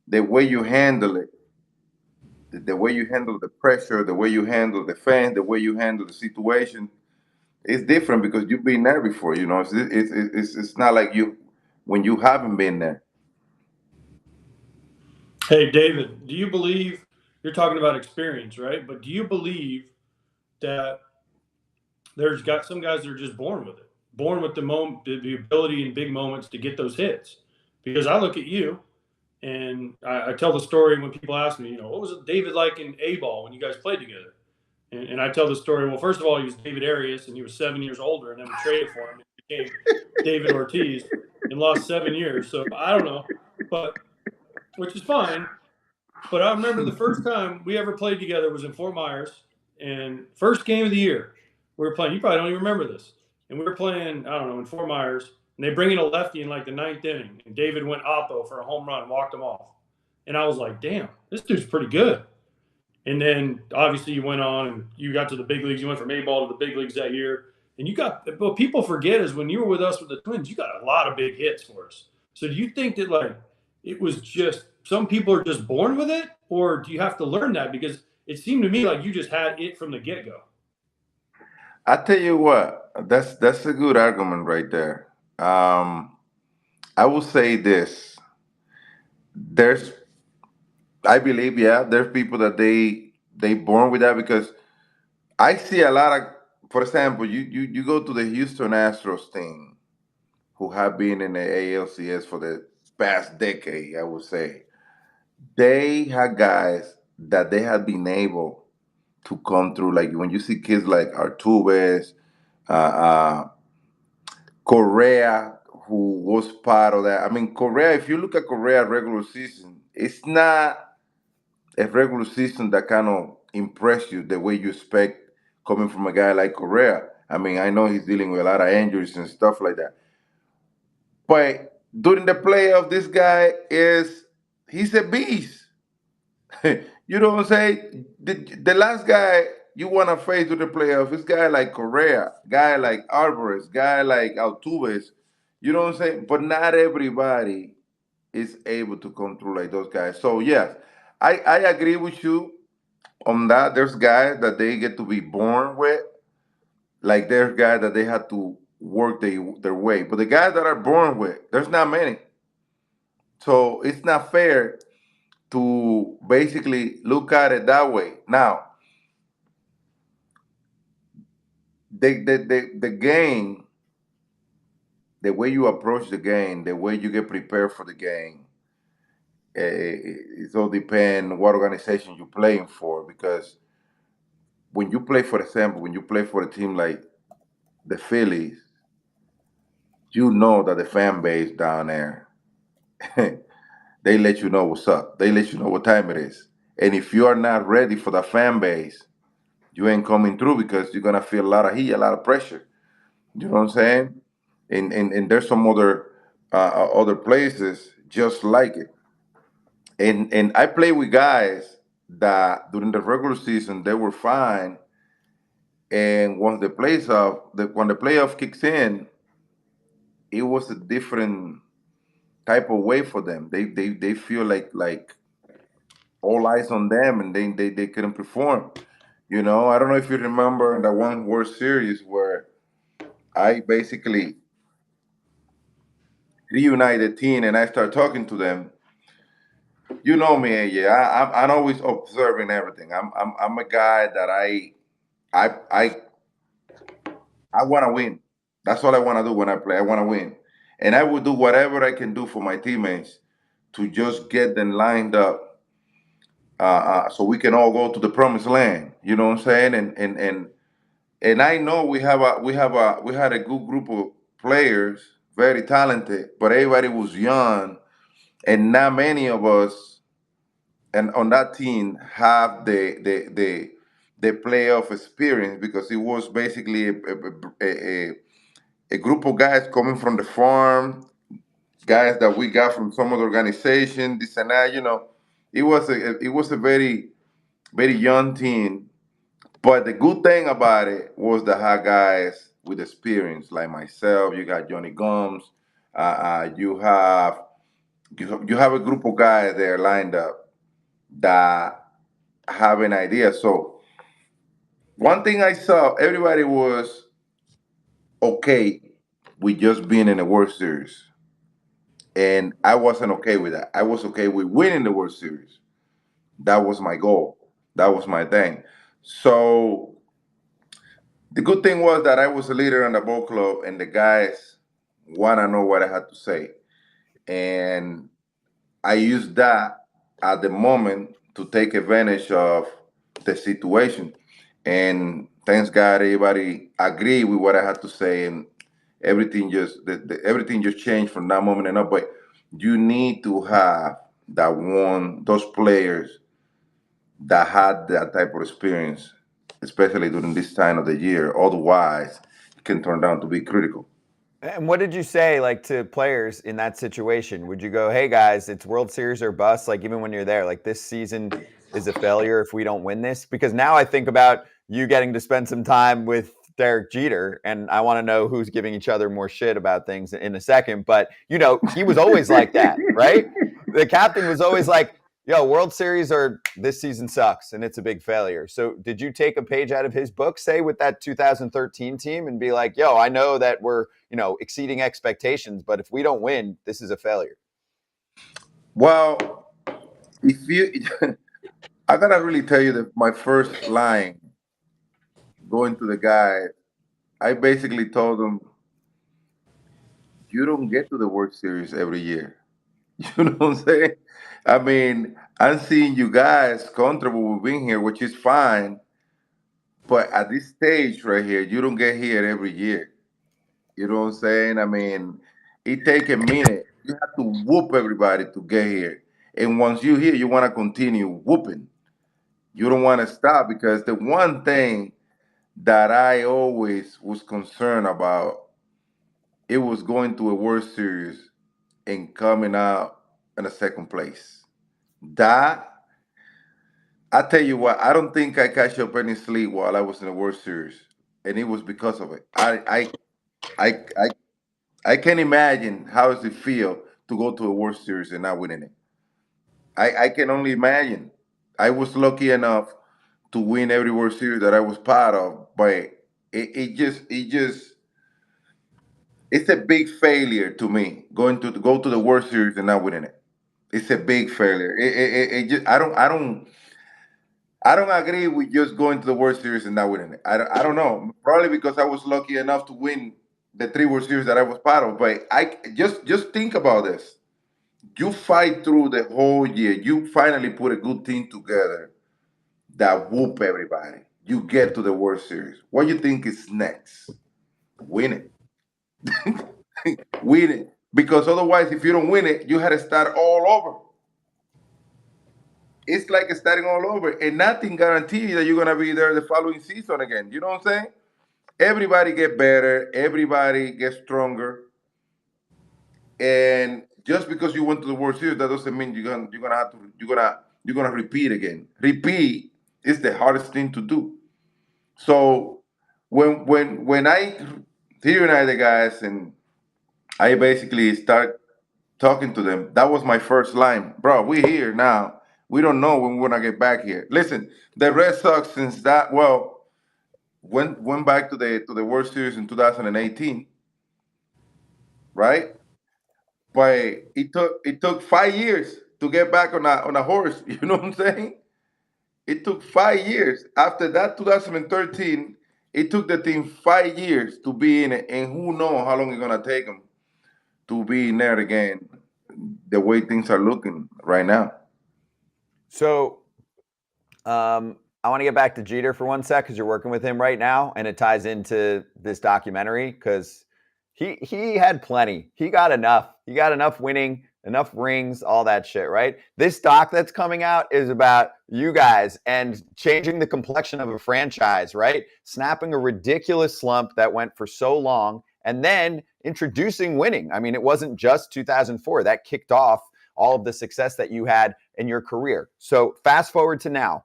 the way you handle it, the way you handle the pressure, the way you handle the fans, the way you handle the situation, it's different because you've been there before. You know, it's not like you when you haven't been there. Hey, David, do you believe you're talking about experience, right? But do you believe that there's got some guys that are just born with it, born with the moment, the ability in big moments to get those hits? Because I look at you and I tell the story when people ask me, what was David like in A-ball when you guys played together? And I tell the story, well, first of all, he was David Arias, and he was 7 years older, and then we traded for him and became David Ortiz and lost 7 years. So I don't know, but which is fine. But I remember the first time we ever played together was in Fort Myers, and first game of the year, we were playing. You probably don't even remember this. And we were playing, I don't know, in Fort Myers, and they bring in a lefty in like the 9th inning, and David went oppo for a home run and walked him off. And I was like, damn, this dude's pretty good. And then obviously you went on and you got to the big leagues. You went from A-ball to the big leagues that year. And you got – what people forget is when you were with us with the Twins, you got a lot of big hits for us. So do you think that, like, it was just – some people are just born with it, or do you have to learn that? Because it seemed to me like you just had it from the get-go. I tell you what, that's a good argument right there. I will say this. I believe, there's people that they born with that because I see a lot of, for example, you go to the Houston Astros team who have been in the ALCS for the past decade, I would say. They had guys that they had been able to come through. Like when you see kids like Altuve, Correa, who was part of that. I mean, Correa, if you look at Correa regular season, it's not a regular season that kind of impress you the way you expect coming from a guy like Correa. I mean, I know he's dealing with a lot of injuries and stuff like that. But during the playoff, this guy he's a beast. You know what I'm saying? The last guy you want to face to the playoff is guy like Correa, guy like Alvarez, guy like Altuve. You know what I'm saying? But not everybody is able to come through like those guys. So yes, I agree with you on that. There's guys that they get to be born with. Like there's guys that they have to work their way. But the guys that are born with, there's not many. So it's not fair to basically look at it that way. Now, the game, the way you approach the game, the way you get prepared for the game, it all depends what organization you're playing for. Because when you play, for example, when you play for a team like the Phillies, you know that the fan base down there, they let you know what's up. They let you know what time it is. And if you are not ready for the fan base, you ain't coming through because you're gonna feel a lot of heat, a lot of pressure. You know what I'm saying? And there's some other places just like it. And I play with guys that during the regular season they were fine, and once the playoff kicks in, it was a different type of way for them. They feel like all eyes on them, and they couldn't perform. You know, I don't know if you remember that one World Series where I basically reunited the team and I start talking to them. You know me, yeah. I'm always observing everything. I'm a guy that I want to win. That's all I want to do when I play. I want to win, and I will do whatever I can do for my teammates to just get them lined up, so we can all go to the promised land. You know what I'm saying? And I know we had a good group of players, very talented, but everybody was young, and not many of us and on that team have the playoff experience because it was basically a group of guys coming from the farm, guys that we got from some other organization, this and that. You know, it was a very very young team. But the good thing about it was the had guys with experience like myself. You got Johnny Gomes. You have a group of guys there lined up that have an idea. So one thing I saw, everybody was okay with just being in the World Series. And I wasn't okay with that. I was okay with winning the World Series. That was my goal. That was my thing. So the good thing was that I was a leader in the ball club, and the guys want to know what I had to say. And I used that at the moment to take advantage of the situation. And thanks God, everybody agreed with what I had to say, and everything just changed from that moment and up. But you need to have those players that had that type of experience, especially during this time of the year. Otherwise, it can turn down to be critical. And what did you say, like, to players in that situation? Would you go, hey, guys, it's World Series or bust? Like, even when you're there, like, this season is a failure if we don't win this? Because now I think about you getting to spend some time with Derek Jeter, and I want to know who's giving each other more shit about things in a second. But, he was always like that, right? The captain was always like, yo, World Series or this season sucks and it's a big failure. So did you take a page out of his book, say, with that 2013 team and be like, yo, I know that we're, exceeding expectations, but if we don't win, this is a failure? Well, I gotta really tell you that my first line going to the guy, I basically told him, you don't get to the World Series every year. You know what I'm saying? I mean, I'm seeing you guys comfortable with being here, which is fine. But at this stage right here, you don't get here every year. You know what I'm saying? I mean, it take a minute. You have to whoop everybody to get here. And once you're here, you want to continue whooping. You don't want to stop, because the one thing that I always was concerned about, it was going to a World Series and coming out in a second place. That, I tell you what, I don't think I catch up any sleep while I was in the World Series, and it was because of it. I can't imagine how does it feel to go to a World Series and not winning it. I can only imagine. I was lucky enough to win every World Series that I was part of, but it's a big failure to me to go to the World Series and not winning it. It's a big failure. I don't agree with just going to the World Series and not winning it. I don't know. Probably because I was lucky enough to win the 3 World Series that I was part of. But I just think about this. You fight through the whole year. You finally put a good team together that whoop everybody. You get to the World Series. What do you think is next? Win it. Win it. Because otherwise, if you don't win it, you had to start all over. It's like starting all over, and nothing guarantees that you're gonna be there the following season again. You know what I'm saying? Everybody get better, everybody gets stronger, and just because you went to the World Series, that doesn't mean you're gonna repeat again. Repeat is the hardest thing to do. So when I reunite the guys and I basically start talking to them, that was my first line, bro. We here now. We don't know when we're gonna get back here. Listen, the Red Sox since that went back to the World Series in 2018, right? But it took 5 years to get back on a horse. You know what I'm saying? It took 5 years. After that 2013, it took the team 5 years to be in it, and who knows how long it's gonna take them to be in there again. The way things are looking right now. So, I want to get back to Jeter for 1 sec, because you're working with him right now, and it ties into this documentary, because he had plenty. He got enough. He got enough winning, enough rings, all that shit, right? This doc that's coming out is about you guys and changing the complexion of a franchise, right? Snapping a ridiculous slump that went for so long, and then introducing winning. I mean, it wasn't just 2004. That kicked off all of the success that you had in your career. So fast forward to now.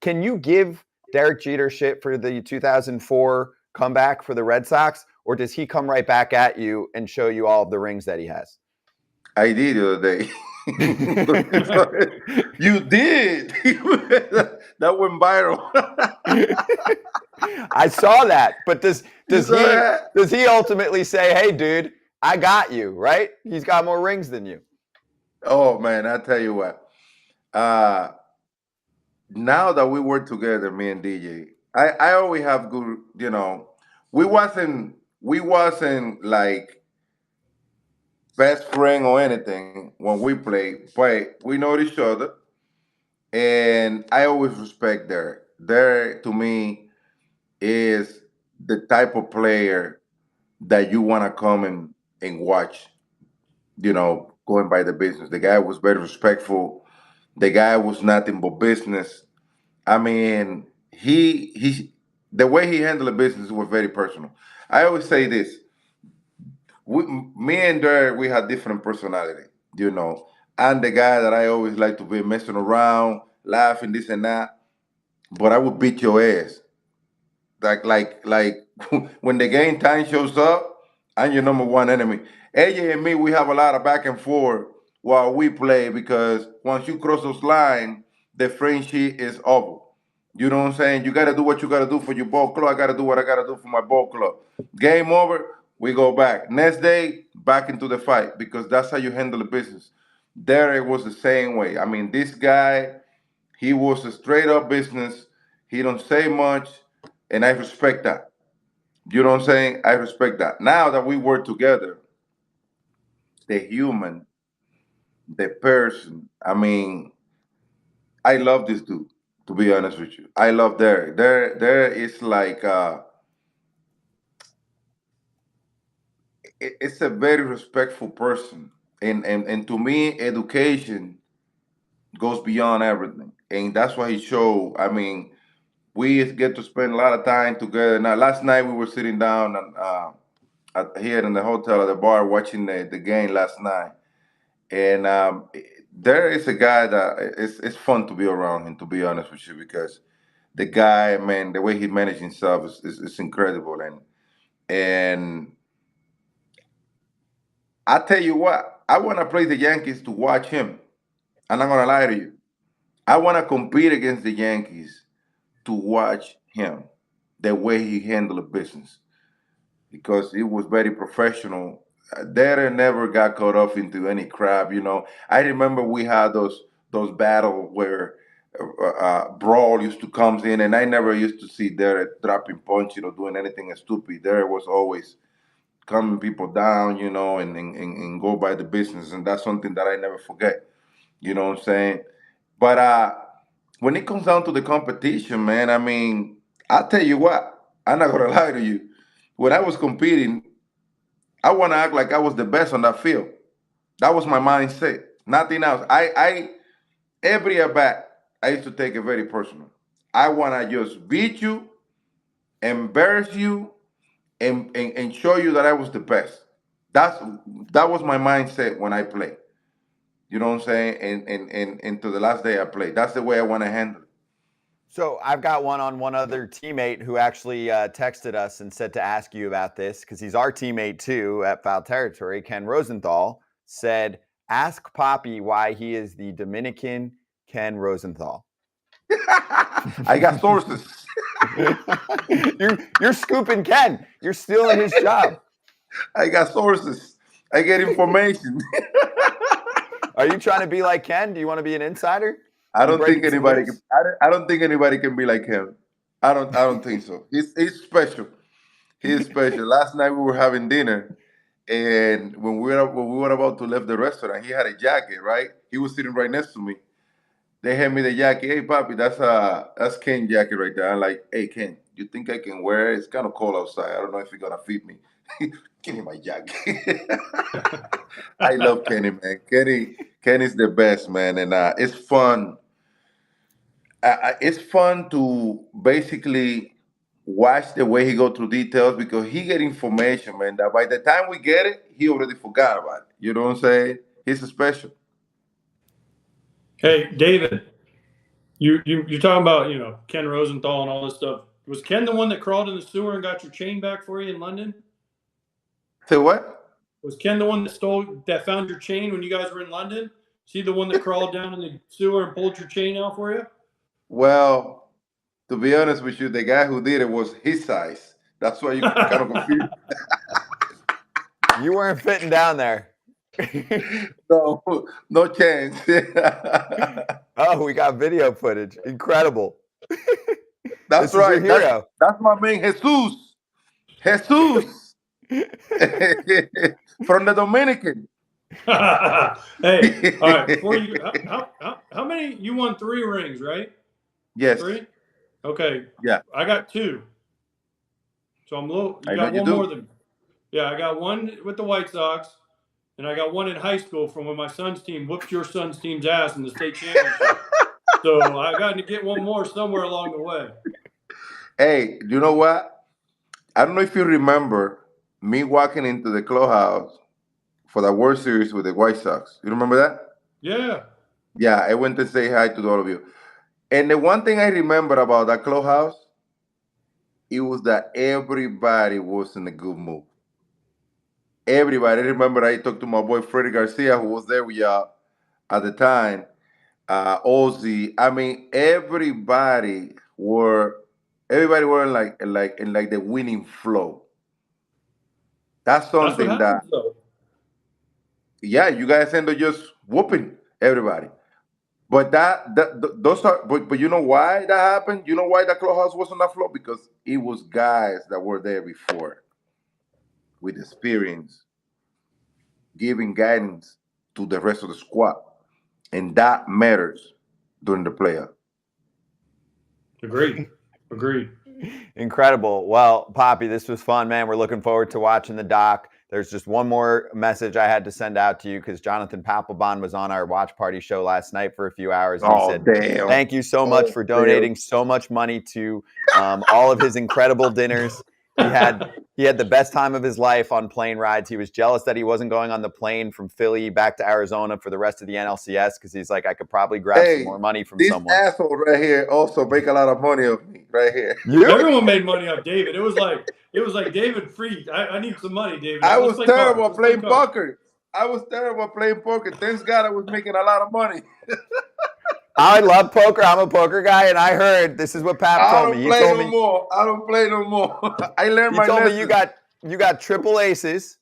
Can you give Derek Jeter shit for the 2004 comeback for the Red Sox, or does he come right back at you and show you all of the rings that he has? I did the other day. You did. That went viral. I saw that, but does he ultimately say, "Hey, dude, I got you"? Right? He's got more rings than you. Oh man, I tell you what. Now that we work together, me and DJ, I always have good. We wasn't like best friend or anything when we play, but we know each other, and I always respect Derek. Derek to me is the type of player that you want to come and watch, going by the business. The guy was very respectful. The guy was nothing but business. I mean, the way he handled the business was very personal. I always say this. Me and Derek, we had different personality, I'm the guy that I always like to be messing around, laughing, this and that. But I would beat your ass. Like when the game time shows up, I'm your number one enemy. AJ and me, we have a lot of back and forth while we play because once you cross those lines, the friendship is over. You know what I'm saying? You got to do what you got to do for your ball club. I got to do what I got to do for my ball club. Game over, we go back. Next day, back into the fight because that's how you handle the business. Derek was the same way. I mean, this guy, he was a straight up business. He don't say much, and I respect that. You know what I'm saying? I respect that. Now that we work together, the human, the person, I mean, I love this dude, to be honest with you. I love Derek. Derek is like, it's a very respectful person. And to me, education goes beyond everything. And that's why he showed, I mean, we get to spend a lot of time together. Now, last night we were sitting down here in the hotel at the bar watching the game last night. And there is a guy that it's fun to be around him, to be honest with you, because the guy, man, the way he manages himself is incredible. And I tell you what, I want to play the Yankees to watch him. I'm not going to lie to you. I want to compete against the Yankees to watch him, the way he handled the business, because it was very professional. Derek never got caught up into any crap, I remember we had those battles where Brawl used to come in, and I never used to see Derek dropping punches or doing anything stupid. Derek was always calming people down, and go by the business, and that's something that I never forget. You know what I'm saying? But when it comes down to the competition, man, I mean, I'll tell you what, I'm not gonna lie to you. When I was competing, I want to act like I was the best on that field. That was my mindset. Nothing else. I every at bat, I used to take it very personal. I want to just beat you, embarrass you, and show you that I was the best. That was my mindset when I played. You know what I'm saying? And to the last day I played. That's the way I want to handle it. So I've got one on one other teammate who actually texted us and said to ask you about this because he's our teammate too at Foul Territory. Ken Rosenthal said, ask Papi why he is the Dominican Ken Rosenthal. I got sources. You're scooping Ken. You're stealing his job. I got sources. I get information. Are you trying to be like Ken? Do you want to be an insider? I don't think anybody can. I don't think anybody can be like him. I don't think so. He's special. He's special. Last night we were having dinner, and when we were about to leave the restaurant, he had a jacket. Right, he was sitting right next to me. They hand me the jacket. Hey, Papi, that's Ken's jacket right there. I'm like, hey, Ken, you think I can wear it? It's kind of cold outside. I don't know if you're gonna fit me. Give me my jacket. I love Kenny, man. Kenny's the best, man, and it's fun. It's fun to basically watch the way he go through details because he get information, man, that by the time we get it, he already forgot about it. You know what I'm saying? He's special. Hey, David, You're talking about, Ken Rosenthal and all this stuff. Was Ken the one that crawled in the sewer and got your chain back for you in London? Say what? Was Ken the one that found your chain when you guys were in London? Is he the one that crawled down in the sewer and pulled your chain out for you? Well, to be honest with you, the guy who did it was his size. That's why you kind of confused. You weren't fitting down there. No chance. Oh, we got video footage. Incredible. That's This right. Is your hero. That's my man, Jesus. Jesus. From the Dominican. Hey, all right. Before you, how many? You won 3 rings, right? Yes. 3? Okay. Yeah. I got 2. So I'm low. You got one more than. Yeah, I got one with the White Sox, and I got one in high school from when my son's team whooped your son's team's ass in the state championship. So I got to get one more somewhere along the way. Hey, you know what? I don't know if you remember me walking into the clubhouse for the World Series with the White Sox. You remember that? Yeah. Yeah, I went to say hi to all of you. And the one thing I remember about that clubhouse, it was that everybody was in a good mood. Everybody. I remember I talked to my boy Freddie Garcia, who was there with y'all at the time. Ozzy. I mean, everybody were in like the winning flow. That's something what happens, though. Yeah, you guys end up just whooping everybody. But those are but you know why that happened? You know why the clubhouse was on that floor? Because it was guys that were there before with experience, giving guidance to the rest of the squad. And that matters during the playoff. Agreed. Incredible. Well, Papi, this was fun, man. We're looking forward to watching the doc. There's just one more message I had to send out to you because Jonathan Papelbon was on our watch party show last night for a few hours. And he said, damn. Thank you so much for donating so much money to all of his incredible dinners. He had the best time of his life on plane rides. He was jealous that he wasn't going on the plane from Philly back to Arizona for the rest of the NLCS because he's like, I could probably grab some more money from someone. This asshole right here also make a lot of money off me right here. Everyone made money off David. It was like David free. I need some money, David. I was terrible at playing poker. Thanks God I was making a lot of money. I love poker. I'm a poker guy, and I heard this is what Pap told me. I don't play no more. I learned my lesson. He told me you got triple aces,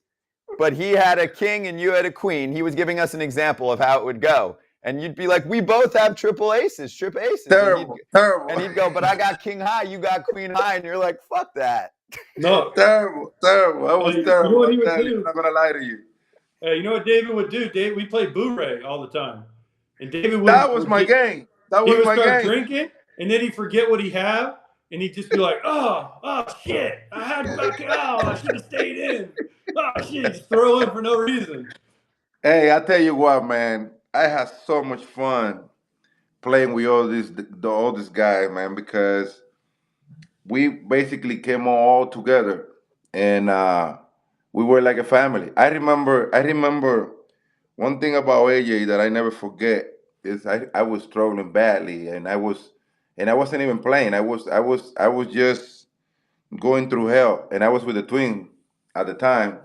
but he had a king and you had a queen. He was giving us an example of how it would go. And you'd be like, we both have triple aces, trip aces. Terrible. And he'd go, but I got king high, you got queen high. And you're like, fuck that. No. Terrible. I was terrible. You know what he would do? I'm not going to lie to you. Hey, you know what David would do? We played Boo-Ray all the time. And David would. That was my game. He would start drinking, and then he'd forget what he had, and he'd just be like, oh, shit. I should have stayed in. Oh, shit. Just throw in for no reason. Hey, I tell you what, man. I had so much fun playing with all these guys, man, because we basically came all together, and we were like a family. I remember one thing about AJ that I never forget is I was struggling badly, and I wasn't even playing. I was just going through hell, and I was with the twin at the time.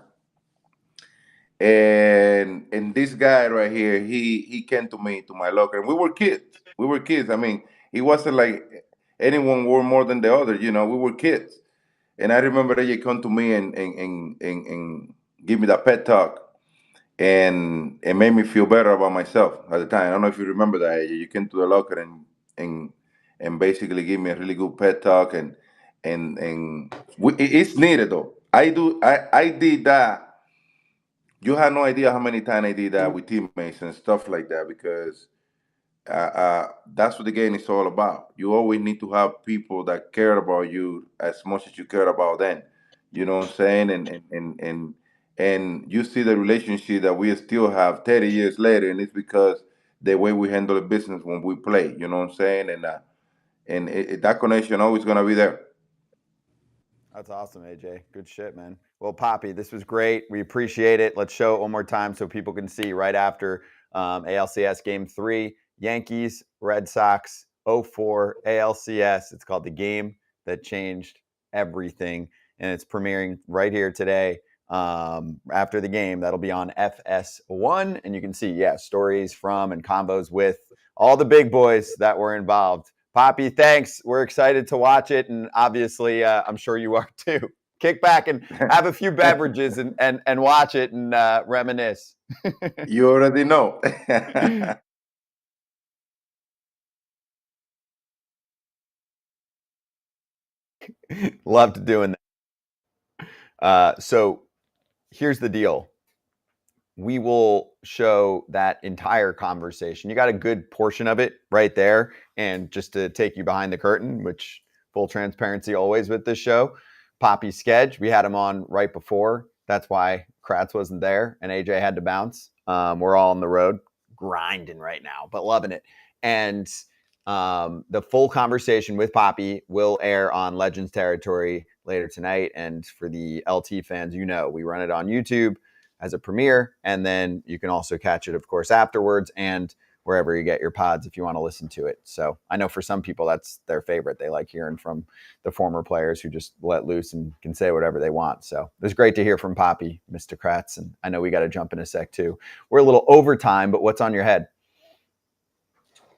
And this guy right here, he came to me, to my locker, and we were kids. I mean, it wasn't like anyone were more than the other, we were kids. And I remember AJ come to me and give me that pet talk, and it made me feel better about myself at the time. I don't know if you remember that, AJ. You came to the locker and basically give me a really good pet talk, and it's needed though. I did that. You have no idea how many times I did that with teammates and stuff like that, because that's what the game is all about. You always need to have people that care about you as much as you care about them. You know what I'm saying? And you see the relationship that we still have 30 years later, and it's because the way we handle the business when we play. You know what I'm saying? And that connection always gonna be there. That's awesome, AJ. Good shit, man. Well, Papi, this was great. We appreciate it. Let's show it one more time so people can see right after ALCS Game 3. Yankees, Red Sox, 04 ALCS. It's called The Game That Changed Everything, and it's premiering right here today. After the game, that'll be on FS1, and you can see, stories from and combos with all the big boys that were involved. Papi, thanks. We're excited to watch it, and obviously, I'm sure you are too. Kick back and have a few beverages and watch it and reminisce. You already know. Loved doing that. So here's the deal. We will show that entire conversation. You got a good portion of it right there. And just to take you behind the curtain, which full transparency always with this show, Papi Sketch, we had him on right before. That's why Kratz wasn't there and AJ had to bounce. We're all on the road grinding right now, but loving it. And the full conversation with Papi will air on Legends Territory later tonight. And for the LT fans, we run it on YouTube as a premiere, and then you can also catch it, of course, afterwards and wherever you get your pods if you want to listen to it. So I know for some people that's their favorite. They like hearing from the former players who just let loose and can say whatever they want. So it was great to hear from Papi, Mr. Kratz, and I know we got to jump in a sec too. We're a little over time, but what's on your head?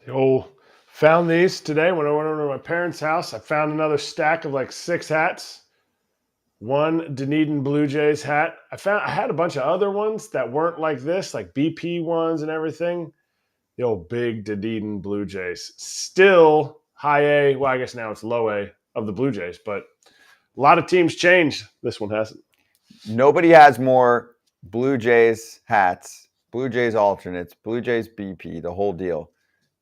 Found these today when I went over to my parents' house. I found another stack of like 6 hats. One Dunedin Blue Jays hat. I had a bunch of other ones that weren't like this, like BP ones and everything. The old big Dunedin Blue Jays. Still high A, well, I guess now it's low A of the Blue Jays, but a lot of teams changed. This one hasn't. Nobody has more Blue Jays hats, Blue Jays alternates, Blue Jays BP, the whole deal,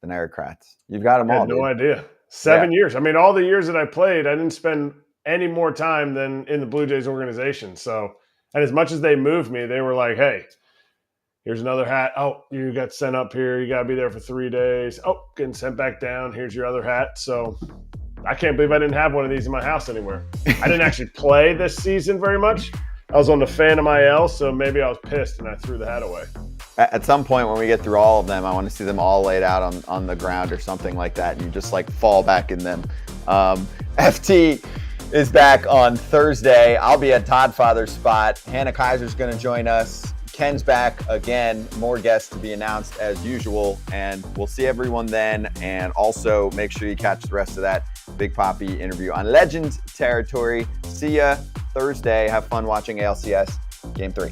than Erik Kratz. You've got them all. I had no idea. 7 years. I mean, all the years that I played, I didn't spend any more time than in the Blue Jays organization. So, and as much as they moved me, they were like, hey, here's another hat. Oh, you got sent up here. You got to be there for 3 days. Oh, getting sent back down. Here's your other hat. So I can't believe I didn't have one of these in my house anywhere. I didn't actually play this season very much. I was on the Phantom IL, so maybe I was pissed and I threw the hat away. At some point when we get through all of them, I want to see them all laid out on the ground or something like that, and you just like fall back in them. FT is back on Thursday. I'll be at Toddfather's spot. Hannah Kaiser's going to join us. Ken's back again. More guests to be announced as usual, and we'll see everyone then. And also make sure you catch the rest of that Big Papi interview on Legends Territory. See ya Thursday. Have fun watching ALCS Game 3.